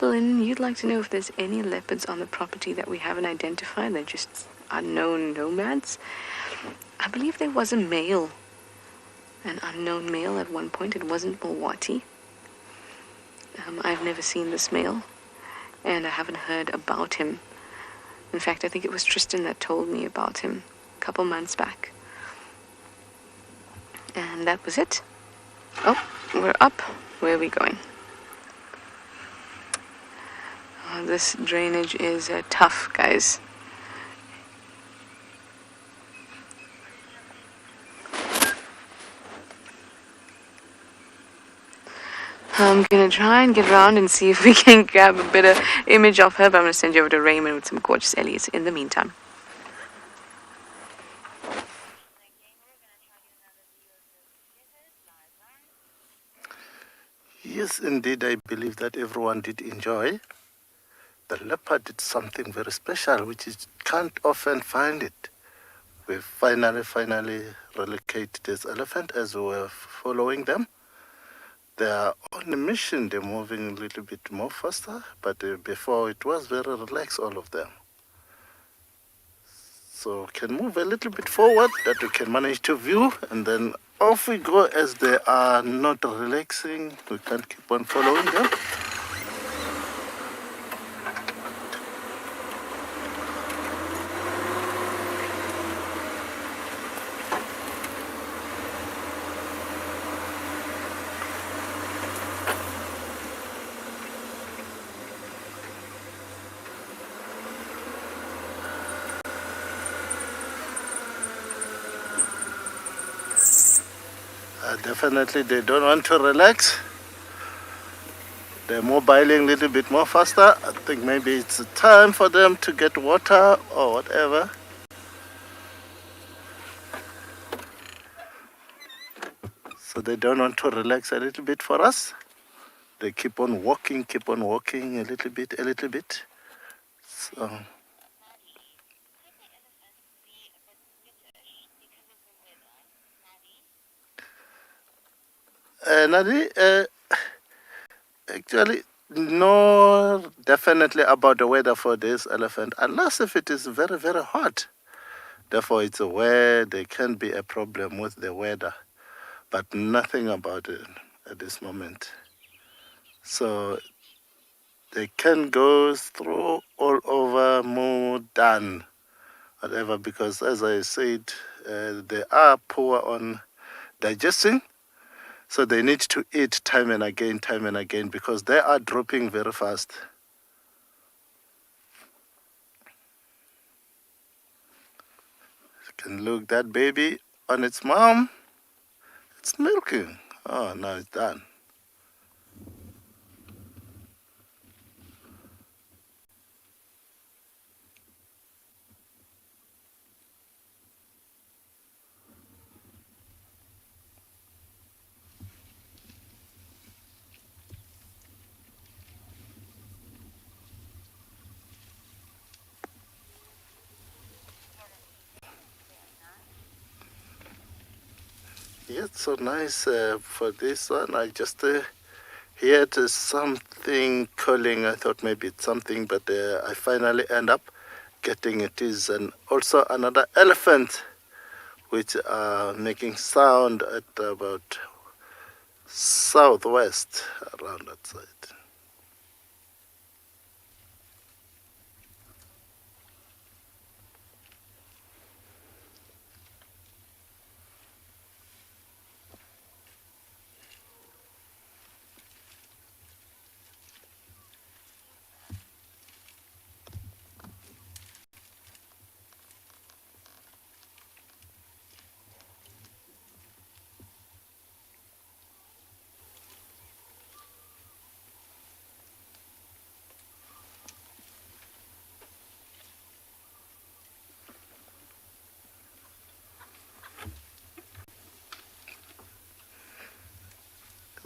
Helen, you'd like to know if there's any leopards on the property that we haven't identified. They're just unknown nomads. I believe there was a male, an unknown male at one point. It wasn't Mulwati. I've never seen this male, and I haven't heard about him. In fact, I think it was Tristan that told me about him a couple months back. And that was it. Oh, we're up. Where are we going? This drainage is tough, guys. I'm gonna try and get around and see if we can grab a better image of her, but I'm gonna send you over to Raymond with some gorgeous Ellies in the meantime. Yes, indeed, I believe that everyone did enjoy. The leopard did something very special, which is can't often find it. We finally relocated this elephant as we were following them. They are on a mission. They're moving a little bit more faster, but before it was very relaxed, all of them. So can move a little bit forward that we can manage to view, and then off we go as they are not relaxing. We can't keep on following them. Definitely they don't want to relax. They're mobiling a little bit more faster. I think maybe it's time for them to get water or whatever. So they don't want to relax a little bit for us. They keep on walking a little bit. So Nadi, actually, no, definitely about the weather for this elephant, unless if it is very, very hot. Therefore, it's aware there can be a problem with the weather, but nothing about it at this moment. So they can go through all over Mudan, whatever, because as I said, they are poor on digesting, so they need to eat time and again, because they are dropping very fast. You can look that baby on its mom. It's milking. Oh, now it's done. Yeah, it's so nice for this one. I just heard something calling. I thought maybe it's something, but I finally end up getting it is also another elephant, which are making sound at about southwest around that side.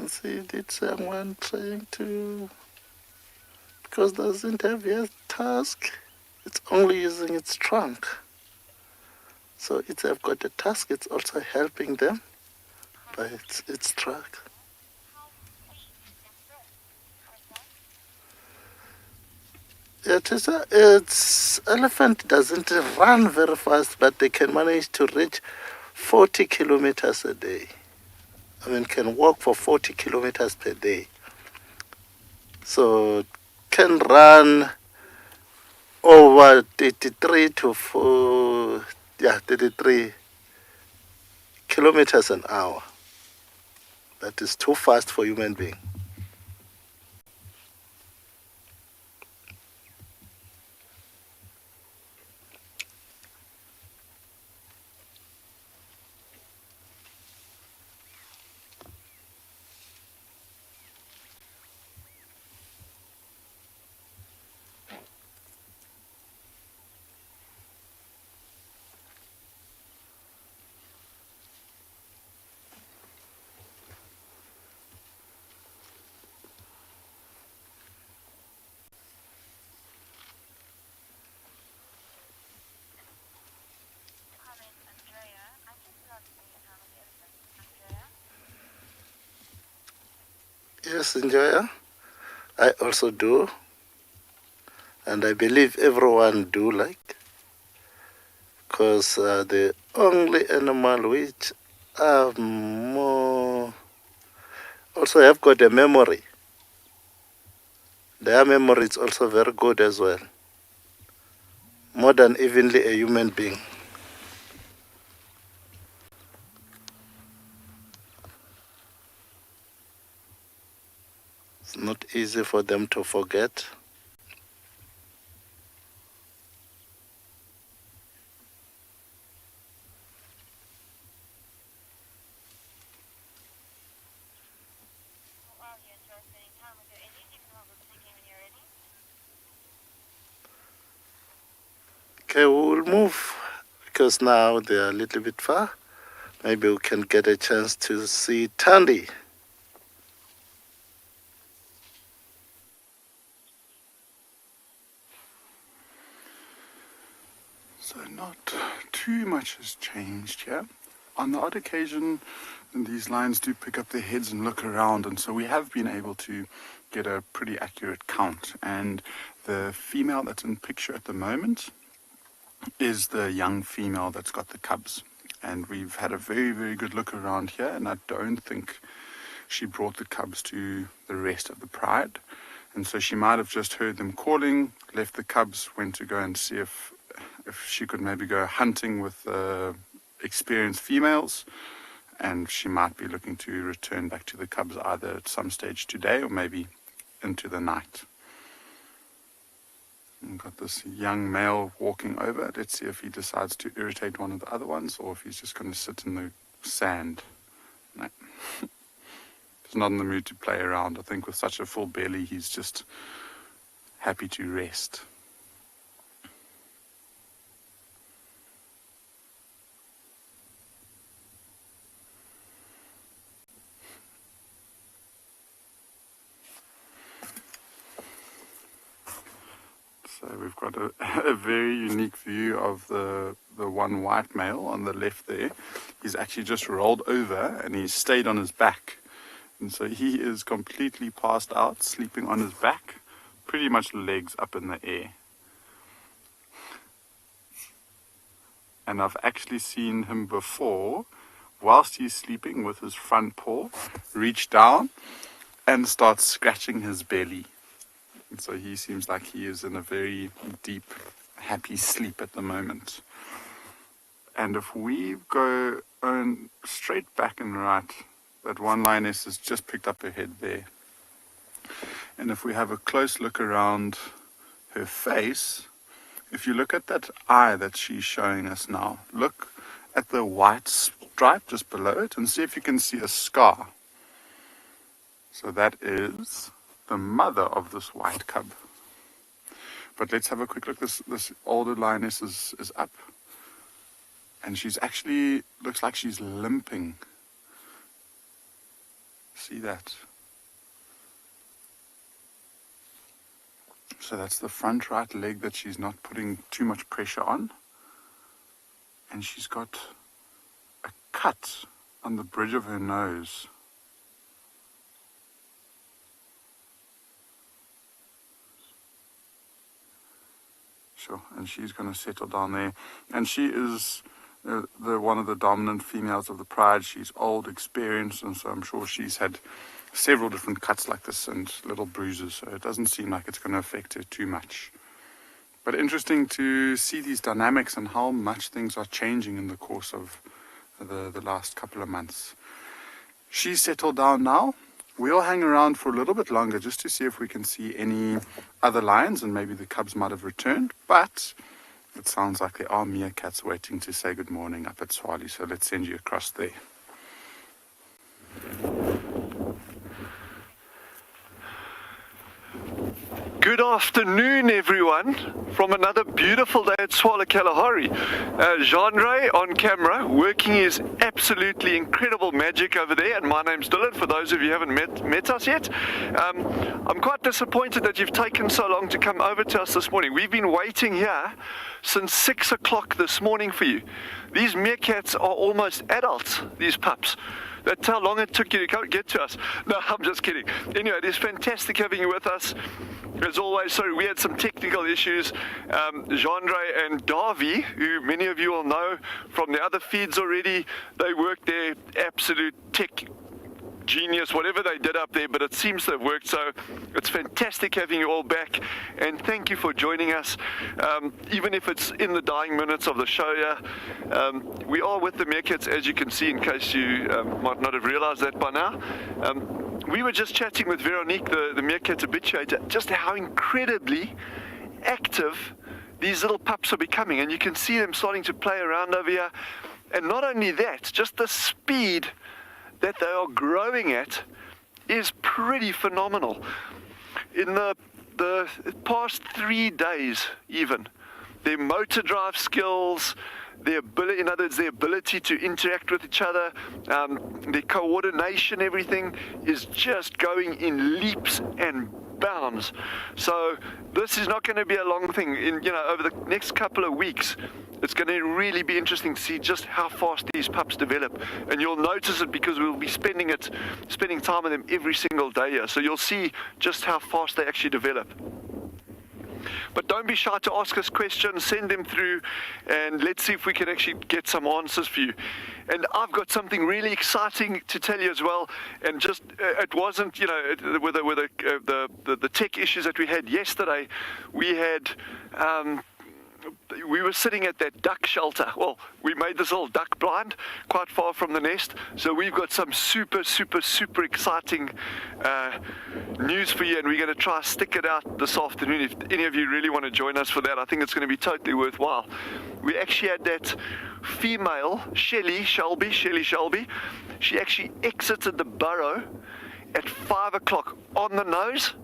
See, did someone trying to, because it doesn't have a task, it's only using its trunk. So it's have got a task, it's also helping them by its trunk. Its elephant doesn't run very fast, but they can manage to reach 40 kilometers a day. I mean, can walk for 40 kilometers per day. So can run over 33 kilometers an hour. That is too fast for human being. Yes, enjoyer. I also do. And I believe everyone do like. Because the only animal which are more... also have got a memory. Their memory is also very good as well. More than evenly a human being. It's not easy for them to forget. Okay, we will move because now they are a little bit far. Maybe we can get a chance to see Tandy. So not too much has changed here. On the odd occasion, these lions do pick up their heads and look around, and so we have been able to get a pretty accurate count. And the female that's in picture at the moment is the young female that's got the cubs. And we've had a very, very good look around here, and I don't think she brought the cubs to the rest of the pride. And so she might have just heard them calling, left the cubs, went to go and see if she could maybe go hunting with experienced females, and she might be looking to return back to the cubs either at some stage today or maybe into the night. We've got this young male walking over. Let's see if he decides to irritate one of the other ones or if he's just going to sit in the sand. No. He's not in the mood to play around. I think with such a full belly, he's just happy to rest. So we've got a very unique view of the one white male on the left there. He's actually just rolled over and he's stayed on his back. And so he is completely passed out, sleeping on his back, pretty much legs up in the air. And I've actually seen him before, whilst he's sleeping, with his front paw, reach down and start scratching his belly. And so he seems like he is in a very deep, happy sleep at the moment. And if we go on straight back and right, that one lioness has just picked up her head there. And if we have a close look around her face, if you look at that eye that she's showing us now, look at the white stripe just below it and see if you can see a scar. So that is the mother of this white cub. But let's have a quick look. This older lioness is up, and she's actually, looks like she's limping. See that? So that's the front right leg that she's not putting too much pressure on, and she's got a cut on the bridge of her nose. Sure, and she's going to settle down there. And she is one of the dominant females of the pride. She's old, experienced, and so I'm sure she's had several different cuts like this and little bruises. So it doesn't seem like it's going to affect her too much. But interesting to see these dynamics and how much things are changing in the course of the last couple of months. She's settled down now. We'll hang around for a little bit longer just to see if we can see any other lions, and maybe the cubs might have returned, but it sounds like there are meerkats waiting to say good morning up at Tswalu, so let's send you across there. Good afternoon, everyone, from another beautiful day at Tswalu Kalahari. Genre on camera, working his absolutely incredible magic over there, and my name's Dylan, for those of you who haven't met us yet. I'm quite disappointed that you've taken so long to come over to us this morning. We've been waiting here since 6 o'clock this morning for you. These meerkats are almost adults, these pups. That's how long it took you to get to us. No, I'm just kidding. Anyway, it is fantastic having you with us. As always, sorry, we had some technical issues. Genre and Davy, who many of you will know from the other feeds already, they worked their absolute tech genius, whatever they did up there, but it seems to have worked. So it's fantastic having you all back, and thank you for joining us, even if it's in the dying minutes of the show here. We are with the meerkats, as you can see, in case you might not have realized that by now. We were just chatting with Veronique, the meerkat habituator, just how incredibly active these little pups are becoming, and you can see them starting to play around over here. And not only that, just the speed that they are growing at is pretty phenomenal. In the past 3 days even, their motor drive skills, their ability, in other words, their ability to interact with each other, their coordination, everything is just going in leaps and bounds. So this is not going to be a long thing. Over the next couple of weeks, it's going to really be interesting to see just how fast these pups develop, and you'll notice it because we'll be spending time with them every single day here. So you'll see just how fast they actually develop. But don't be shy to ask us questions, send them through, and let's see if we can actually get some answers for you. And I've got something really exciting to tell you as well. And just it wasn't, you know, with the tech issues that we had yesterday, we were sitting at that duck shelter. Well, we made this little duck blind quite far from the nest. So we've got some super exciting news for you, and we're going to try to stick it out this afternoon. If any of you really want to join us for that, I think it's going to be totally worthwhile. We actually had that female, Shelby. She actually exited the burrow at 5 o'clock on the nose,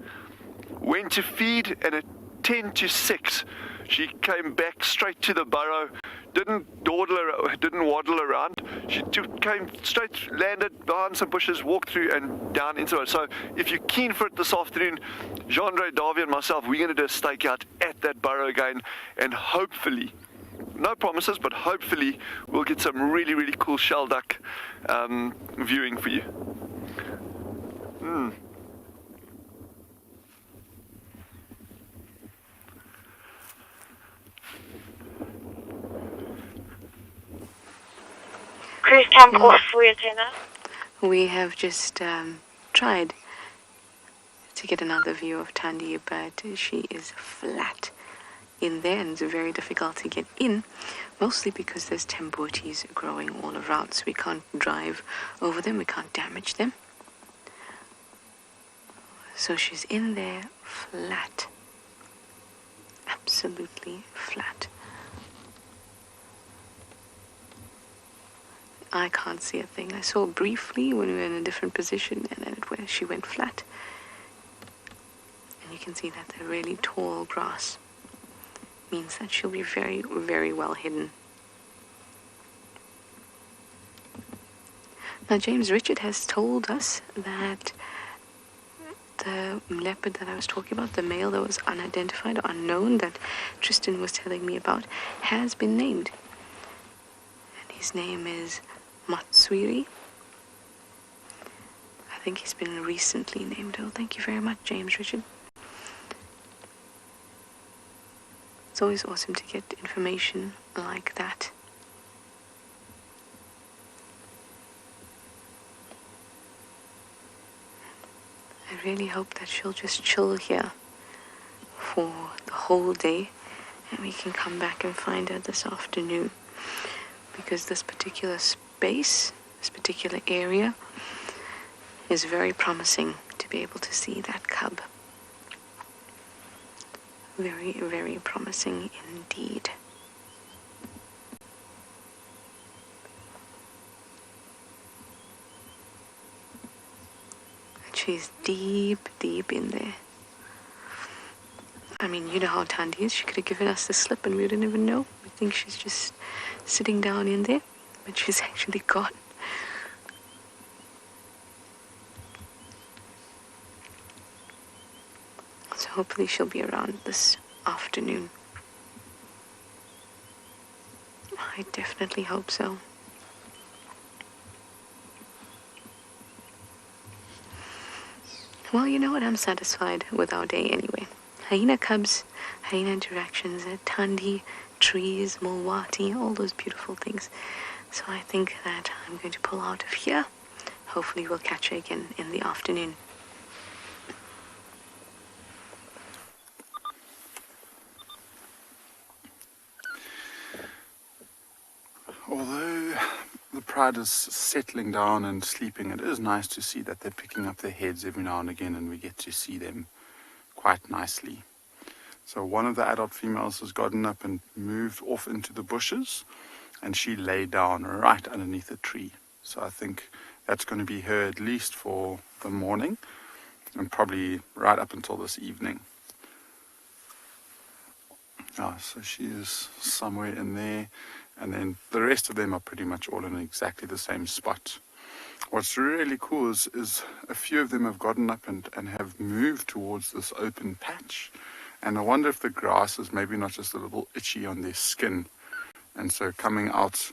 went to feed, and at 10 to 6, she came back straight to the burrow, didn't waddle around. She came straight, landed behind some bushes, walked through and down into it. So if you're keen for it this afternoon, Jean-Ray, Davy and myself, we're going to do a stakeout at that burrow again, and hopefully, no promises, but hopefully we'll get some really cool shell duck viewing for you. Cruise camp off for your dinner. We have just tried to get another view of Thandi, but she is flat in there, and it's very difficult to get in, mostly because there's tembotes growing all around, so we can't drive over them, we can't damage them. So she's in there flat, absolutely flat. I can't see a thing. I saw briefly when we were in a different position, and then she went flat. And you can see that the really tall grass means that she'll be very well hidden. Now, James Richard has told us that the leopard that I was talking about, the male that was unidentified or unknown that Tristan was telling me about, has been named. And his name is Matswiri. I think he's been recently named. Oh, thank you very much, James Richard. It's always awesome to get information like that. I really hope that she'll just chill here for the whole day, and we can come back and find her this afternoon, because this particular space, this particular area, is very promising to be able to see that cub. Very promising indeed. And she's deep in there. I mean, you know how Thandi is. She could have given us the slip and we didn't even know. We think she's just sitting down in there, but she's actually gone. So hopefully she'll be around this afternoon. I definitely hope so. Well, you know what? I'm satisfied with our day anyway. Hyena cubs, hyena interactions, Thandi, trees, mulwati, all those beautiful things. So I think that I'm going to pull out of here. Hopefully we'll catch her again in the afternoon. Although the pride is settling down and sleeping, it is nice to see that they're picking up their heads every now and again, and we get to see them quite nicely. So one of the adult females has gotten up and moved off into the bushes, and she lay down right underneath a tree. So I think that's going to be her at least for the morning, and probably right up until this evening. So she is somewhere in there, and then the rest of them are pretty much all in exactly the same spot. What's really cool is a few of them have gotten up and have moved towards this open patch, and I wonder if the grass is maybe not just a little itchy on their skin, and so coming out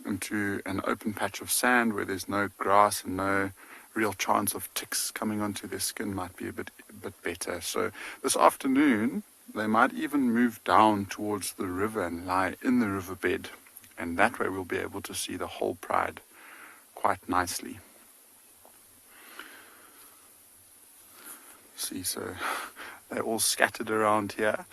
into an open patch of sand where there's no grass and no real chance of ticks coming onto their skin might be a bit better. So this afternoon they might even move down towards the river and lie in the riverbed, and that way we'll be able to see the whole pride quite nicely. See, so they're all scattered around here.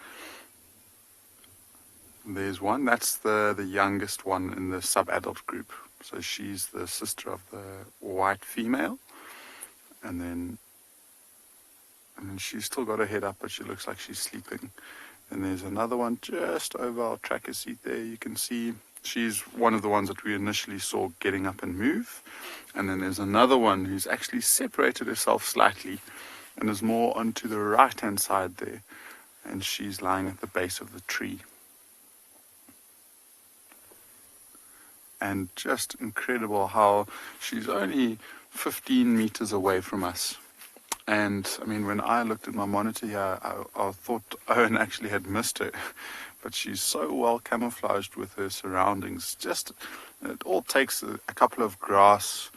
There's one, that's the youngest one in the sub-adult group. So she's the sister of the white female, and then she's still got her head up, but she looks like she's sleeping. And there's another one just over our tracker seat there. You can see she's one of the ones that we initially saw getting up and move. And then there's another one who's actually separated herself slightly and is more onto the right-hand side there. And she's lying at the base of the tree. And just incredible how she's only 15 meters away from us. And I mean, when I looked at my monitor here, I thought Owen actually had missed her. But she's so well camouflaged with her surroundings. Just, it all takes a couple of grasses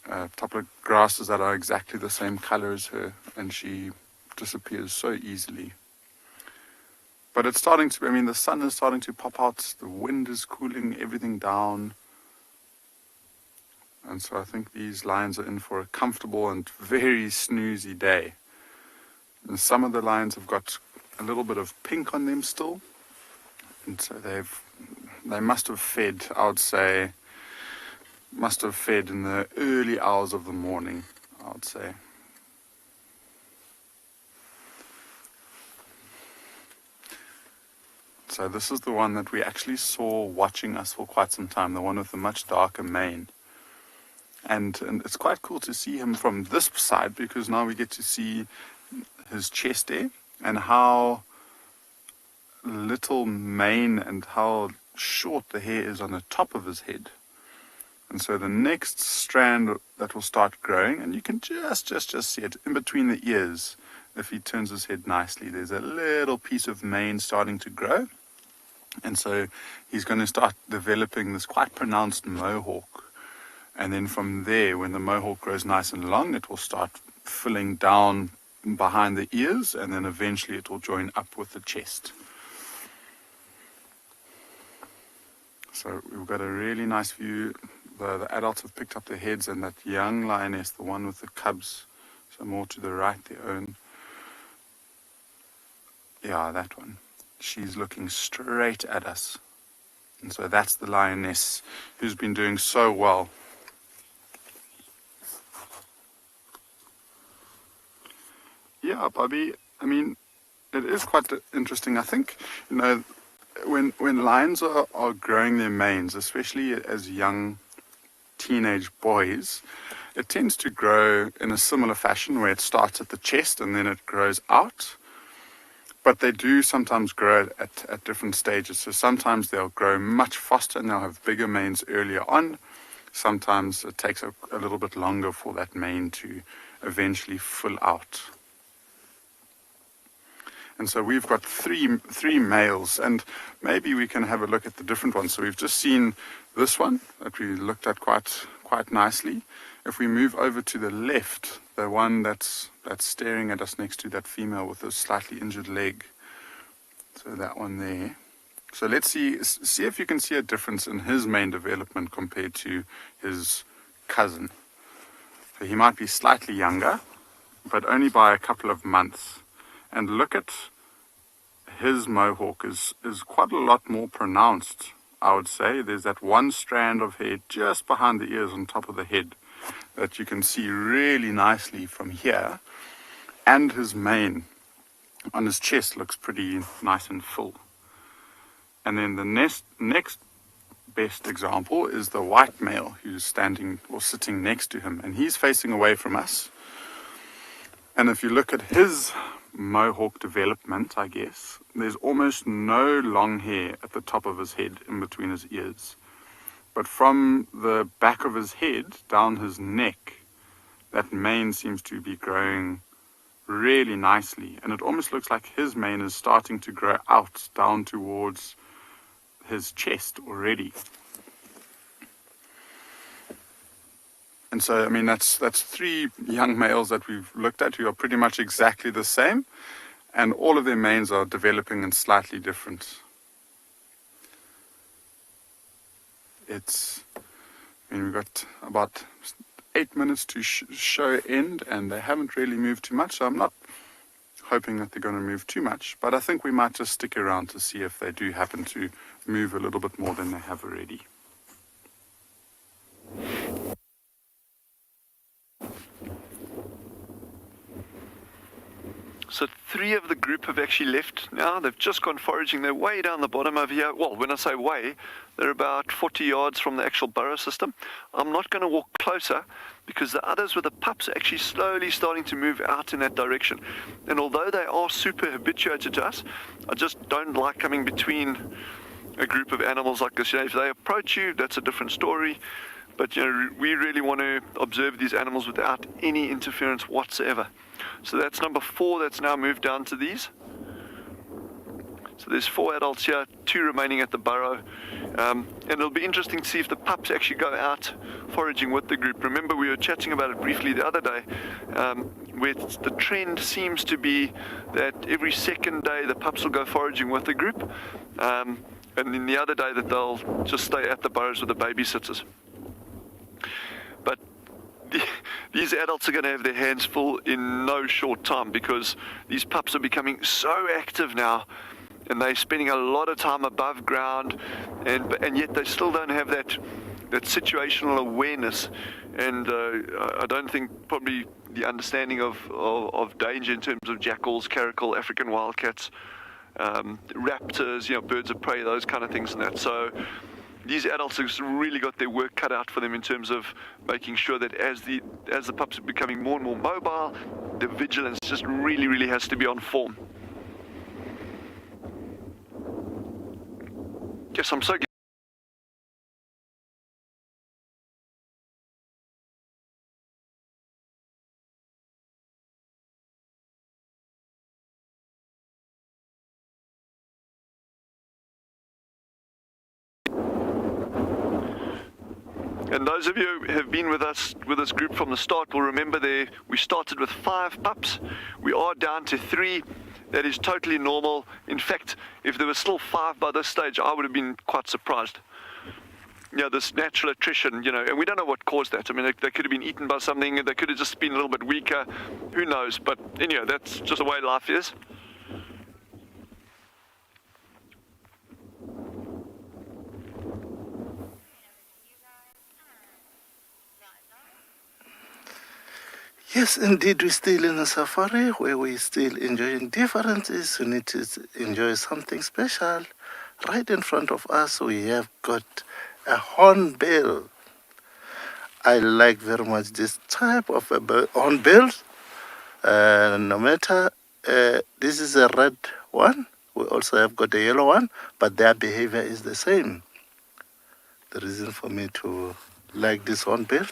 that are exactly the same color as her, and she disappears so easily. But it's starting to, I mean, the sun is starting to pop out, the wind is cooling everything down. And so I think these lions are in for a comfortable and very snoozy day. And some of the lions have got a little bit of pink on them still. And so they must have fed, I would say, must have fed in the early hours of the morning, I would say. So this is the one that we actually saw watching us for quite some time, the one with the much darker mane. And it's quite cool to see him from this side, because now we get to see his chest there and how little mane and how short the hair is on the top of his head. And so the next strand that will start growing, and you can just see it in between the ears. If he turns his head nicely, there's a little piece of mane starting to grow. And so he's going to start developing this quite pronounced mohawk. And then from there, when the mohawk grows nice and long, it will start filling down behind the ears, and then eventually it will join up with the chest. So we've got a really nice view. The adults have picked up their heads, and that young lioness, the one with the cubs, so more to the right, their own. Yeah, that one. She's looking straight at us. And so that's the lioness who's been doing so well. Yeah, Bobby, I mean, it is quite interesting. I think, you know, when lions are growing their manes, especially as young teenage boys, it tends to grow in a similar fashion where it starts at the chest and then it grows out. But they do sometimes grow at different stages. So sometimes they'll grow much faster and they'll have bigger manes earlier on. Sometimes it takes a little bit longer for that mane to eventually fill out. And so we've got three males, and maybe we can have a look at the different ones. So we've just seen this one that we looked at quite nicely. If we move over to the left, the one that's staring at us next to that female with a slightly injured leg. So that one there. So let's see if you can see a difference in his mane development compared to his cousin. So he might be slightly younger, but only by a couple of months. And look at his mohawk is quite a lot more pronounced, I would say. There's that one strand of hair just behind the ears on top of the head that you can see really nicely from here. And his mane on his chest looks pretty nice and full. And then the next best example is the white male who's standing or sitting next to him. And he's facing away from us. And if you look at his mohawk development, I guess, there's almost no long hair at the top of his head in between his ears. But from the back of his head down his neck, that mane seems to be growing really nicely. And it almost looks like his mane is starting to grow out down towards his chest already. And so, I mean, that's three young males that we've looked at who are pretty much exactly the same. and all of their manes are developing in slightly different. We've got about 8 minutes to show end, and they haven't really moved too much, so I'm not hoping that they're going to move too much, but I think we might just stick around to see if they do happen to move a little bit more than they have already. So 3 of the group have actually left now. They've just gone foraging. They're way down the bottom over here. Well, when I say way, they're about 40 yards from the actual burrow system. I'm not going to walk closer because the others with the pups are actually slowly starting to move out in that direction. And although they are super habituated to us, I just don't like coming between a group of animals like this. If they approach you, that's a different story. But we really want to observe these animals without any interference whatsoever. So that's number 4 that's now moved down to these. So there's 4 adults here, 2 remaining at the burrow. And it'll be interesting to see if the pups actually go out foraging with the group. Remember, we were chatting about it briefly the other day, where the trend seems to be that every second day the pups will go foraging with the group. And then the other day that they'll just stay at the burrows with the babysitters. But these adults are going to have their hands full in no short time because these pups are becoming so active now, and they're spending a lot of time above ground, and yet they still don't have that situational awareness, and I don't think probably the understanding of danger in terms of jackals, caracal, African wildcats, raptors, birds of prey, those kind of things and that. So these adults have really got their work cut out for them in terms of making sure that as the pups are becoming more and more mobile, the vigilance just really has to be on form. Yes, I'm so glad. And those of you who have been with this group from the start will remember we started with 5 pups. We are down to 3. That is totally normal. In fact, if there were still 5 by this stage, I would have been quite surprised. This natural attrition, and we don't know what caused that. I mean, they could have been eaten by something, they could have just been a little bit weaker, who knows, but anyway, that's just the way life is. Yes, indeed, we're still in a safari where we're still enjoying differences. We need to enjoy something special. Right in front of us, we have got a hornbill. I like very much this type of hornbill. No matter, this is a red one. We also have got a yellow one, but their behavior is the same. The reason for me to like this hornbill,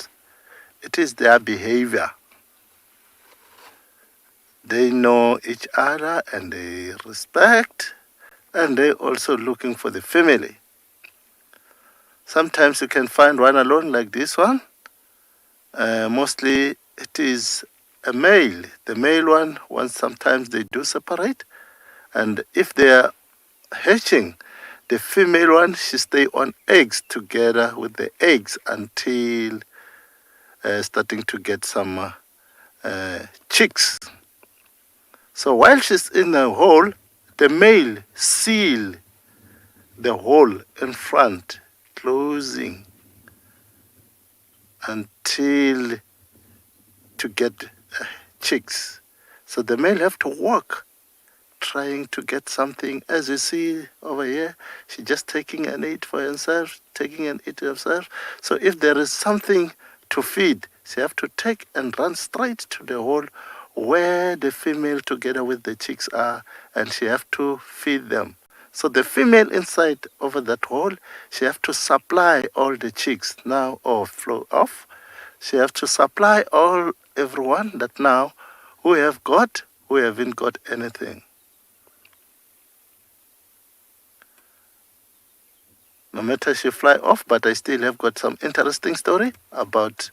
it is their behavior. They know each other and they respect, and they're also looking for the family. Sometimes you can find one alone like this one. Mostly it is a male. The male one, sometimes they do separate. And if they are hatching, the female one, she stay on eggs together with the eggs until starting to get some chicks. So while she's in the hole, the male seal the hole in front, closing until to get chicks. So the male have to walk, trying to get something. As you see over here, she's just taking an eat for herself, taking an eat herself. So if there is something to feed, she have to take and run straight to the hole where the female together with the chicks are, and she have to feed them. So the female inside over that hole, she have to supply all the chicks now, or flow off. She have to supply everyone that now who haven't got anything. No matter she fly off, but I still have got some interesting story about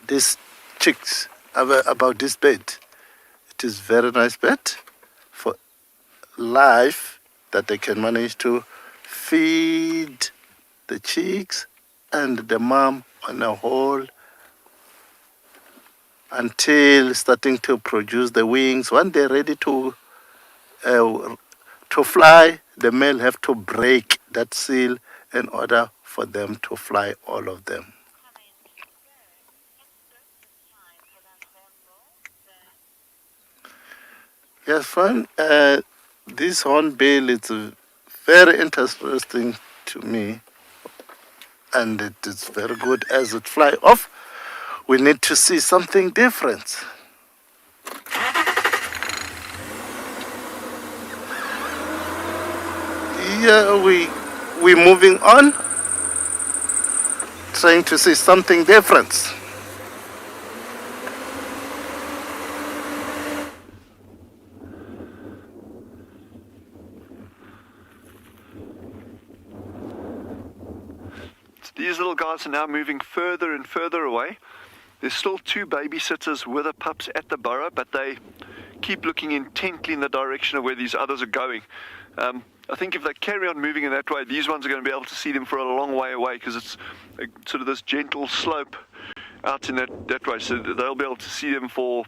these chicks, about this bird. It is very nice bed for life that they can manage to feed the chicks and the mom on a whole until starting to produce the wings. When they're ready to fly, the male have to break that seal in order for them to fly, all of them. Yes, fine. This hornbill is very interesting to me, and it is very good as it fly off. We need to see something different. Yeah, we're moving on, trying to see something different. These little guys are now moving further and further away. There's still 2 babysitters with the pups at the burrow, but they keep looking intently in the direction of where these others are going. I think if they carry on moving in that way, these ones are going to be able to see them for a long way away, because it's sort of this gentle slope out in that way. So they'll be able to see them for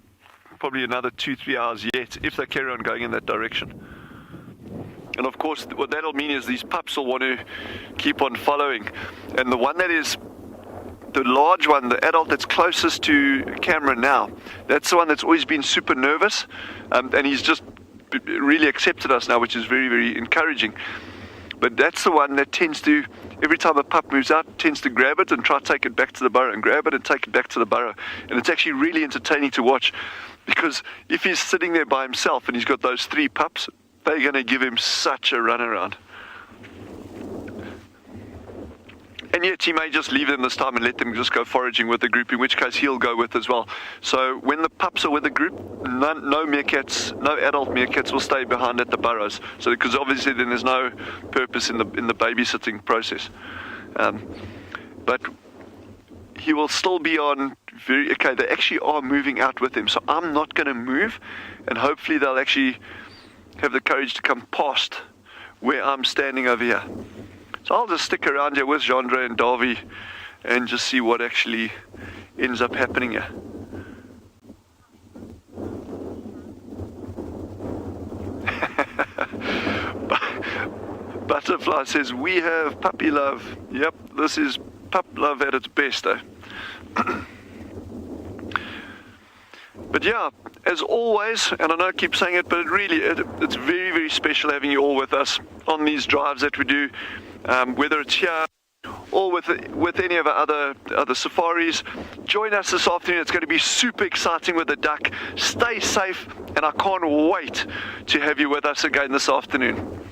probably another 2-3 hours yet, if they carry on going in that direction. And of course, what that'll mean is these pups will want to keep on following. And the one that is the large one, the adult that's closest to camera now, that's the one that's always been super nervous, and he's just really accepted us now, which is very, very encouraging. But that's the one that tends to, every time a pup moves out, tends to grab it and try to take it back to the burrow, and grab it and take it back to the burrow. And it's actually really entertaining to watch, because if he's sitting there by himself and he's got those 3 pups, they're going to give him such a runaround. And yet he may just leave them this time and let them just go foraging with the group, in which case he'll go with as well. So when the pups are with the group, no meerkats, no adult meerkats will stay behind at the burrows. So because obviously then there's no purpose in the babysitting process. But he will still be on okay, they actually are moving out with him. So I'm not going to move, and hopefully they'll actually have the courage to come past where I'm standing over here. So I'll just stick around here with Jandre and Davy and just see what actually ends up happening here. Butterfly says, we have puppy love. Yep, this is pup love at its best, eh? But yeah, as always, and I know I keep saying it, but it's very, very special having you all with us on these drives that we do, whether it's here or with any of our other safaris. Join us this afternoon. It's going to be super exciting with the duck. Stay safe, and I can't wait to have you with us again this afternoon.